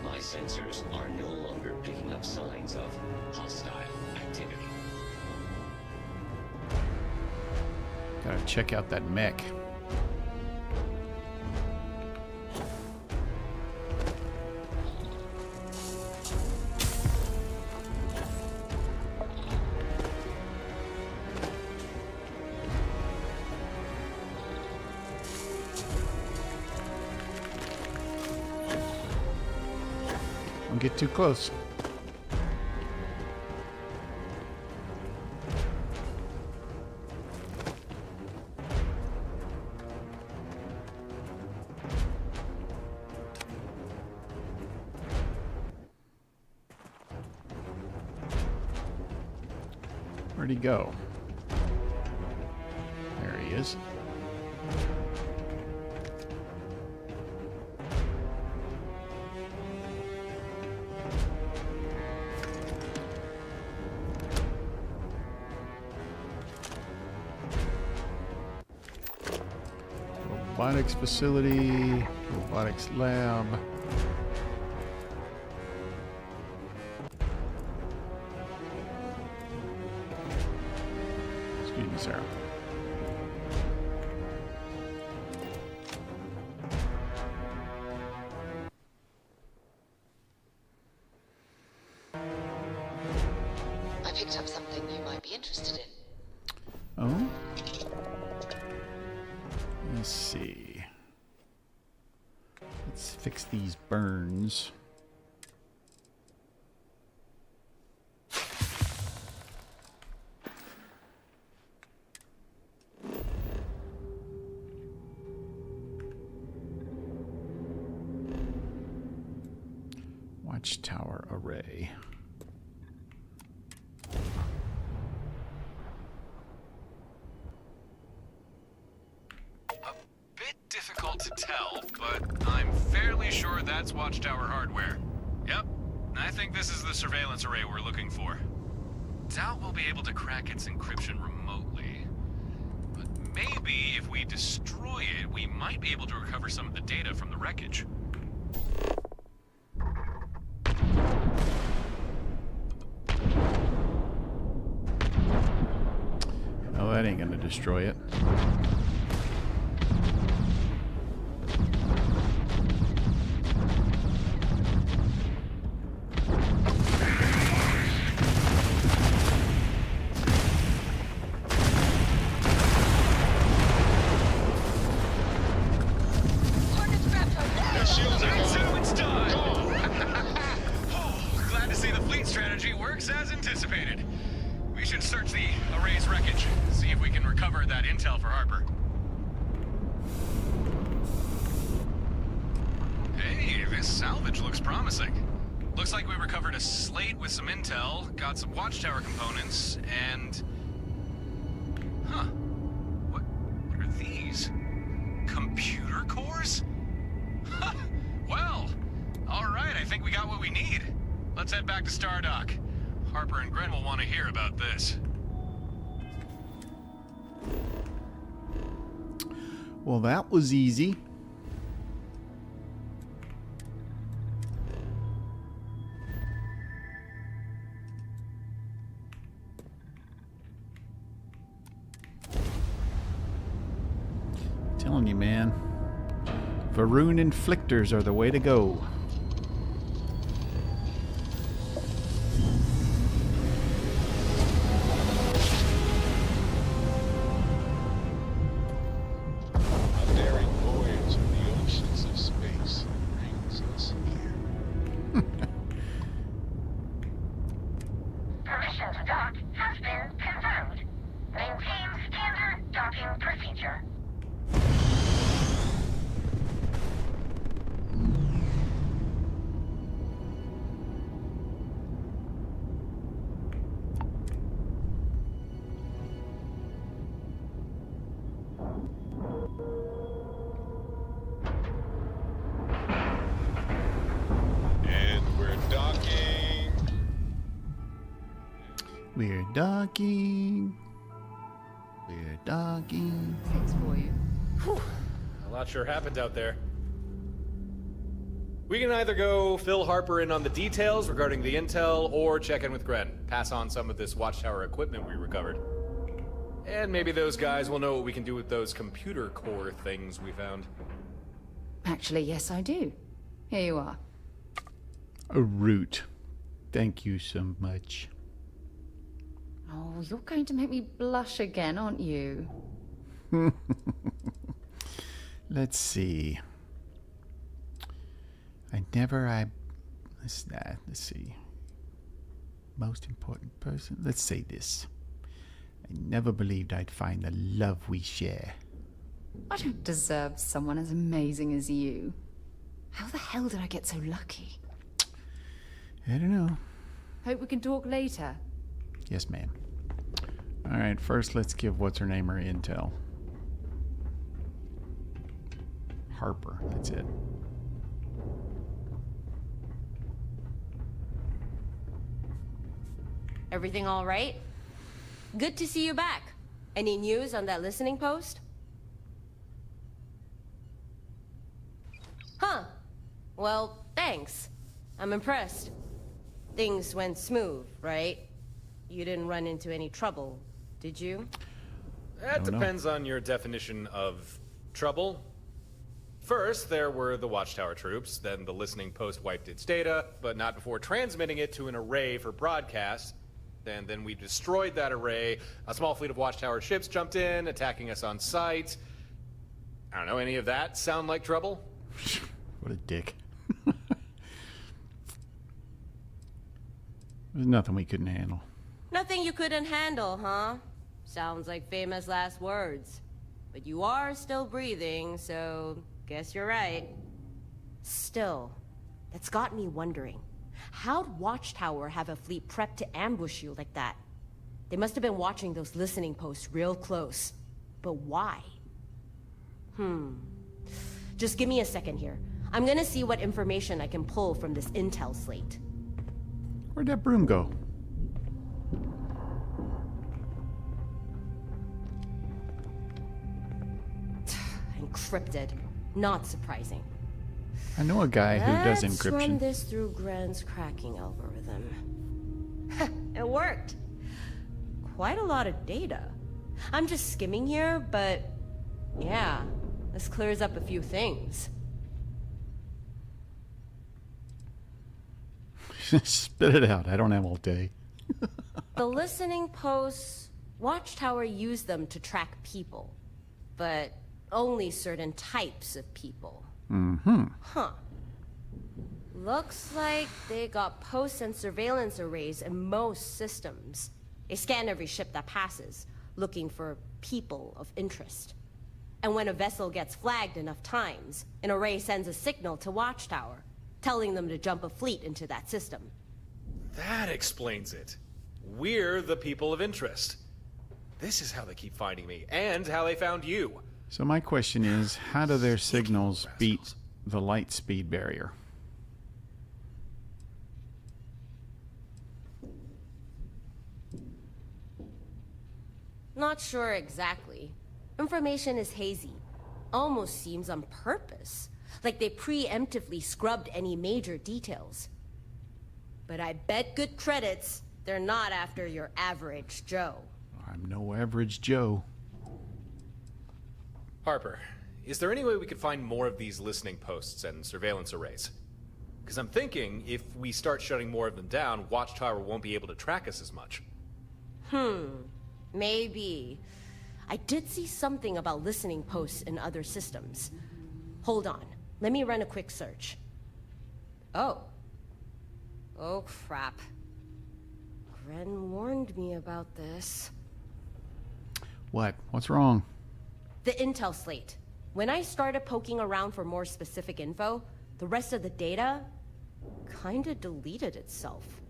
My sensors are no longer picking up signs of hostile activity. Gotta check out that mech. Don't get too close. Where'd he go? There he is. Robotics facility, robotics lab. Excuse me, Sarah. I picked up something you might be interested in. Oh? Let's see. Let's fix these burns. Watchtower array. Difficult to tell, but I'm fairly sure that's Watchtower hardware. Yep, I think this is the surveillance array we're looking for. Doubt we'll be able to crack its encryption remotely. But maybe if we destroy it, we might be able to recover some of the data from the wreckage. Oh, that ain't gonna destroy it. This salvage looks promising. Looks like we recovered a slate with some intel, got some Watchtower components, and... Huh. What are these? Computer cores? Well, alright, I think we got what we need. Let's head back to Stardock. Harper and Gren will want to hear about this. Well, that was easy. Telling you, man. Varun inflictors are the way to go. A daring voyage of the oceans of space brings us here. Permission to dock has been confirmed. Maintain standard docking procedure. And we're docking. We're docking. We're docking. Thanks for you. A lot sure happened out there. We can either go fill Harper in on the details regarding the intel, or check in with Gren, pass on some of this Watchtower equipment we recovered. And maybe those guys will know what we can do with those computer core things we found. Actually, yes, I do. Here you are. A root. Thank you so much. Oh, you're going to make me blush again, aren't you? Let's see. Let's see. Most important person. Let's say this. I never believed I'd find the love we share. I don't deserve someone as amazing as you. How the hell did I get so lucky? I don't know. Hope we can talk later. Yes, ma'am. Alright, first let's give what's-her-name her intel. Harper, that's it. Everything all right? Good to see you back. Any news on that listening post? Huh. Well, thanks. I'm impressed. Things went smooth, right? You didn't run into any trouble, did you? That depends on your definition of trouble. First, there were the Watchtower troops, then the listening post wiped its data, but not before transmitting it to an array for broadcast. And then we destroyed that array. A small fleet of Watchtower ships jumped in, attacking us on sight. I don't know, any of that sound like trouble? What a dick. There's nothing we couldn't handle. Nothing you couldn't handle, huh? Sounds like famous last words. But you are still breathing, so guess you're right. Still, that's got me wondering. How'd Watchtower have a fleet prepped to ambush you like that? They must have been watching those listening posts real close. But why? Just give me a second here. I'm gonna see what information I can pull from this intel slate. Where'd that broom go? Encrypted. Not surprising. I know a guy who does Let's run encryption. this through Gren's cracking algorithm. It worked. Quite a lot of data. I'm just skimming here, but yeah, this clears up a few things. Spit it out. I don't have all day. The listening posts, Watchtower used them to track people, but only certain types of people. Mm-hmm. Huh. Looks like they got posts and surveillance arrays in most systems. They scan every ship that passes, looking for people of interest. And when a vessel gets flagged enough times, an array sends a signal to Watchtower. telling them to jump a fleet into that system. That explains it. We're the people of interest. This is how they keep finding me, and how they found you. So my question is, how do their signals beat the light speed barrier? Not sure exactly. Information is hazy. Almost seems on purpose. Like they preemptively scrubbed any major details. But I bet good credits they're not after your average Joe. I'm no average Joe. Harper, is there any way we could find more of these listening posts and surveillance arrays? Because I'm thinking if we start shutting more of them down, Watchtower won't be able to track us as much. Maybe. I did see something about listening posts in other systems. Hold on. Let me run a quick search. Oh, crap. Gren warned me about this. What? What's wrong? The intel slate. When I started poking around for more specific info, the rest of the data kinda deleted itself.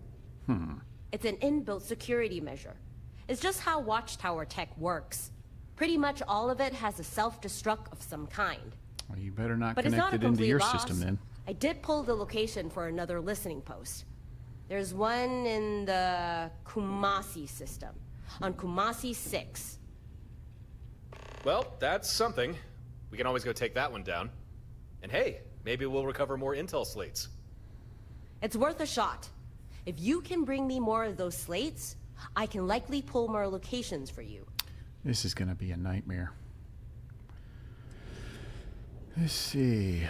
It's an inbuilt security measure. It's just how Watchtower tech works. Pretty much all of it has a self-destruct of some kind. Well, you better not But it's connect not a it into complete your loss. system then. I did pull the location for another listening post. There's one in the Kumasi system, on Kumasi 6. Well, that's something. We can always go take that one down. And hey, maybe we'll recover more intel slates. It's worth a shot. If you can bring me more of those slates, I can likely pull more locations for you. This is going to be a nightmare. Let's see.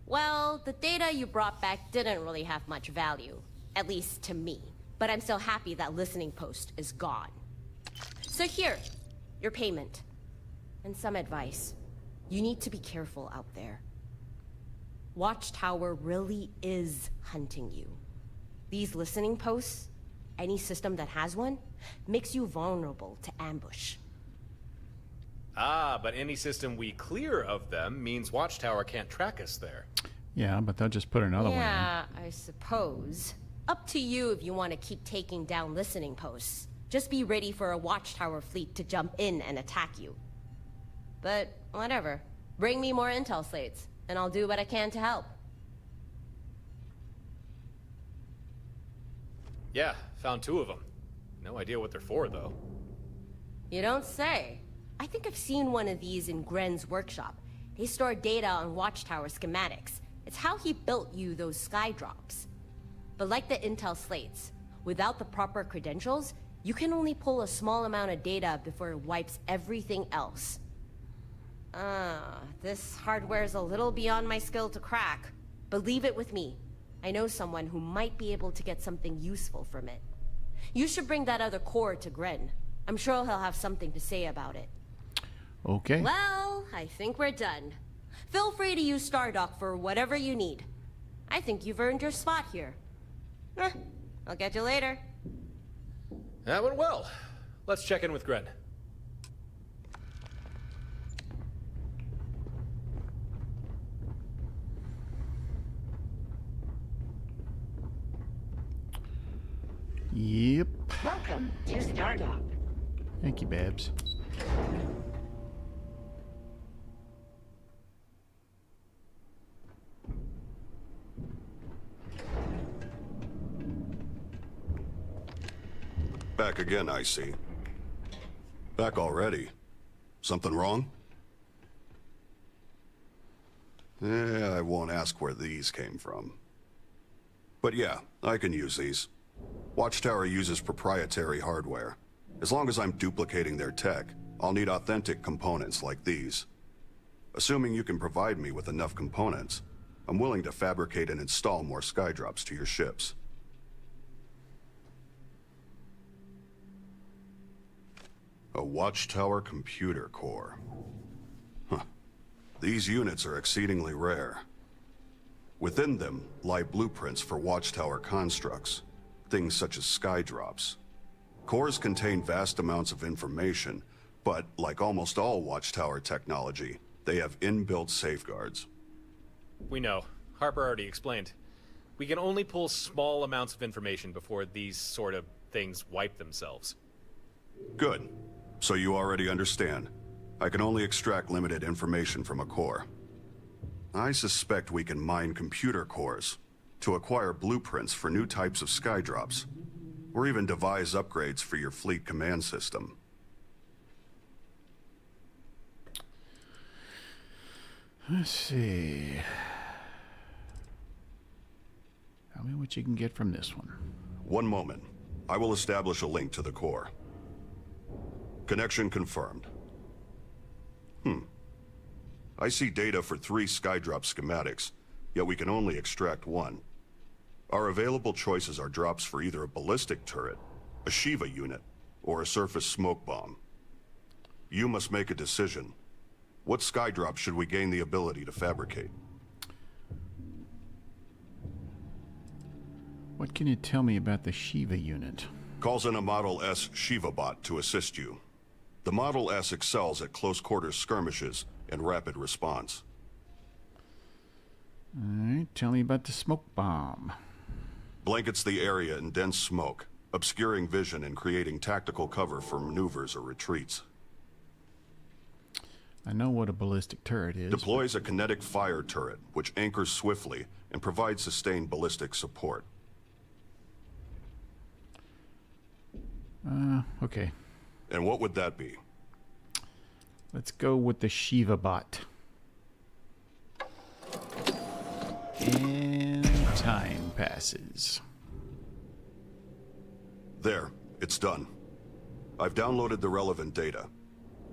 Well, the data you brought back didn't really have much value, at least to me. But I'm so happy that listening post is gone. So here, your payment. And some advice. You need to be careful out there. Watchtower really is hunting you. These listening posts, any system that has one, makes you vulnerable to ambush. Ah, but any system we clear of them means Watchtower can't track us there. Yeah, but they'll just put another one in. Yeah, I suppose. Up to you if you want to keep taking down listening posts. Just be ready for a Watchtower fleet to jump in and attack you. But whatever. Bring me more intel slates, and I'll do what I can to help. Yeah, found 2 of them. No idea what they're for, though. You don't say. I think I've seen one of these in Gren's workshop. They store data on Watchtower schematics. It's how he built you those sky drops. But like the intel slates, without the proper credentials, you can only pull a small amount of data before it wipes everything else. This hardware's a little beyond my skill to crack. But leave it with me. I know someone who might be able to get something useful from it. You should bring that other core to Gren. I'm sure he'll have something to say about it. Okay. Well, I think we're done. Feel free to use Stardock for whatever you need. I think you've earned your spot here. I'll get you later. That went well. Let's check in with Gren. Yep. Welcome to Stardock. Thank you, Babs. Back again, I see. Back already. Something wrong? I won't ask where these came from. But yeah, I can use these. Watchtower uses proprietary hardware. As long as I'm duplicating their tech, I'll need authentic components like these. Assuming you can provide me with enough components, I'm willing to fabricate and install more skydrops to your ships. A Watchtower computer core. Huh. These units are exceedingly rare. Within them lie blueprints for Watchtower constructs, things such as skydrops. Cores contain vast amounts of information, but like almost all Watchtower technology, They have inbuilt safeguards. We know. Harper already explained. We can only pull small amounts of information before these sort of things wipe themselves. Good. So you already understand. I can only extract limited information from a core. I suspect we can mine computer cores to acquire blueprints for new types of skydrops, or even devise upgrades for your fleet command system. Let's see. Tell me what you can get from this one. One moment. I will establish a link to the core. Connection confirmed. I see data for 3 skydrop schematics, yet we can only extract 1. Our available choices are drops for either a ballistic turret, a Shiva unit, or a surface smoke bomb. You must make a decision. What skydrop should we gain the ability to fabricate? What can you tell me about the Shiva unit? Calls in a Model S Shiva bot to assist you. The Model S excels at close quarters skirmishes and rapid response. Alright, tell me about the smoke bomb. Blankets the area in dense smoke, obscuring vision and creating tactical cover for maneuvers or retreats. I know what a ballistic turret is. Deploys a kinetic fire turret, which anchors swiftly and provides sustained ballistic support. Okay. And what would that be? Let's go with the Shiva bot. And time passes. There, it's done. I've downloaded the relevant data.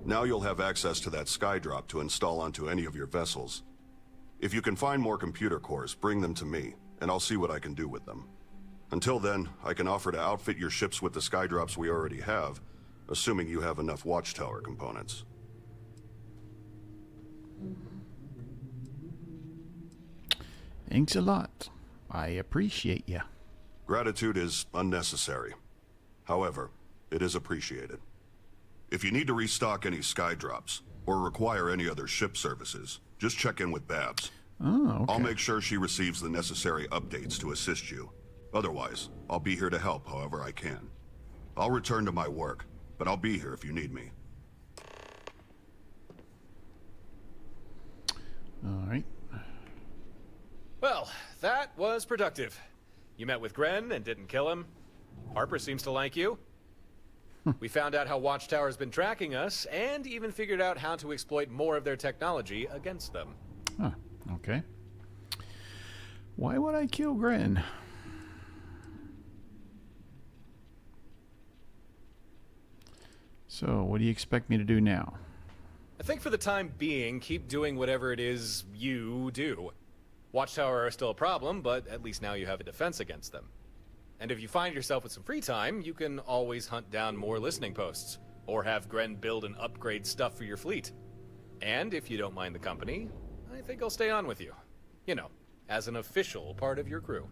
Now you'll have access to that skydrop to install onto any of your vessels. If you can find more computer cores, bring them to me, and I'll see what I can do with them. Until then, I can offer to outfit your ships with the skydrops we already have, assuming you have enough Watchtower components. Thanks a lot. I appreciate ya. Gratitude is unnecessary. However, it is appreciated. If you need to restock any skydrops, or require any other ship services, just check in with Babs. Oh, okay. I'll make sure she receives the necessary updates to assist you. Otherwise, I'll be here to help however I can. I'll return to my work, but I'll be here if you need me. Alright. Well, that was productive. You met with Gren and didn't kill him. Harper seems to like you. We found out how Watchtower's been tracking us, and even figured out how to exploit more of their technology against them. Huh, okay. Why would I kill Gren? So, what do you expect me to do now? I think for the time being, keep doing whatever it is you do. Watchtower are still a problem, but at least now you have a defense against them. And if you find yourself with some free time, you can always hunt down more listening posts, or have Gren build and upgrade stuff for your fleet. And if you don't mind the company, I think I'll stay on with you. You know, as an official part of your crew.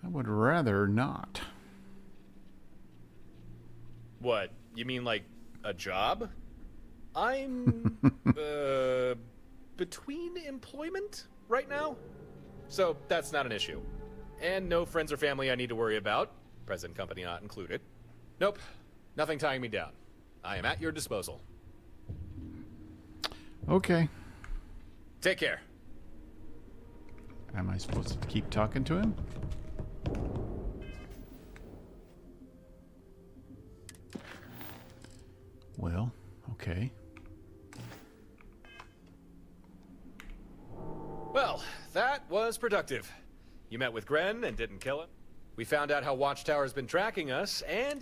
I would rather not. What, you mean like a job? I'm, between employment right now? So that's not an issue. And no friends or family I need to worry about, present company not included. Nope, nothing tying me down. I am at your disposal. Okay. Take care. Am I supposed to keep talking to him? Well, okay. Well, that was productive. You met with Gren and didn't kill him. We found out how Watchtower's been tracking us, and...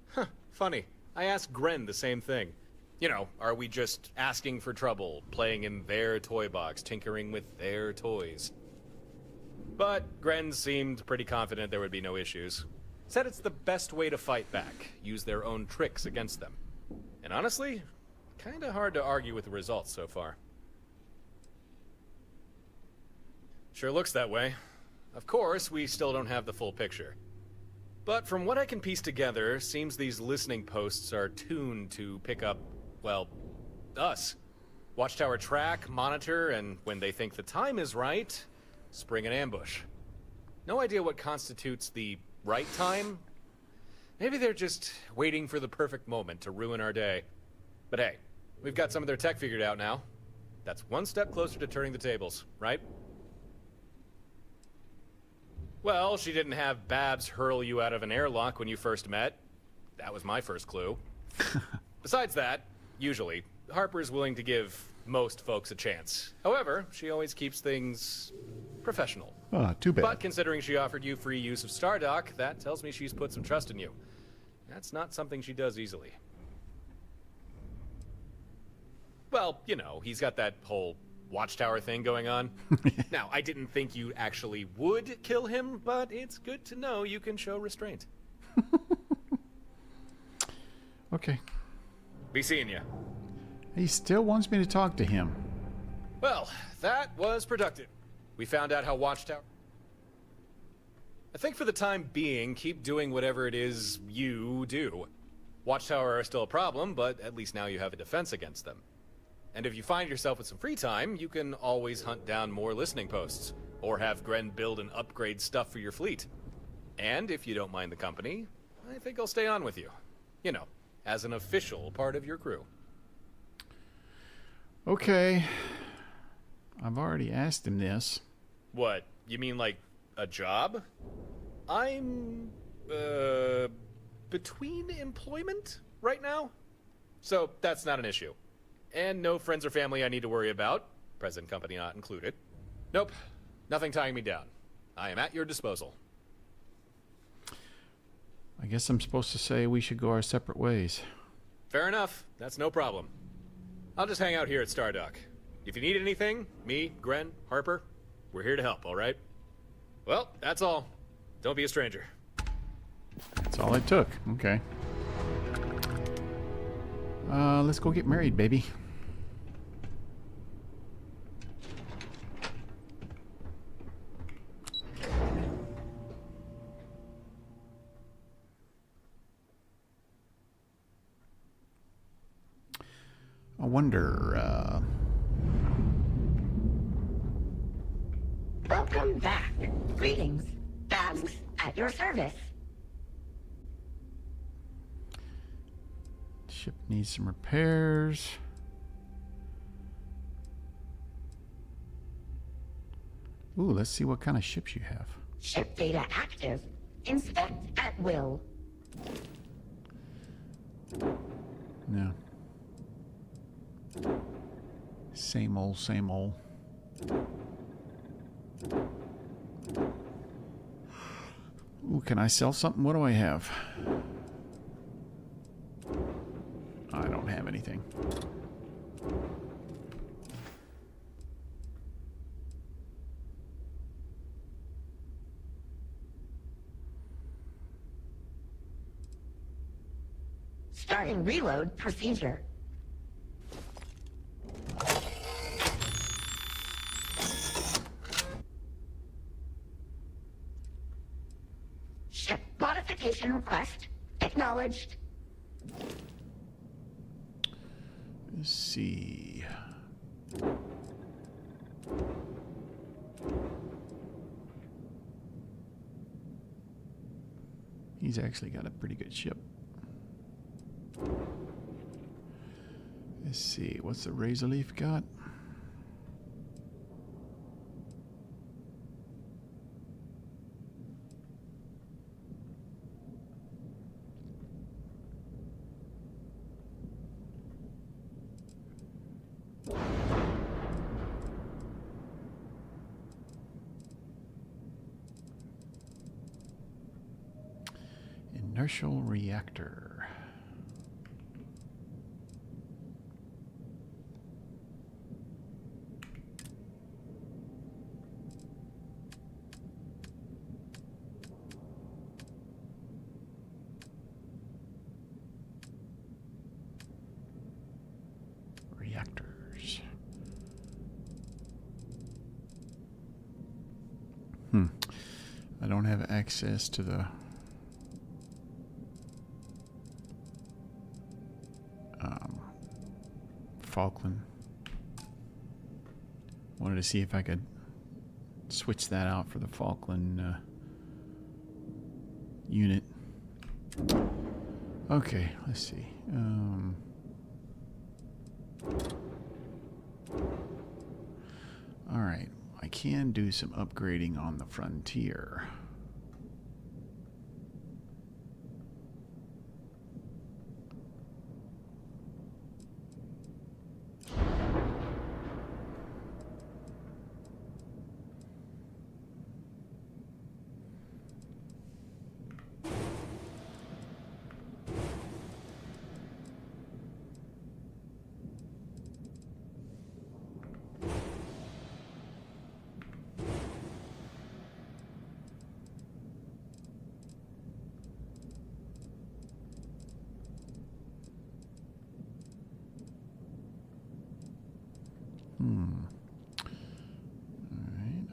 Huh, funny. I asked Gren the same thing. You know, are we just asking for trouble, playing in their toy box, tinkering with their toys? But Gren seemed pretty confident there would be no issues. Said it's the best way to fight back, use their own tricks against them. And honestly, kinda hard to argue with the results so far. Sure looks that way. Of course, we still don't have the full picture. But from what I can piece together, seems these listening posts are tuned to pick up, well, us. Watchtower track, monitor, and when they think the time is right, spring an ambush. No idea what constitutes the right time. Maybe they're just waiting for the perfect moment to ruin our day. But hey, we've got some of their tech figured out now. That's one step closer to turning the tables, right? Well, she didn't have Babs hurl you out of an airlock when you first met. That was my first clue. Besides that, usually, Harper's willing to give most folks a chance. However, she always keeps things professional. Too bad. But considering she offered you free use of Stardock, that tells me she's put some trust in you. That's not something she does easily. Well, you know, he's got that whole Watchtower thing going on. Now, I didn't think you actually would kill him, but it's good to know you can show restraint. Okay. Be seeing ya. He still wants me to talk to him. Well, that was productive. We found out how Watchtower... I think for the time being, keep doing whatever it is you do. Watchtower are still a problem, but at least now you have a defense against them. And if you find yourself with some free time, you can always hunt down more listening posts, or have Gren build and upgrade stuff for your fleet. And if you don't mind the company, I think I'll stay on with you. You know, as an official part of your crew. Okay. I've already asked him this. What? You mean like a job? I'm, between employment right now? So that's not an issue. And no friends or family I need to worry about, present company not included. Nope, nothing tying me down. I am at your disposal. I guess I'm supposed to say we should go our separate ways. Fair enough, that's no problem. I'll just hang out here at Stardock. If you need anything, me, Gren, Harper, we're here to help, all right? Well, that's all. Don't be a stranger. That's all it took. Okay. Let's go get married, baby. I wonder, Welcome back. Greetings. Babs at your service. Ship needs some repairs. Ooh, let's see what kind of ships you have. Ship data active. Inspect at will. No. Same old, same old. Ooh, can I sell something? What do I have? I don't have anything. Starting reload procedure. Ship modification request acknowledged. Let's see. He's actually got a pretty good ship. Let's see, what's the Razor Leaf got? Inertial reactor. Reactors. I don't have access to the Falkland. Wanted to see if I could switch that out for the Falkland unit. Okay, let's see. All right, I can do some upgrading on the frontier. Alright,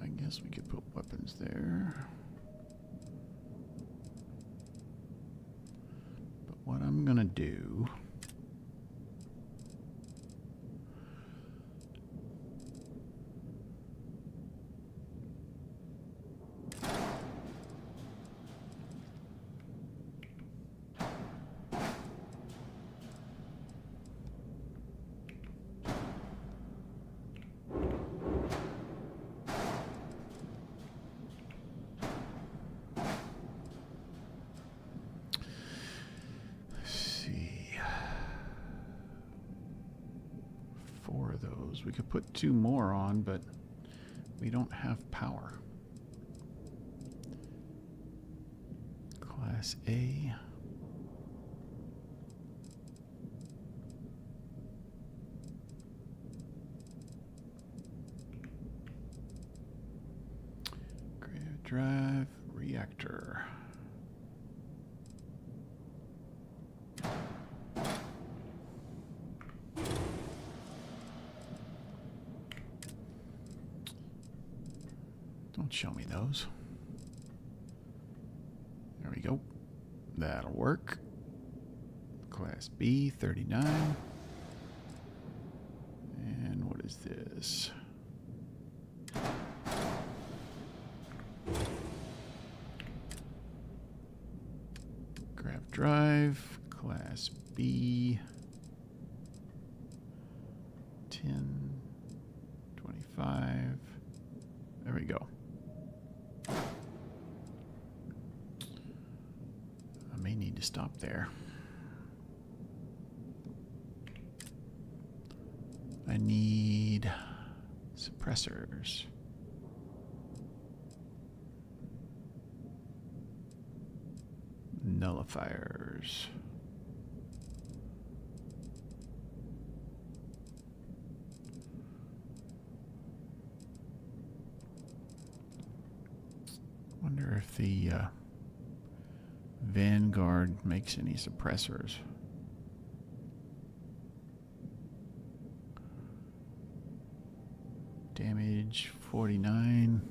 I guess we could put weapons there. But what I'm gonna do... We could put 2 more on, but we don't have power. Class A. Grav drive reactor. Don't show me those. There we go. That'll work. Class B, 39. And what is this? Grav drive, Class B. 10, 25. There we go. I may need to stop there. I need suppressors. Nullifiers. Wonder if the Vanguard makes any suppressors. Damage 49.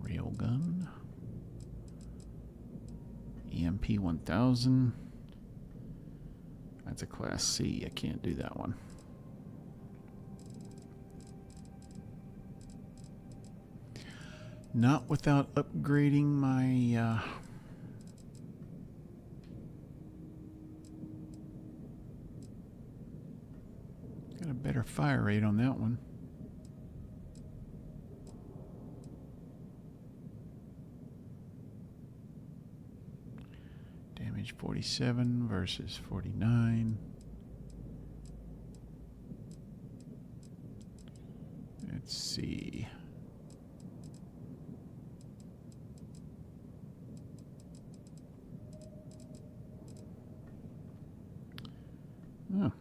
Railgun. EMP 1000. That's a Class C. I can't do that one. Not without upgrading my got a better fire rate on that one. Damage 47 versus 49. Let's see. Oh,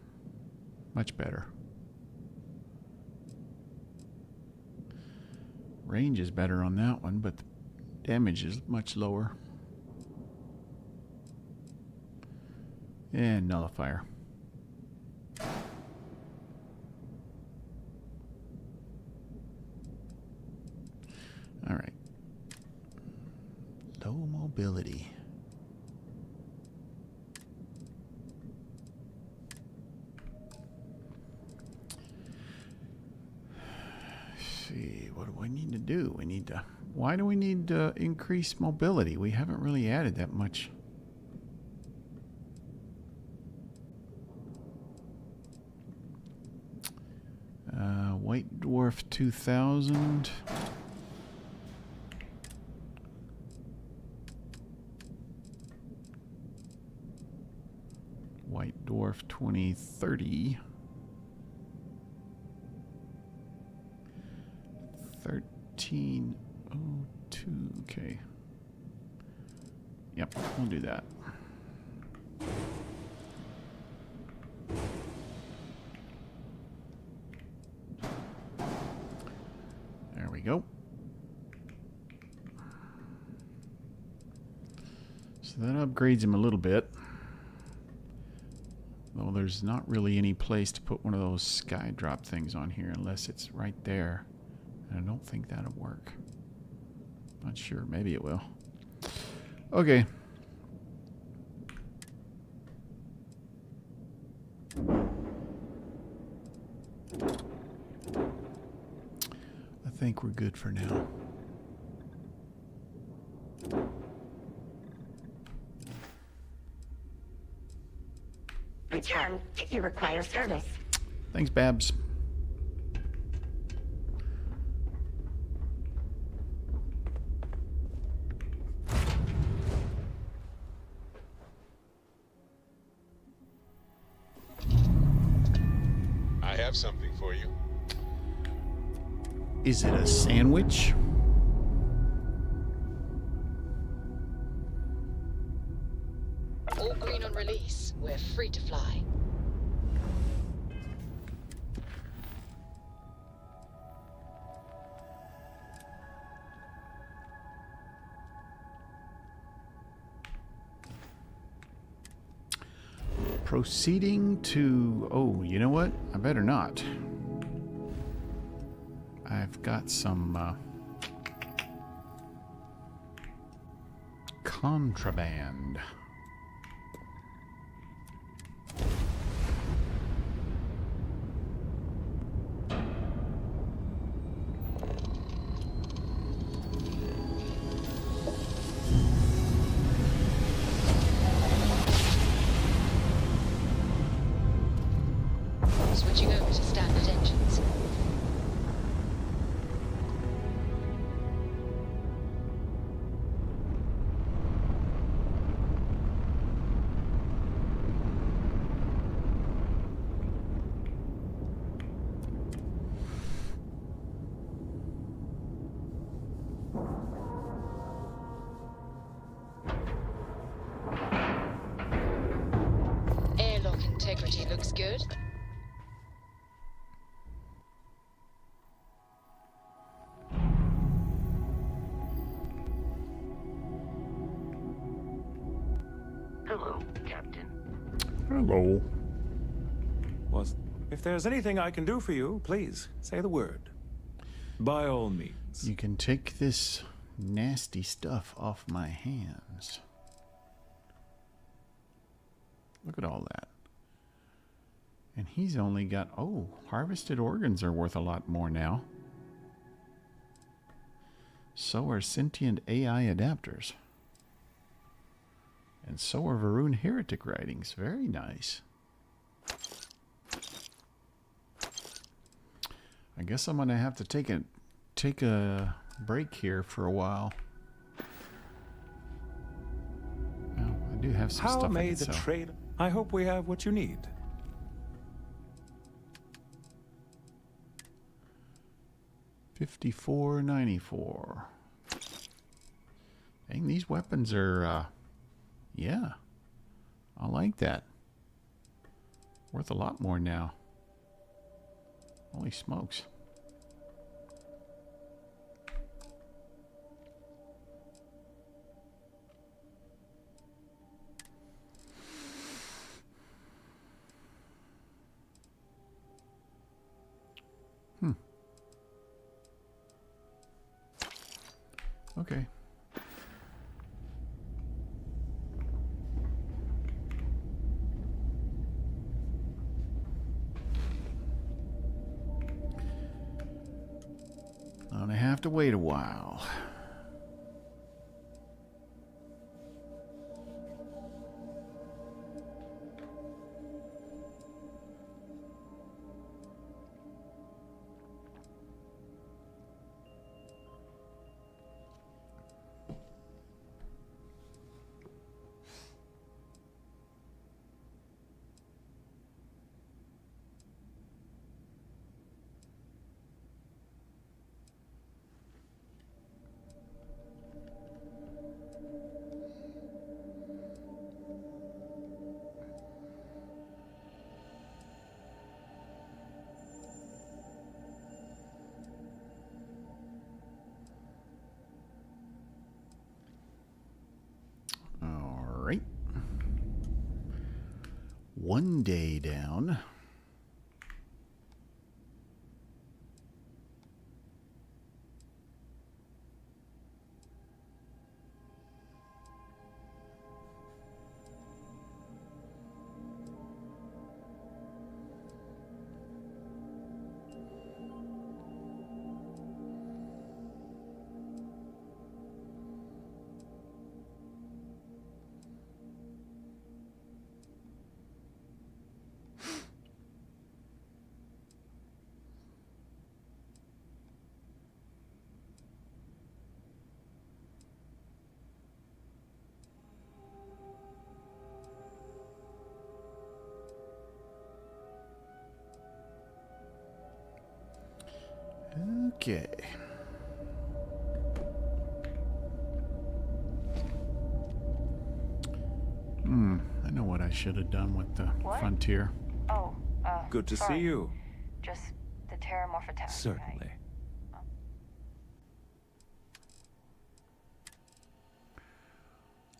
much better. Range is better on that one, but the damage is much lower. And nullifier. mobility. Let's see, what do I need to do? We need to. Why do we need to increase mobility? We haven't really added that much. White Dwarf 2000. White Dwarf 2030. 1302. Okay. Yep, we'll do that. There we go. So that upgrades him a little bit. Though there's not really any place to put one of those sky drop things on here unless it's right there. And I don't think that'll work. Not sure. Maybe it will. Okay. I think we're good for now. Return if you require service. Thanks, Babs. I have something for you. Is it a sandwich? All green on release. We're free to fly. Proceeding to... Oh, you know what? I better not. I've got some contraband. Switching over to standard engines. Airlock integrity looks good. Hello, Captain. Hello. Was if there's anything I can do for you, please say the word. By all means. You can take this nasty stuff off my hands. Look at all that. And he's only got... Oh, harvested organs are worth a lot more now. So are sentient AI adapters. And so are Varun heretic writings. Very nice. I guess I'm gonna have to take a break here for a while. Well, I do have some How stuff I may can the sell. trade? I hope we have what you need. $54.94. Dang, these weapons are, yeah, I like that. Worth a lot more now. Holy smokes. Okay. Gonna have to wait a while. All right. One day down. Okay. I know what I should have done with the Frontier. Oh, Good to sorry. see you. Just the Terramorphotask. Certainly.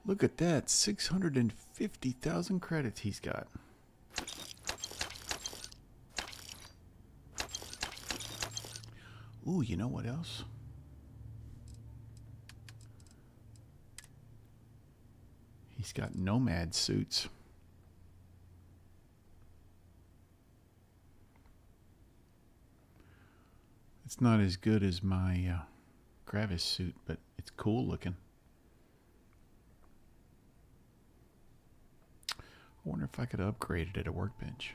Look at that. 650,000 credits he's got. Ooh, you know what else? He's got nomad suits. It's not as good as my Gravis suit, but it's cool looking. I wonder if I could upgrade it at a workbench.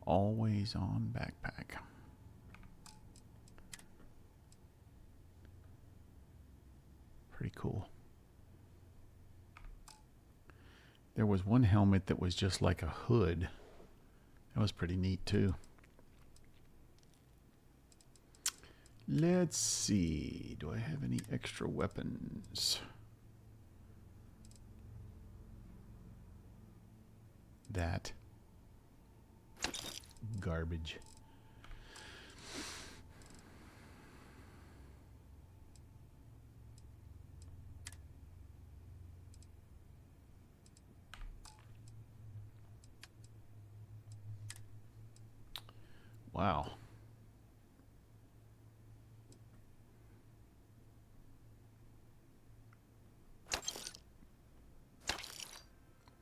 Always on backpack. Pretty cool. There was one helmet that was just like a hood. That was pretty neat too. Let's see. Do I have any extra weapons? That. Garbage. Wow.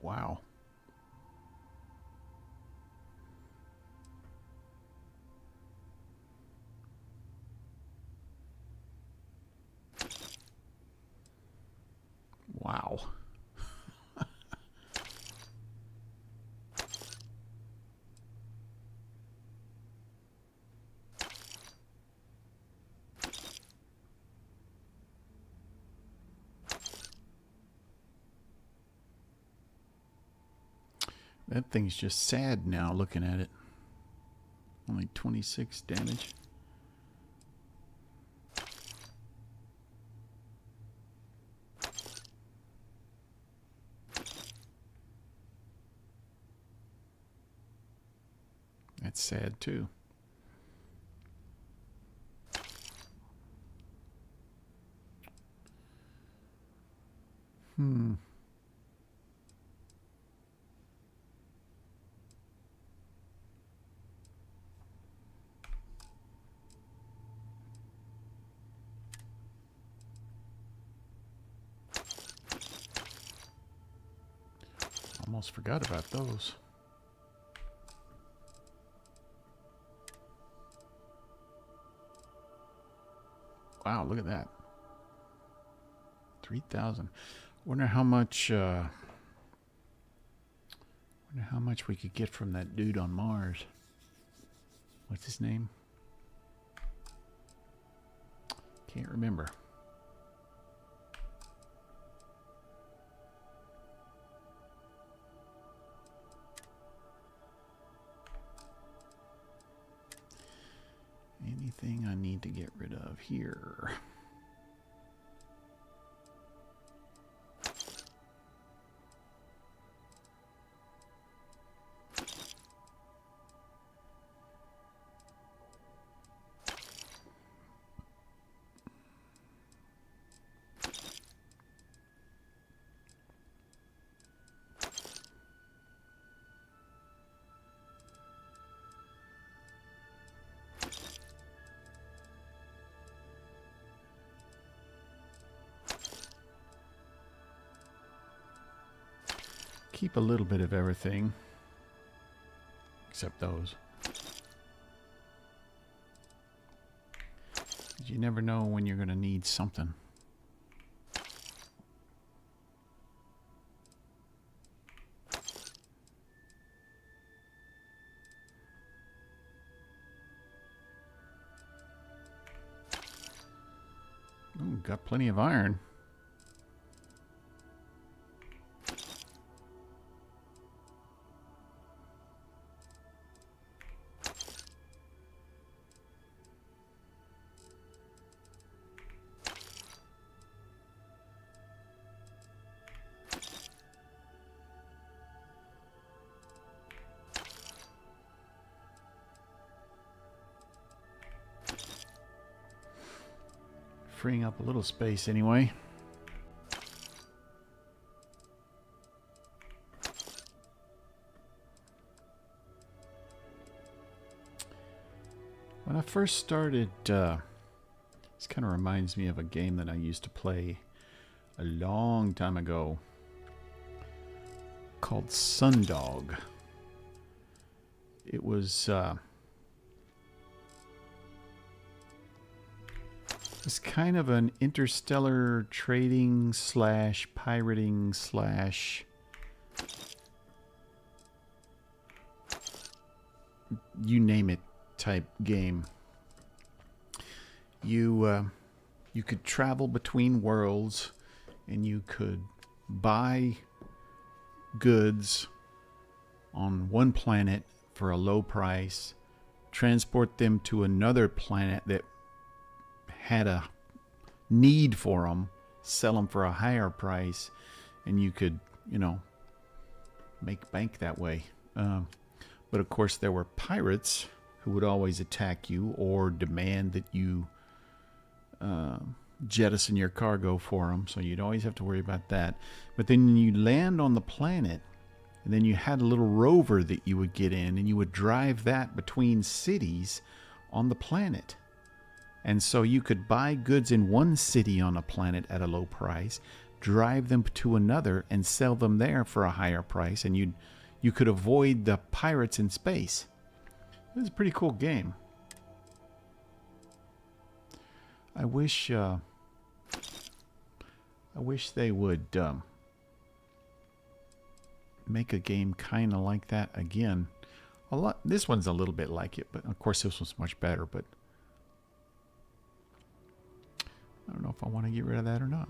Wow. Wow. That thing's just sad now looking at it. Only 26 damage. That's sad too. Almost forgot about those. Wow, look at that. 3,000. Wonder how much we could get from that dude on Mars. What's his name? Can't remember. Anything I need to get rid of here? Keep a little bit of everything, except those. You never know when you're going to need something. Ooh, got plenty of iron. Freeing up a little space anyway. When I first started, this kind of reminds me of a game that I used to play a long time ago called Sundog. It was it's kind of an interstellar trading slash pirating slash you name it type game. You could travel between worlds and you could buy goods on one planet for a low price, transport them to another planet that had a need for them, sell them for a higher price, and you could, you know, make bank that way. But of course there were pirates who would always attack you or demand that you jettison your cargo for them, so you'd always have to worry about that. But then you land on the planet, and then you had a little rover that you would get in, and you would drive that between cities on the planet. And so you could buy goods in one city on a planet at a low price, drive them to another, and sell them there for a higher price, and you could avoid the pirates in space. It was a pretty cool game. I wish they would make a game kind of like that again. This one's a little bit like it, but of course this one's much better. But I don't know if I want to get rid of that or not.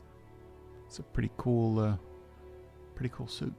It's a pretty cool suit.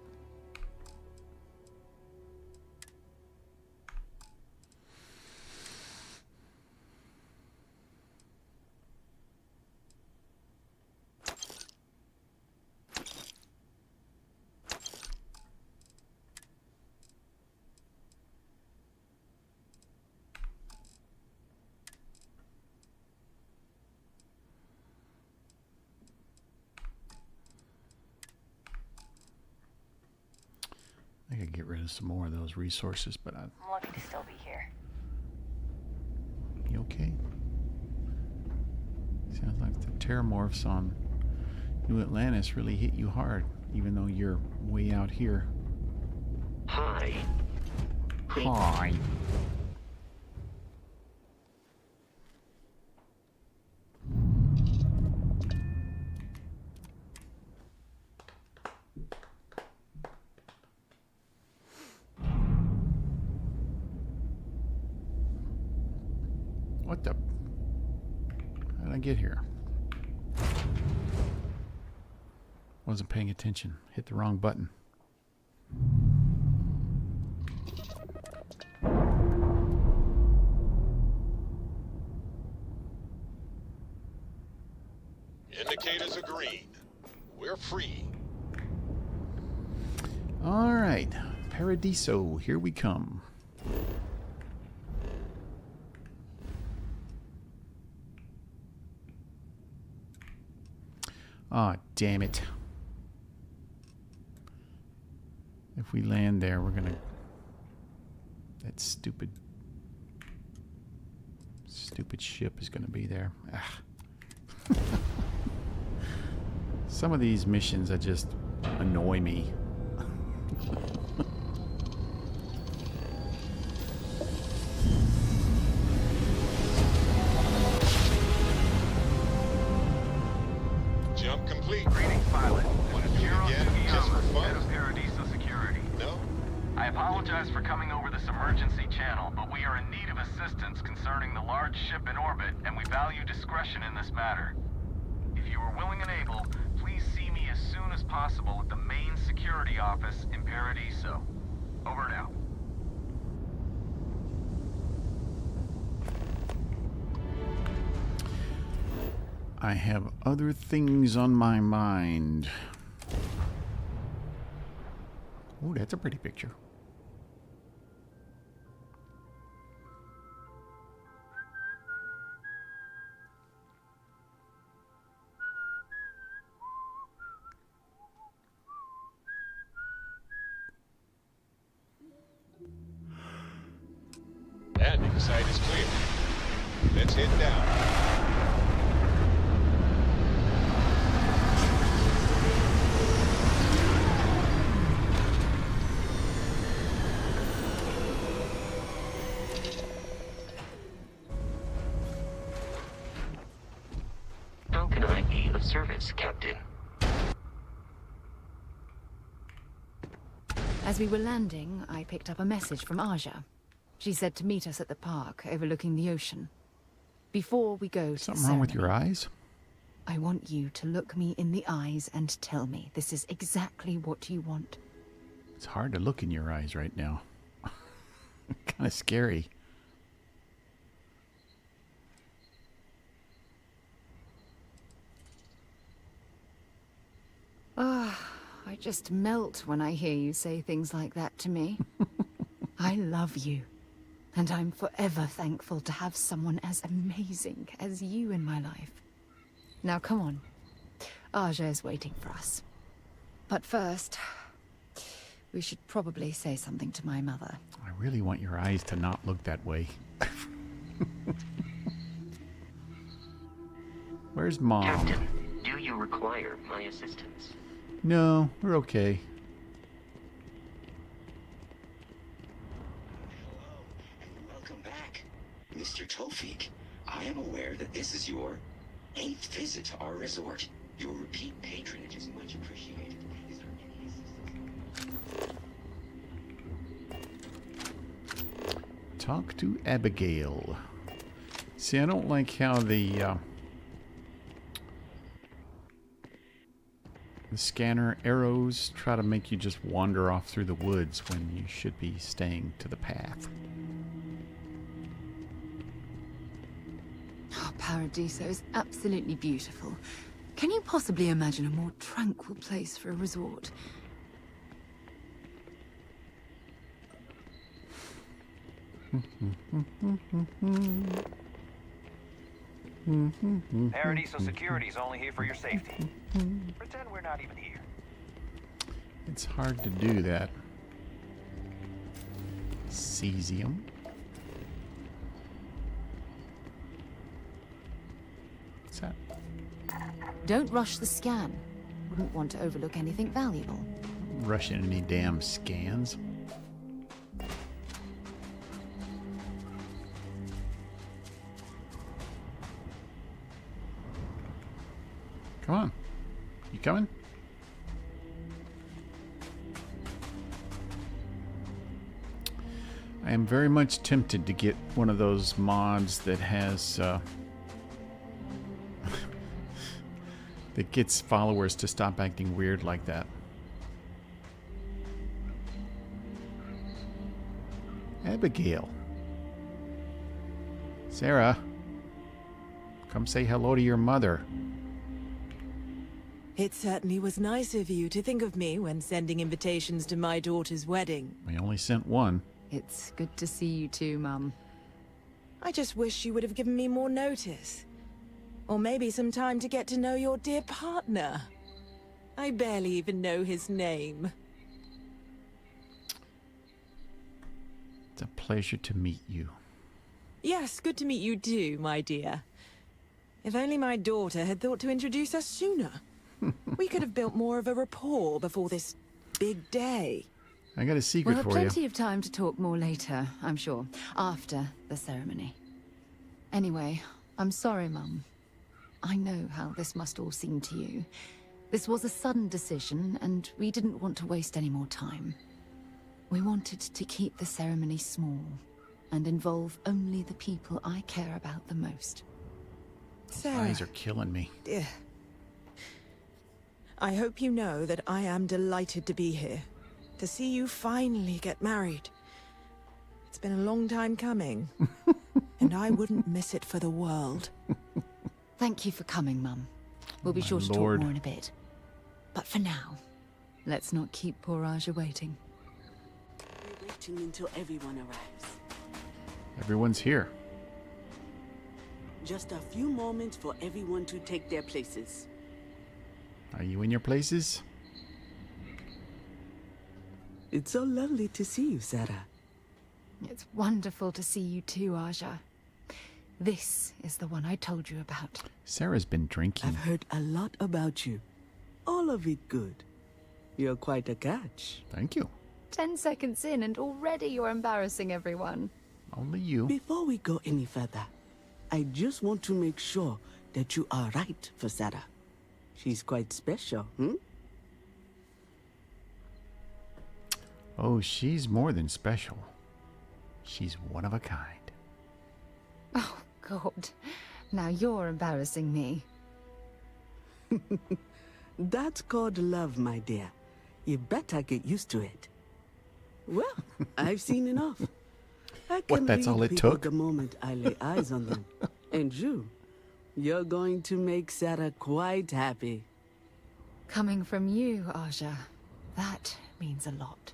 I could get rid of some more of those resources, but I'm lucky to still be here. You okay? Sounds like the terramorphs on New Atlantis really hit you hard, even though you're way out here. Hi. Hi. What the? How did I get here? Wasn't paying attention. Hit the wrong button. Indicators are green. We're free. All right. Paradiso, here we come. Ah, damn it. If we land there, we're gonna... That stupid ship is gonna be there. Ah. Some of these missions that just annoy me. Jump complete. Greetings, pilot. Want to do it again, just for Head of fun? Paradiso Security. No? I apologize for coming over this emergency channel, but we are in need of assistance concerning the large ship in orbit, and we value discretion in this matter. If you are willing and able, please see me as soon as possible at the main security office in Paradiso. Over now. I have other things on my mind. Oh, that's a pretty picture. Landing site is clear. Let's head down. How can I be of service, Captain? As we were landing, I picked up a message from Aja. She said to meet us at the park overlooking the ocean. Before we go to Something wrong with your eyes? I want you to look me in the eyes and tell me this is exactly what you want. It's hard to look in your eyes right now. Kind of scary. I just melt when I hear you say things like that to me. I love you, and I'm forever thankful to have someone as amazing as you in my life. Now come on. Aja is waiting for us. But first, we should probably say something to my mother. I really want your eyes to not look that way. Where's Mom? Captain, do you require my assistance? No, we're okay. Welcome back, Mr. Tofik. I am aware that this is your 8th visit to our resort. Your repeat patronage is much appreciated. Is there any assistance? Talk to Abigail. See, I don't like how the scanner arrows try to make you just wander off through the woods when you should be staying to the path. Oh, Paradiso is absolutely beautiful. Can you possibly imagine a more tranquil place for a resort? Paradiso Security's only here for your safety. Pretend we're not even here. It's hard to do that. Cesium. What's that? Don't rush the scan. Wouldn't want to overlook anything valuable. Rushing any damn scans. Come on. You coming? I am very much tempted to get one of those mods that has that gets followers to stop acting weird like that. Abigail. Sarah. Come say hello to your mother. It certainly was nice of you to think of me when sending invitations to my daughter's wedding. I only sent one. It's good to see you too, Mum. I just wish you would have given me more notice. Or maybe some time to get to know your dear partner. I barely even know his name. It's a pleasure to meet you. Yes, good to meet you too, my dear. If only my daughter had thought to introduce us sooner. We could have built more of a rapport before this big day. I got a secret We'll have for you. plenty of time to talk more later, I'm sure, after the ceremony. Anyway, I'm sorry, Mum. I know how this must all seem to you. This was a sudden decision, and we didn't want to waste any more time. We wanted to keep the ceremony small and involve only the people I care about the most. Sarah, Eyes are killing me. dear. I hope you know that I am delighted to be here, to see you finally get married. It's been a long time coming, and I wouldn't miss it for the world. Thank you for coming, Mum. We'll be sure to Lord. talk more in a bit. But for now, let's not keep poor Aja waiting. We're waiting until everyone arrives. Everyone's here. Just a few moments for everyone to take their places. Are you in your places? It's so lovely to see you, Sarah. It's wonderful to see you too, Aja. This is the one I told you about. Sarah's been drinking. I've heard a lot about you. All of it good. You're quite a catch. Thank you. 10 seconds in and already you're embarrassing everyone. Only you. Before we go any further, I just want to make sure that you are right for Sarah. She's quite special, Oh, she's more than special. She's one of a kind. Oh, God. Now you're embarrassing me. That's called love, my dear. You better get used to it. Well, I've seen enough. I can that's read all it people took? the moment I lay eyes on them. And you're going to make Sarah quite happy. Coming from you, Aja, that means a lot.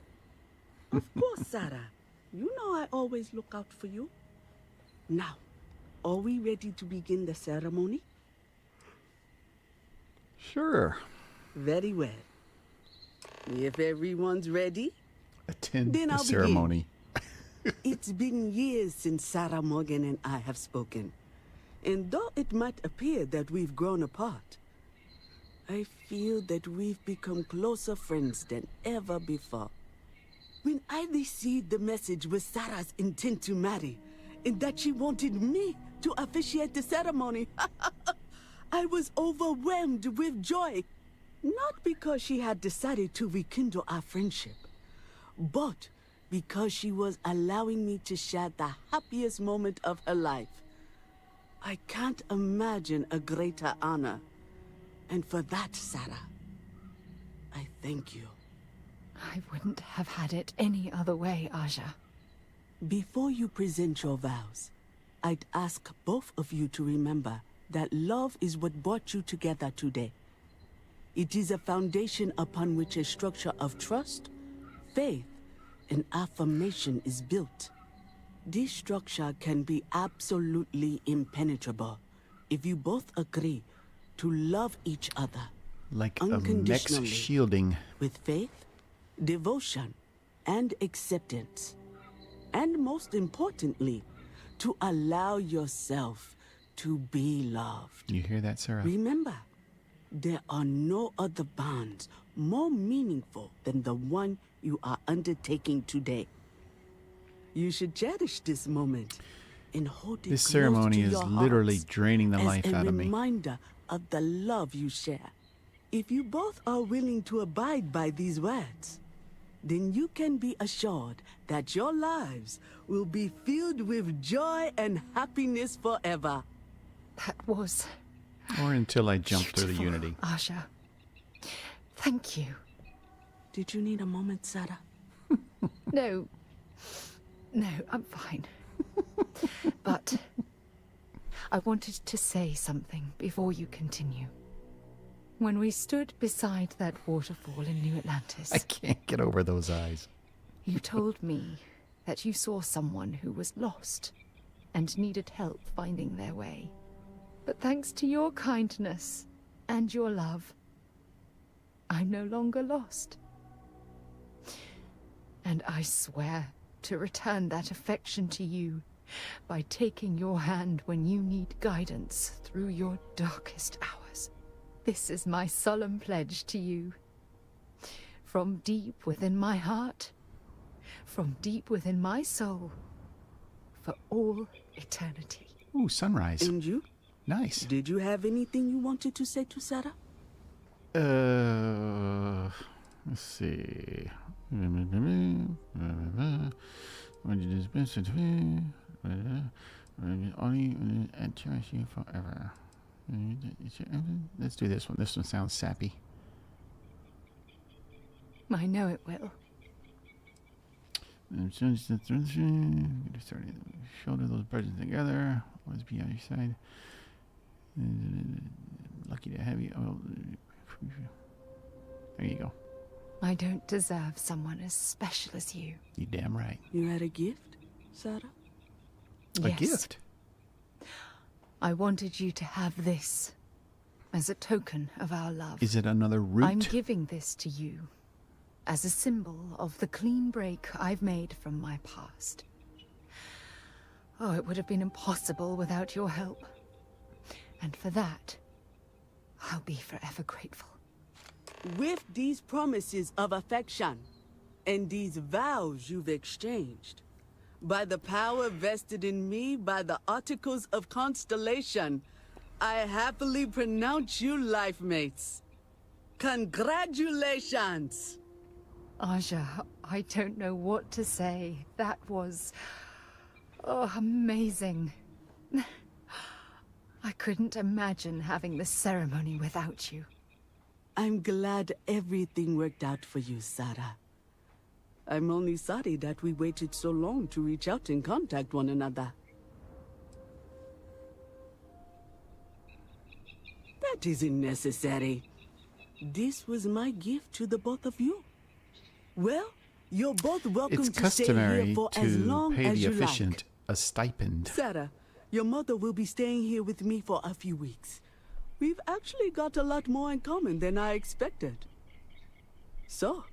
Of course, Sarah. You know I always look out for you. Now, are we ready to begin the ceremony? Sure. Very well. If everyone's ready, Attend then the I'll ceremony. it's been years since Sarah Morgan and I have spoken. And though it might appear that we've grown apart, I feel that we've become closer friends than ever before. When I received the message with Sarah's intent to marry, and that she wanted me to officiate the ceremony, I was overwhelmed with joy. Not because she had decided to rekindle our friendship, but because she was allowing me to share the happiest moment of her life. I can't imagine a greater honor. And for that, Sarah, I thank you. I wouldn't have had it any other way, Aja. Before you present your vows, I'd ask both of you to remember that love is what brought you together today. It is a foundation upon which a structure of trust, faith, and affirmation is built. This structure can be absolutely impenetrable if you both agree to love each other Like a mech's unconditionally, shielding. with faith, devotion, and acceptance. And most importantly, to allow yourself to be loved. You hear that, Sarah? Remember, there are no other bonds more meaningful than the one you are undertaking today. You should cherish this moment and hold it This close ceremony to is your literally hearts draining the as life a out of me. reminder of the love you share. If you both are willing to abide by these words, then you can be assured that your lives will be filled with joy and happiness forever. That was Or until I jump through the beautiful, Unity. Asha. Thank you. Did you need a moment, Sarah? No. No, I'm fine. But I wanted to say something before you continue. When we stood beside that waterfall in New Atlantis, I can't get over those eyes. you told me that you saw someone who was lost and needed help finding their way. But thanks to your kindness and your love, I'm no longer lost. And I swear to return that affection to you by taking your hand when you need guidance through your darkest hours. This is my solemn pledge to you. From deep within my heart, from deep within my soul, for all eternity. Ooh, sunrise. And you? Nice. Did you have anything you wanted to say to Sarah? Let's see. Only and cherish you forever. Let's do this one. This one sounds sappy. I know it will. Shoulder those birds together. Always be on your side. Lucky to have you. Oh, there you go. I don't deserve someone as special as you. You damn right. You had a gift, Sarah? A gift? I wanted you to have this as a token of our love. Is it another root? I'm giving this to you as a symbol of the clean break I've made from my past. Oh, it would have been impossible without your help. And for that, I'll be forever grateful. With these promises of affection and these vows you've exchanged, by the power vested in me by the Articles of Constellation, I happily pronounce you life mates. Congratulations! Aja, I don't know what to say. That was... oh, amazing. I couldn't imagine having this ceremony without you. I'm glad everything worked out for you, Sarah. I'm only sorry that we waited so long to reach out and contact one another. That isn't necessary. This was my gift to the both of you. Well, you're both welcome It's to stay here customary for as to long pay as the you efficient like. a stipend. Sarah, your mother will be staying here with me for a few weeks. We've actually got a lot more in common than I expected. So,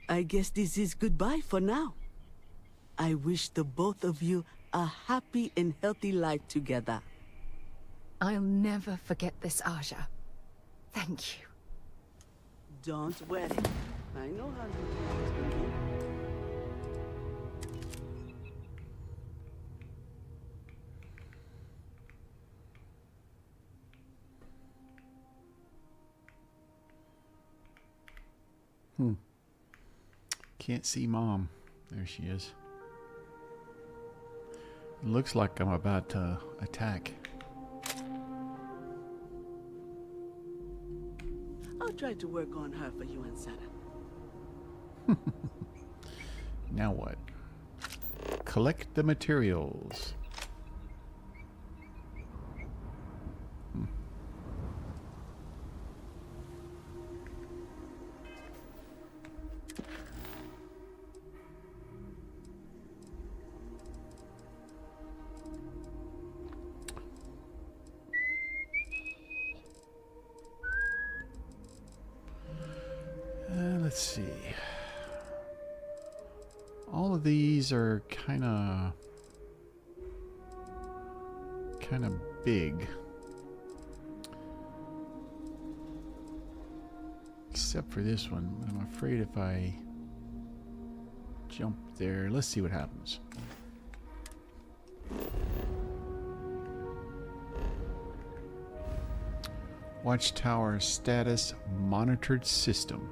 I guess this is goodbye for now. I wish the both of you a happy and healthy life together. I'll never forget this, Aja. Thank you. Don't worry. I know how to do it. Can't see Mom. There she is. Looks like I'm about to attack. I'll try to work on her for you and Sarah. Now what? Collect the materials. Let's see. All of these are kind of big. Except for this one. I'm afraid if I jump there, let's see what happens. Watchtower status monitored system.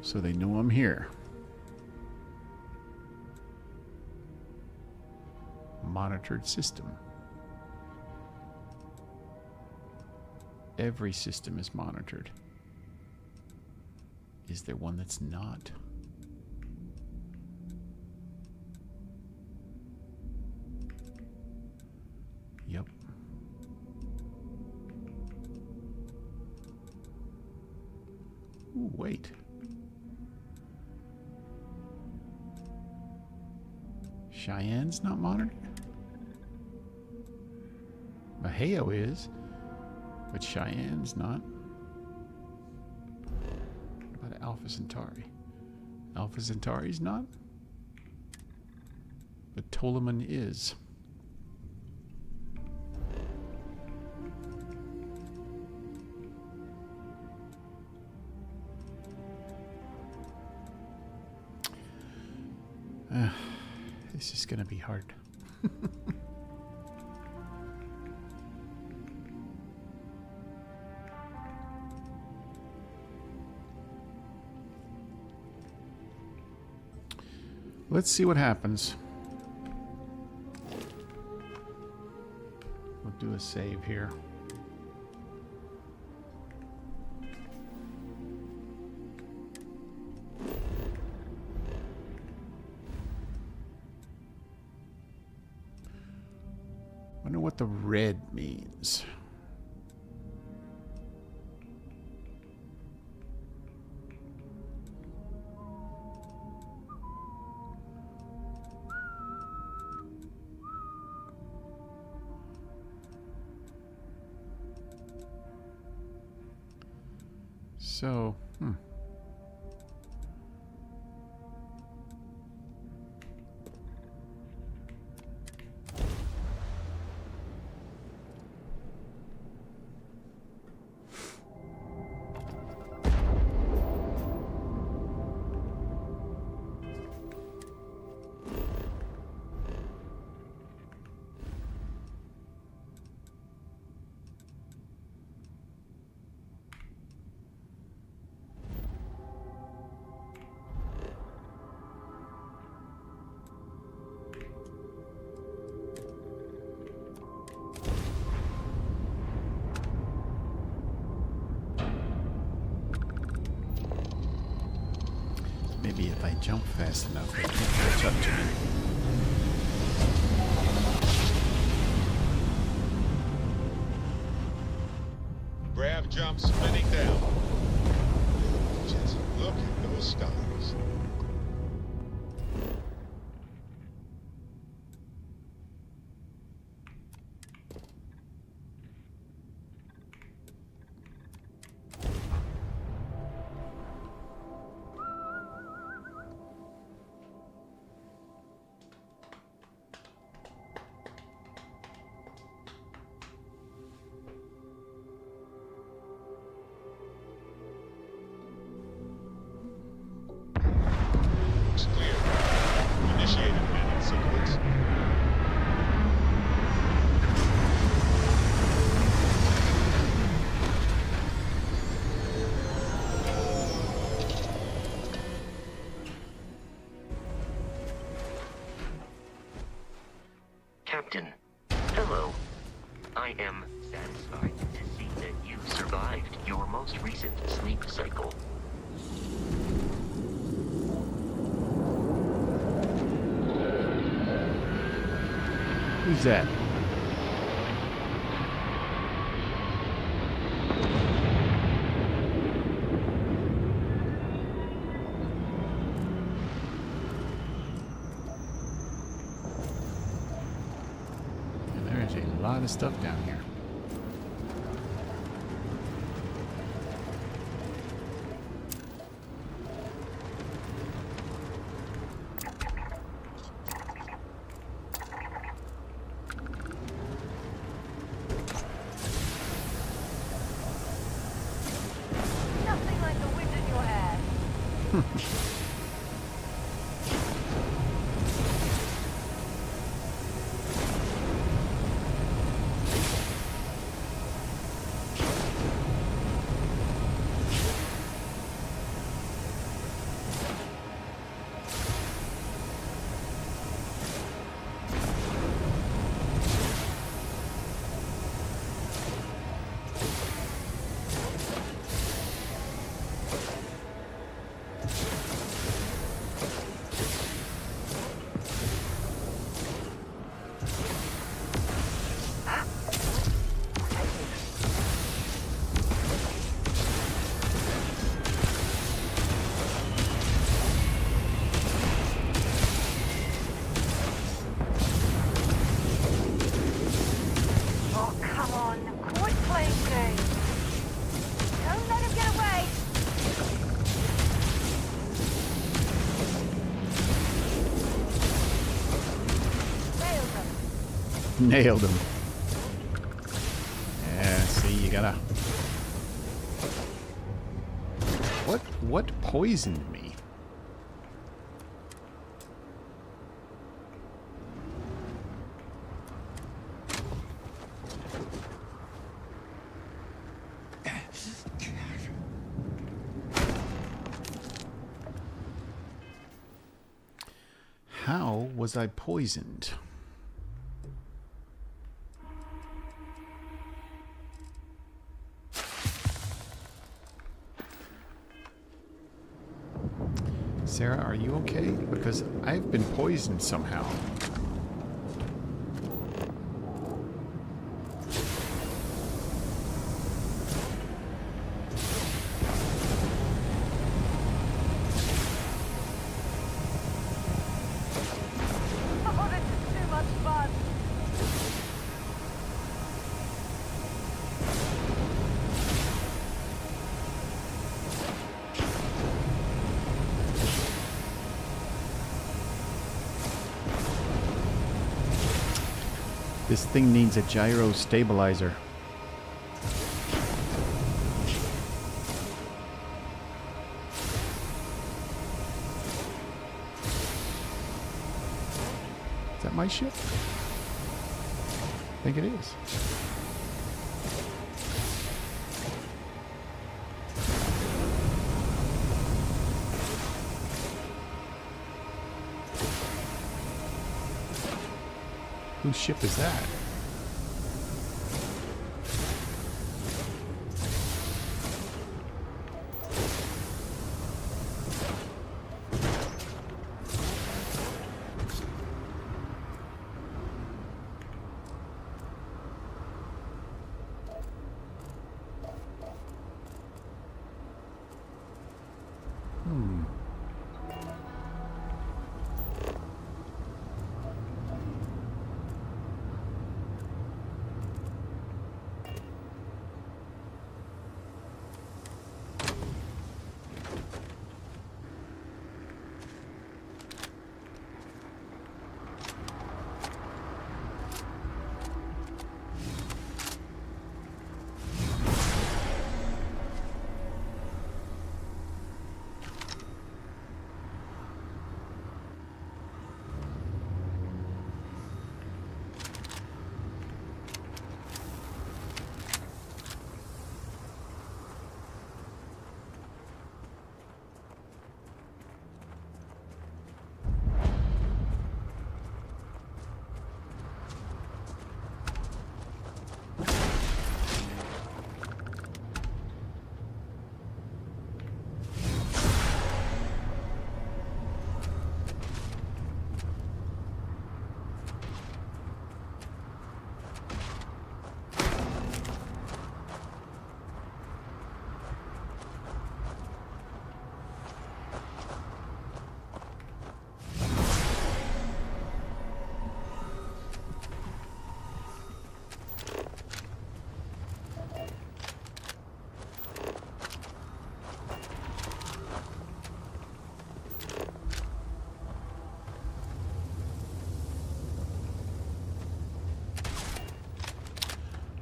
So they know I'm here. monitored system. Every system is monitored. Is there one that's not? Yep. Ooh, wait. Cheyenne's not monitored? Maheo is, but Cheyenne's not. What about Alpha Centauri? Alpha Centauri's not? But Ptolemy is. This is going to be hard. Let's see what happens. We'll do a save here. Wonder what the red means. So, maybe if I jump fast enough, they can catch up to me. Grav jump spinning down. Just look at those stars. Captain, hello. I am satisfied to see that you survived your most recent sleep cycle. Who's that? A lot of stuff down here. Nothing like the wind in your hair. Nailed him. Yeah, see, you gotta... What poisoned me? How was I poisoned? Sarah, are you okay? Because I've been poisoned somehow. Oh, this is too much fun. This thing needs a gyro stabilizer. Is that my ship? I think it is. Whose ship is that?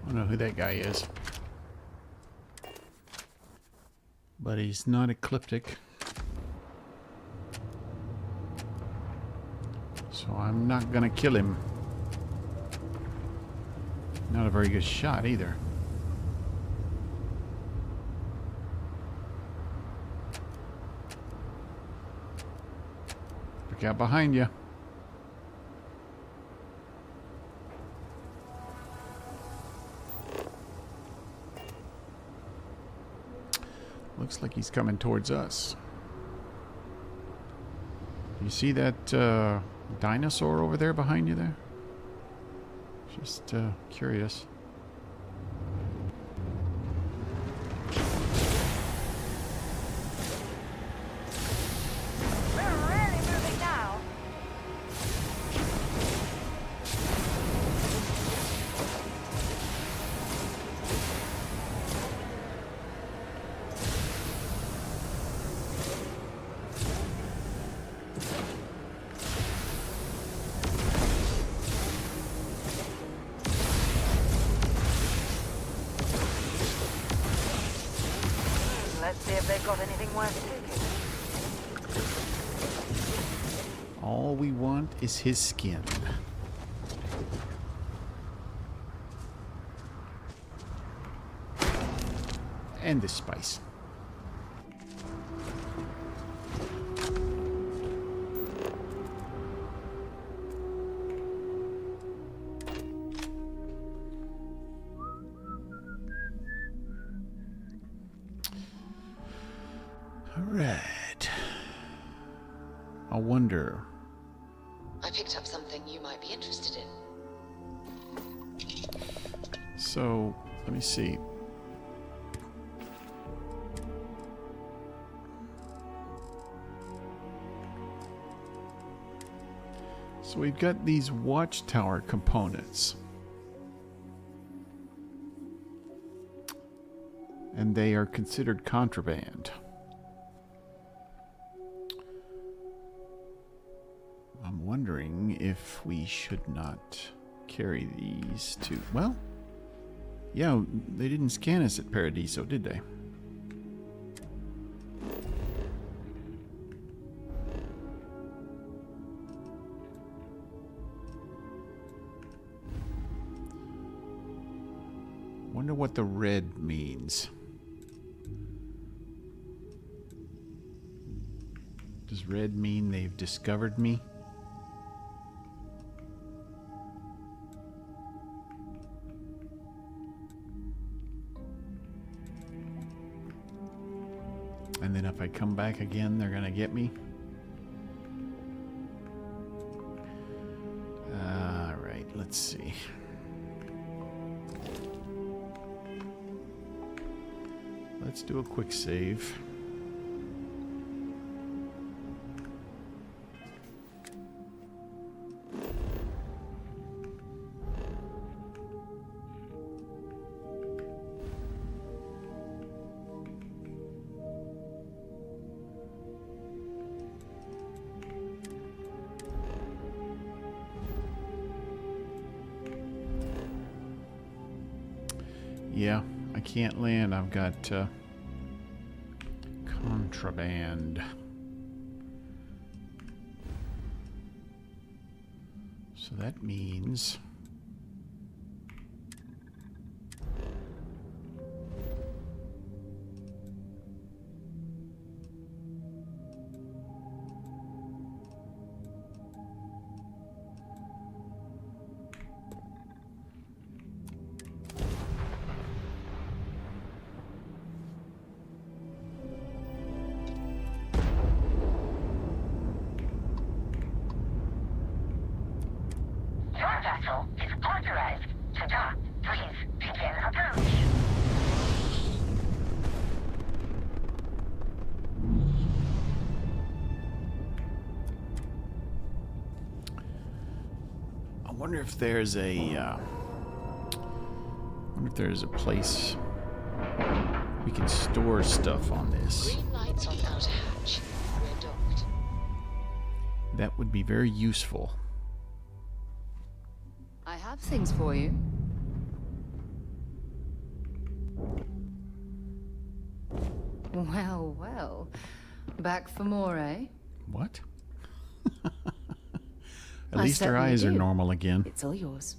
I don't know who that guy is. But he's not ecliptic. So I'm not gonna kill him. Not a very good shot either. Look out behind you. Looks like he's coming towards us. You see that dinosaur over there behind you there? Just curious. We're really moving now. they've got anything worth taking. All we want is his skin. And the spice. All right. I wonder. I picked up something you might be interested in. So, let me see. So we've got these Watchtower components. And they are considered contraband. I'm wondering if we should not carry these to... Well, yeah, they didn't scan us at Paradiso, did they? Wonder what the red means. Does red mean they've discovered me? And then if I come back again, they're gonna get me? Alright, let's see. Let's do a quick save. Yeah, I can't land. I've got contraband. So that means Your vessel is authorized to dock. Please begin approach. I wonder if there's a place we can store stuff on this. Green lights on outer hatch. We're docked. That would be very useful. I have things for you. Well, well. Back for more, eh? What? At I least our certainly eyes are do. normal again. It's all yours.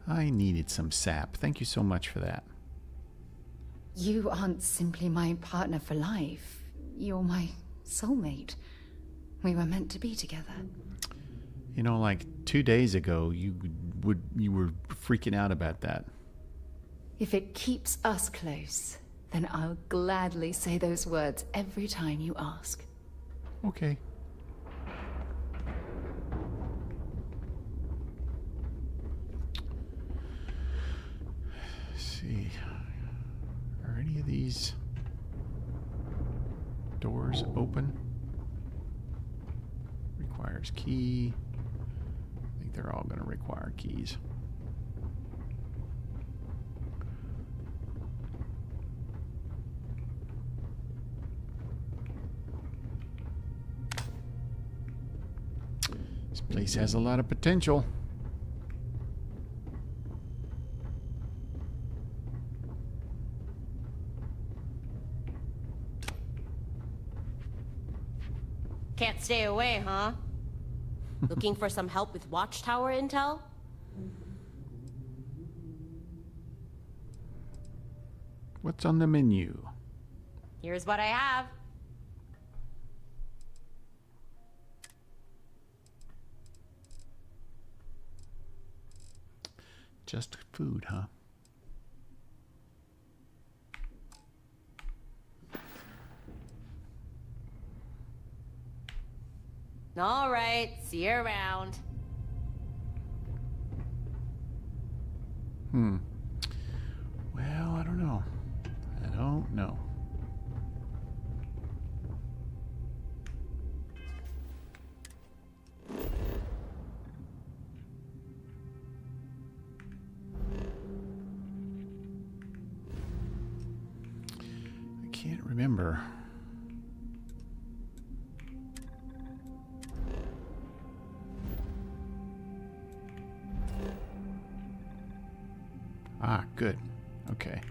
I needed some sap. Thank you so much for that. You aren't simply my partner for life. You're my soulmate. We were meant to be together. You know, like 2 days ago, you were freaking out about that. If it keeps us close, then I'll gladly say those words every time you ask. Okay. Let's see. Are any of these doors open? Requires key. I think they're all going to require keys. This place has a lot of potential. Stay away, huh? Looking for some help with Watchtower intel? What's on the menu? Here's what I have. Just food, huh? All right, see you around. Well, I don't know. I don't know. I can't remember. Ah, good. Okay.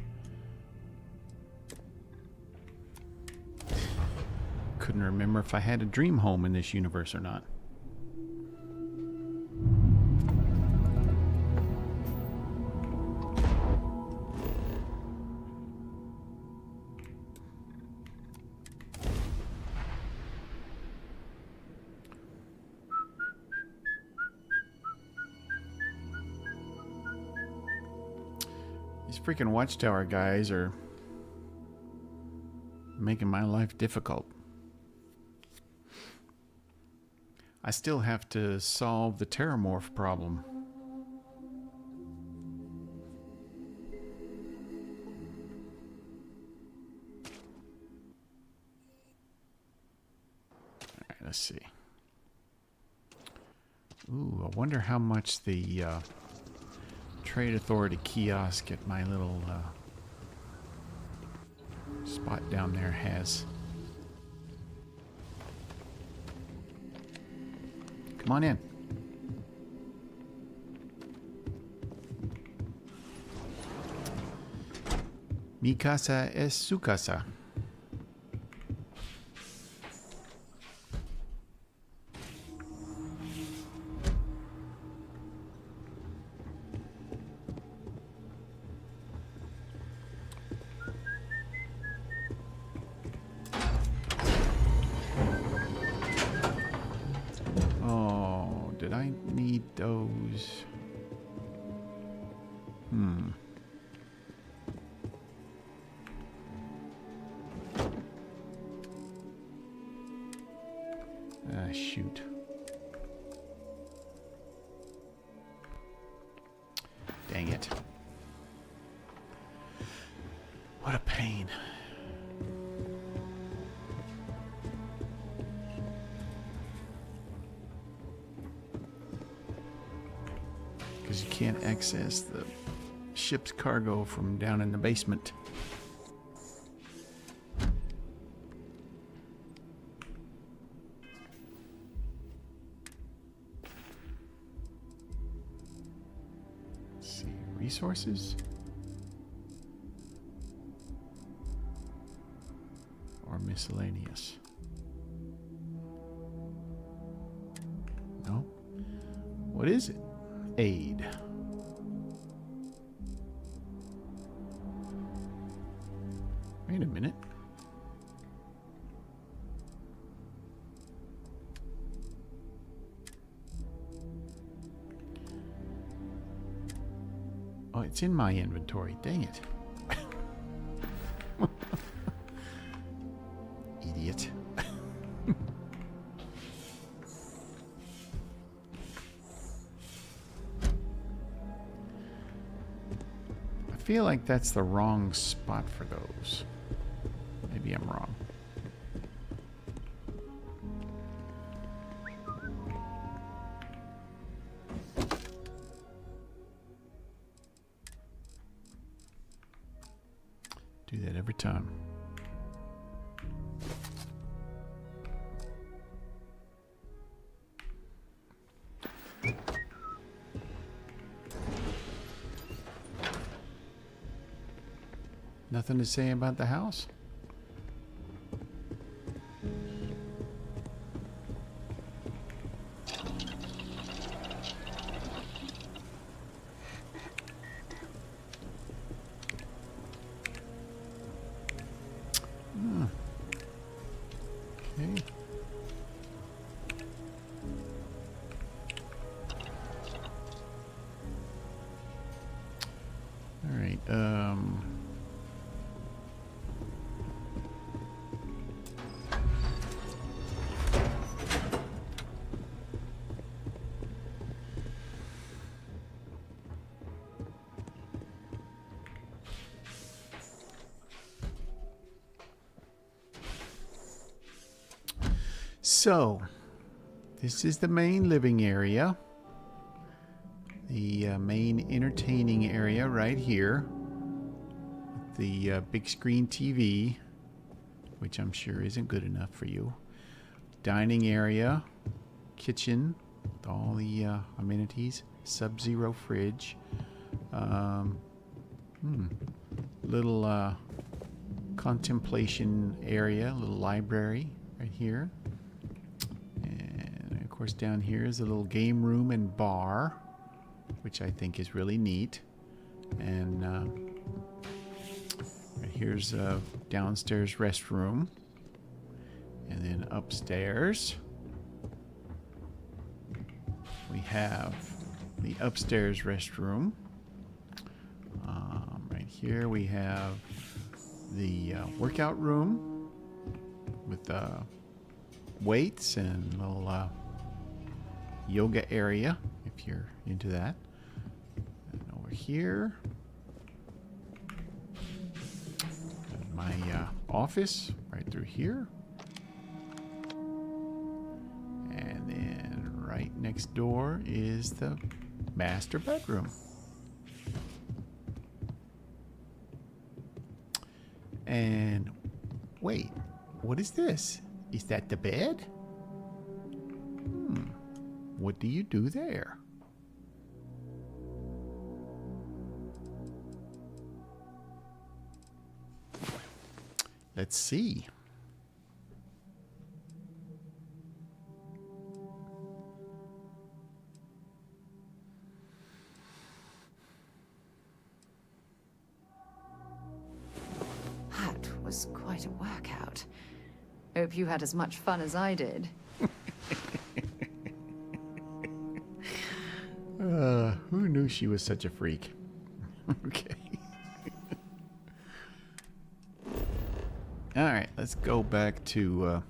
Couldn't remember if I had a dream home in this universe or not. These freaking Watchtower guys are making my life difficult. I still have to solve the Terramorph problem. Alright, let's see. Ooh, I wonder how much the Trade Authority kiosk at my little spot down there has. Come on in. Mi casa es su casa. I need those. Ah, shoot. Dang it. What a pain. Because you can't access the ship's cargo from down in the basement. Let's see, resources? Or miscellaneous? No? What is it? Aid. Wait a minute. Oh, it's in my inventory. Dang it. Idiot. I feel like that's the wrong spot for those. Maybe I'm wrong. Do that every time. Nothing to say about the house? So, this is the main living area. The main entertaining area right here. The big screen TV, which I'm sure isn't good enough for you. Dining area, kitchen with all the amenities, sub-zero fridge, little contemplation area, little library right here. And of course down here is a little game room and bar, which I think is really neat. And right here's a downstairs restroom. And then upstairs we have the upstairs restroom. Right here we have the workout room with weights and a little yoga area if you're into that. And over here, my office right through here. And then right next door is the master bedroom. And wait, what is this? Is that the bed? What do you do there? Let's see. That was quite a workout. Hope you had as much fun as I did. Who knew she was such a freak? Okay. All right, let's go back to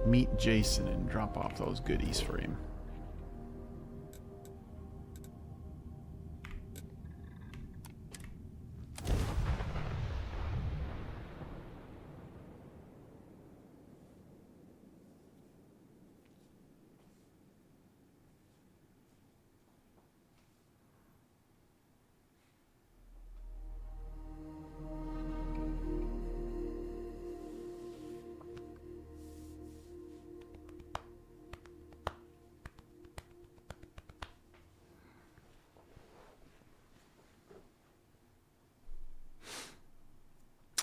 meet Jason and drop off those goodies for him.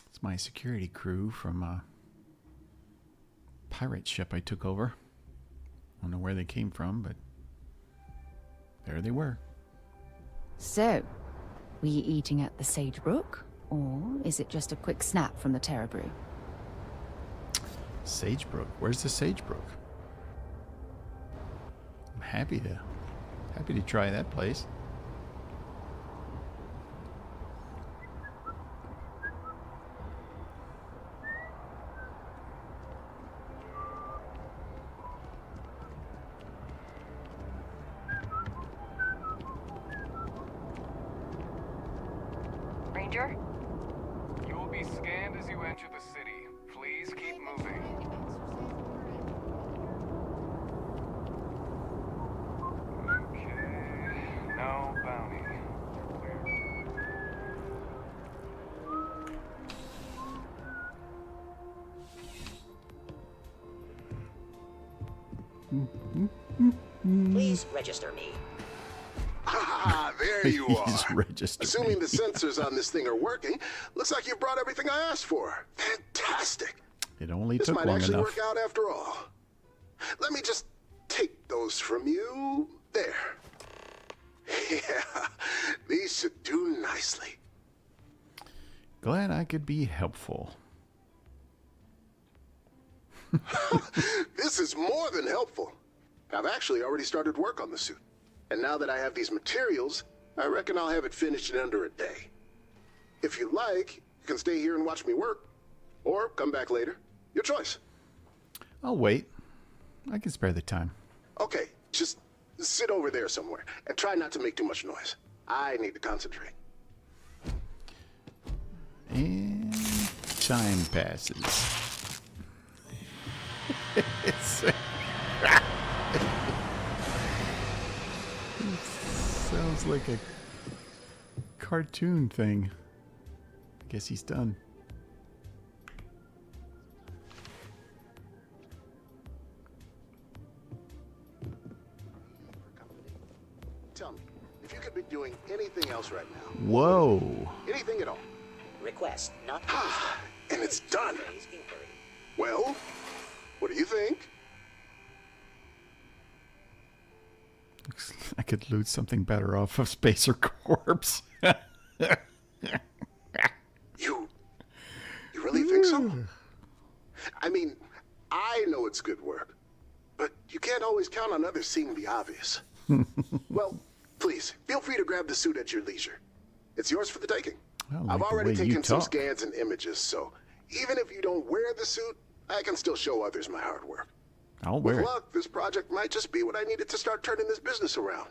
It's my security crew from a pirate ship I took over. I don't know where they came from, but there they were. So, were you eating at the Sagebrook, or is it just a quick snap from the Terror Brew? Sagebrook? Where's the Sagebrook? I'm happy to try that place. Ranger? You will be scanned as you enter the city. Please keep moving. Okay. No bounty. Please register me. Ah, there you are. Please register Assuming me. the sensors on this thing are working, looks like you brought everything I asked for. Fantastic. It only This took might long actually enough. work out after all. Let me just take those from you. There. Yeah, these should do nicely. Glad I could be helpful. This is more than helpful. I've actually already started work on the suit. And now that I have these materials, I reckon I'll have it finished in under a day. If you like, you can stay here and watch me work. Or come back later. Your choice. I'll wait. I can spare the time. Okay, just sit over there somewhere and try not to make too much noise. I need to concentrate. And time passes. It's, it sounds like a cartoon thing. I guess he's done. Tell me, if you could be doing anything else right now. Whoa. Anything at all. Request not And it's done. Well, what do you think? Looks like I could loot something better off of Spacer Corpse. You really think so? I mean, I know it's good work, but you can't always count on others seeing the obvious. Well, please, feel free to grab the suit at your leisure. It's yours for the taking. I've already taken some scans and images, so even if you don't wear the suit, I can still show others my hard work. I'll wear With it. luck, this project might just be what I needed to start turning this business around.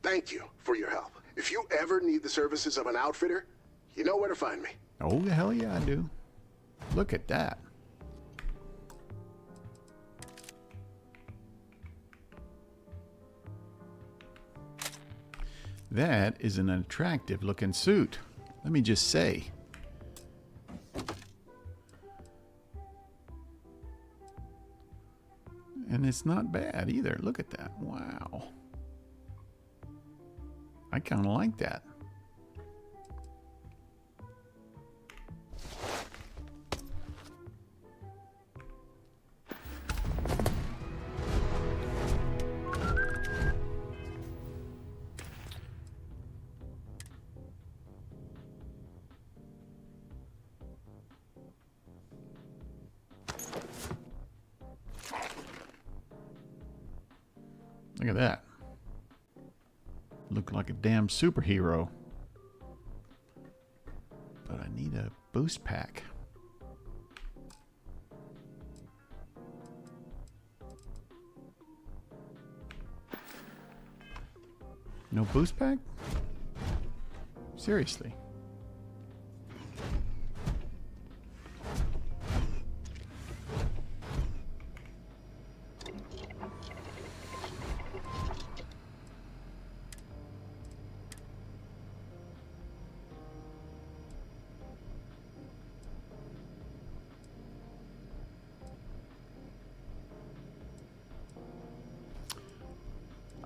Thank you for your help. If you ever need the services of an outfitter, you know where to find me. Oh, hell yeah, I do. Look at that. That is an attractive looking suit. Let me just say. And it's not bad either. Look at that. Wow. I kind of like that. Look at that. Look like a damn superhero. But I need a boost pack. No boost pack? Seriously.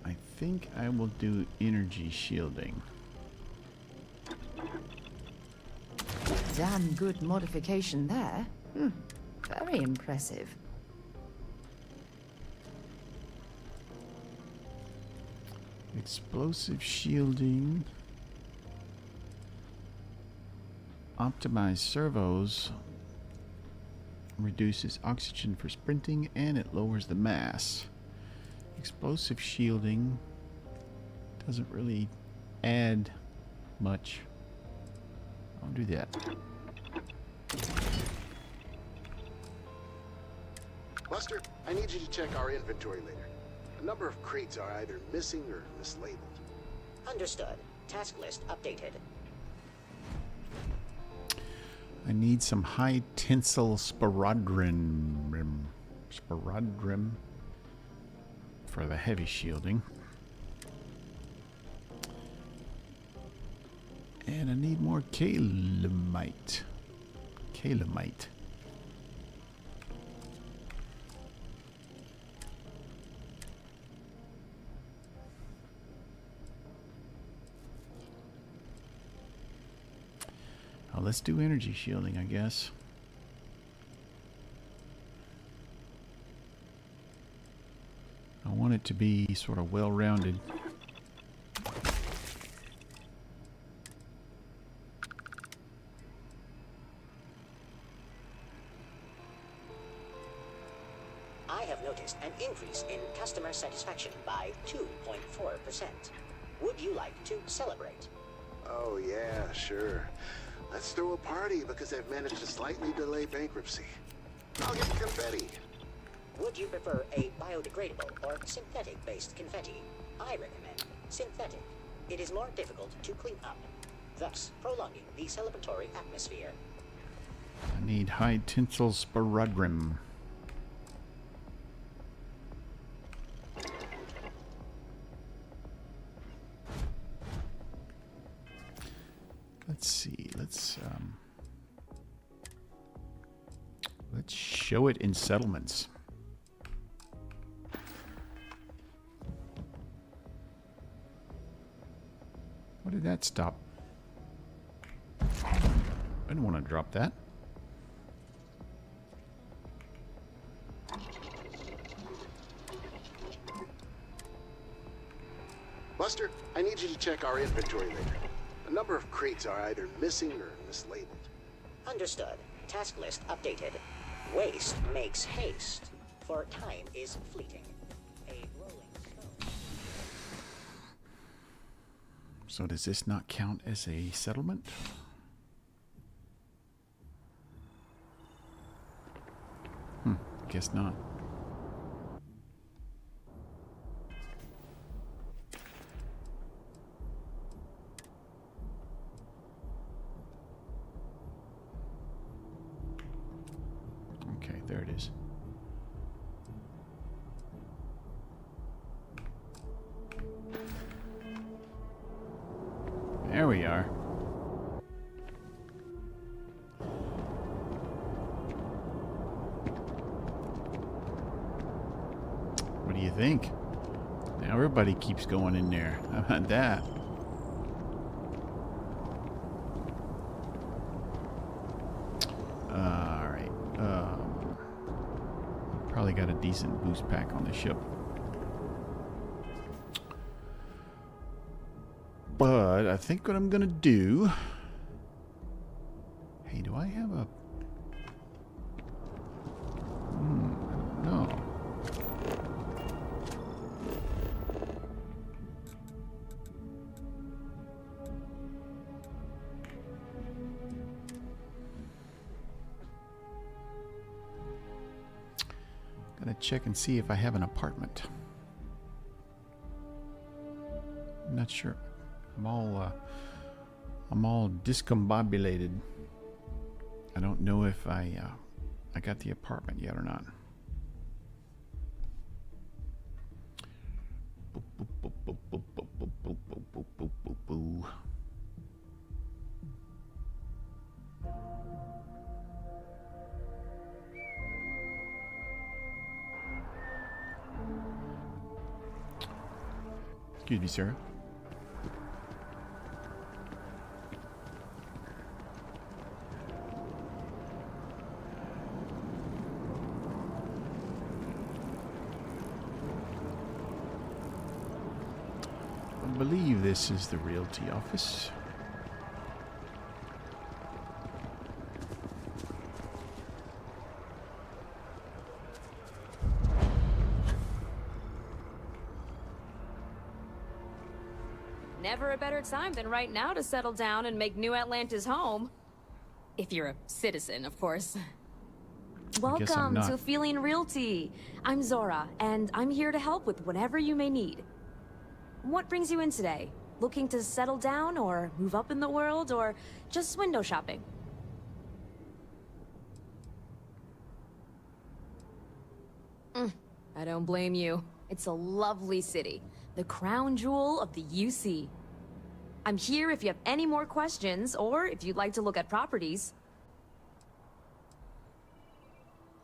I think I will do energy shielding. Damn good modification there. Very impressive. Explosive shielding. Optimized servos. Reduces oxygen for sprinting and it lowers the mass. Explosive shielding doesn't really add much. I'll do that. Lester, I need you to check our inventory later. A number of crates are either missing or mislabeled. Understood. Task list updated. I need some high tensile spirodrim for the heavy shielding. And I need more calamite. Calamite. Oh, let's do energy shielding, I guess. I want it to be sort of well-rounded. I have noticed an increase in customer satisfaction by 2.4%. Would you like to celebrate? Oh yeah, sure. Let's throw a party because I've managed to slightly delay bankruptcy. I'll get confetti. Would you prefer a biodegradable or synthetic-based confetti? I recommend synthetic. It is more difficult to clean up, thus prolonging the celebratory atmosphere. I need high tinsel sparadrim. Let's see. Let's show it in settlements. What did that stop? I didn't want to drop that. Buster, I need you to check our inventory later. A number of crates are either missing or mislabeled. Understood. Task list updated. Waste makes haste, for time is fleeting. A rolling stone. So does this not count as a settlement? Guess not. Okay, there it is. There we are. What do you think? Now everybody keeps going in there. How about that? Alright. Probably got a decent boost pack on the ship. But I think what I'm gonna do... Hey, do I have a... I don't know. Gotta check and see if I have an apartment. I'm not sure. I'm all discombobulated. I don't know if I got the apartment yet or not. Excuse me, sir. I believe this is the realty office. Never a better time than right now to settle down and make New Atlantis home. If you're a citizen, of course. Welcome to Feeling Realty. I'm Zora, and I'm here to help with whatever you may need. What brings you in today? Looking to settle down, or move up in the world, or just window shopping? I don't blame you. It's a lovely city, the crown jewel of the UC. I'm here if you have any more questions, or if you'd like to look at properties.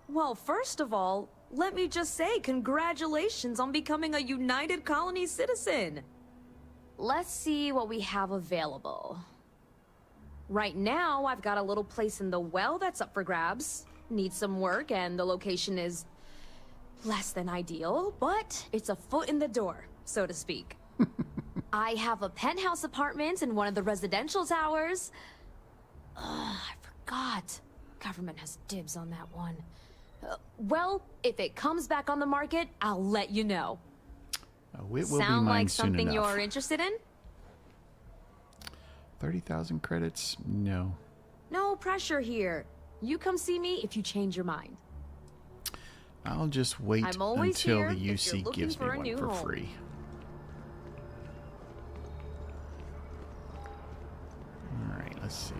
Well, first of all, let me just say congratulations on becoming a United Colony citizen. Let's see what we have available. Right now, I've got a little place in the well that's up for grabs. Needs some work, and the location is less than ideal, but it's a foot in the door, so to speak. I have a penthouse apartment in one of the residential towers. I forgot. Government has dibs on that one. Well, if it comes back on the market, I'll let you know. It will Sound be mine like soon something enough. you're interested in? 30,000 credits? No. No pressure here. You come see me if you change your mind. I'll just wait I'm always until here the if you're UC looking gives me for a one new for home. free. Alright, let's see.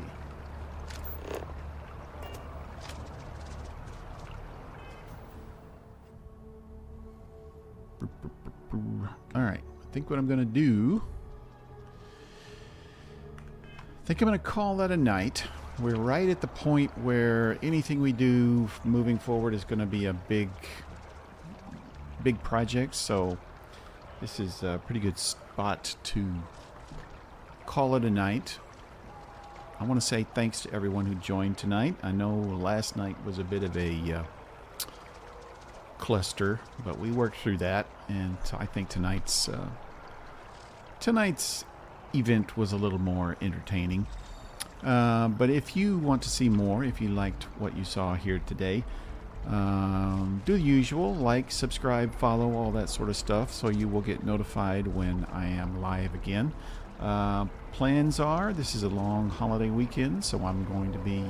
All right. I think what I'm going to do... I think I'm going to call that a night. We're right at the point where anything we do moving forward is going to be a big project. So this is a pretty good spot to call it a night. I want to say thanks to everyone who joined tonight. I know last night was a bit of a cluster, but we worked through that, and I think tonight's event was a little more entertaining. But if you want to see more, if you liked what you saw here today, do the usual, like, subscribe, follow, all that sort of stuff, so you will get notified when I am live again. Plans are, this is a long holiday weekend, so I'm going to be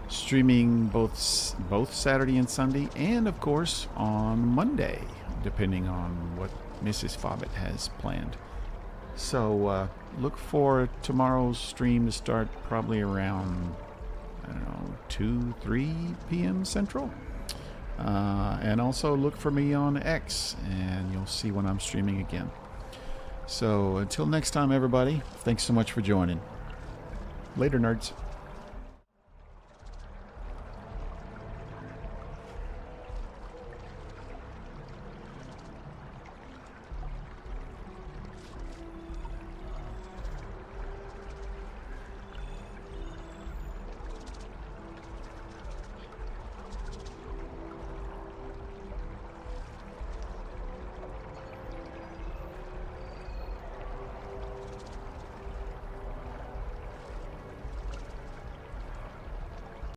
streaming both Saturday and Sunday, and of course on Monday, depending on what Mrs. Fobbit has planned. So look for tomorrow's stream to start probably around, I don't know, 2-3 p.m. Central. And also look for me on X, and you'll see when I'm streaming again. So until next time, everybody, thanks so much for joining. Later, nerds.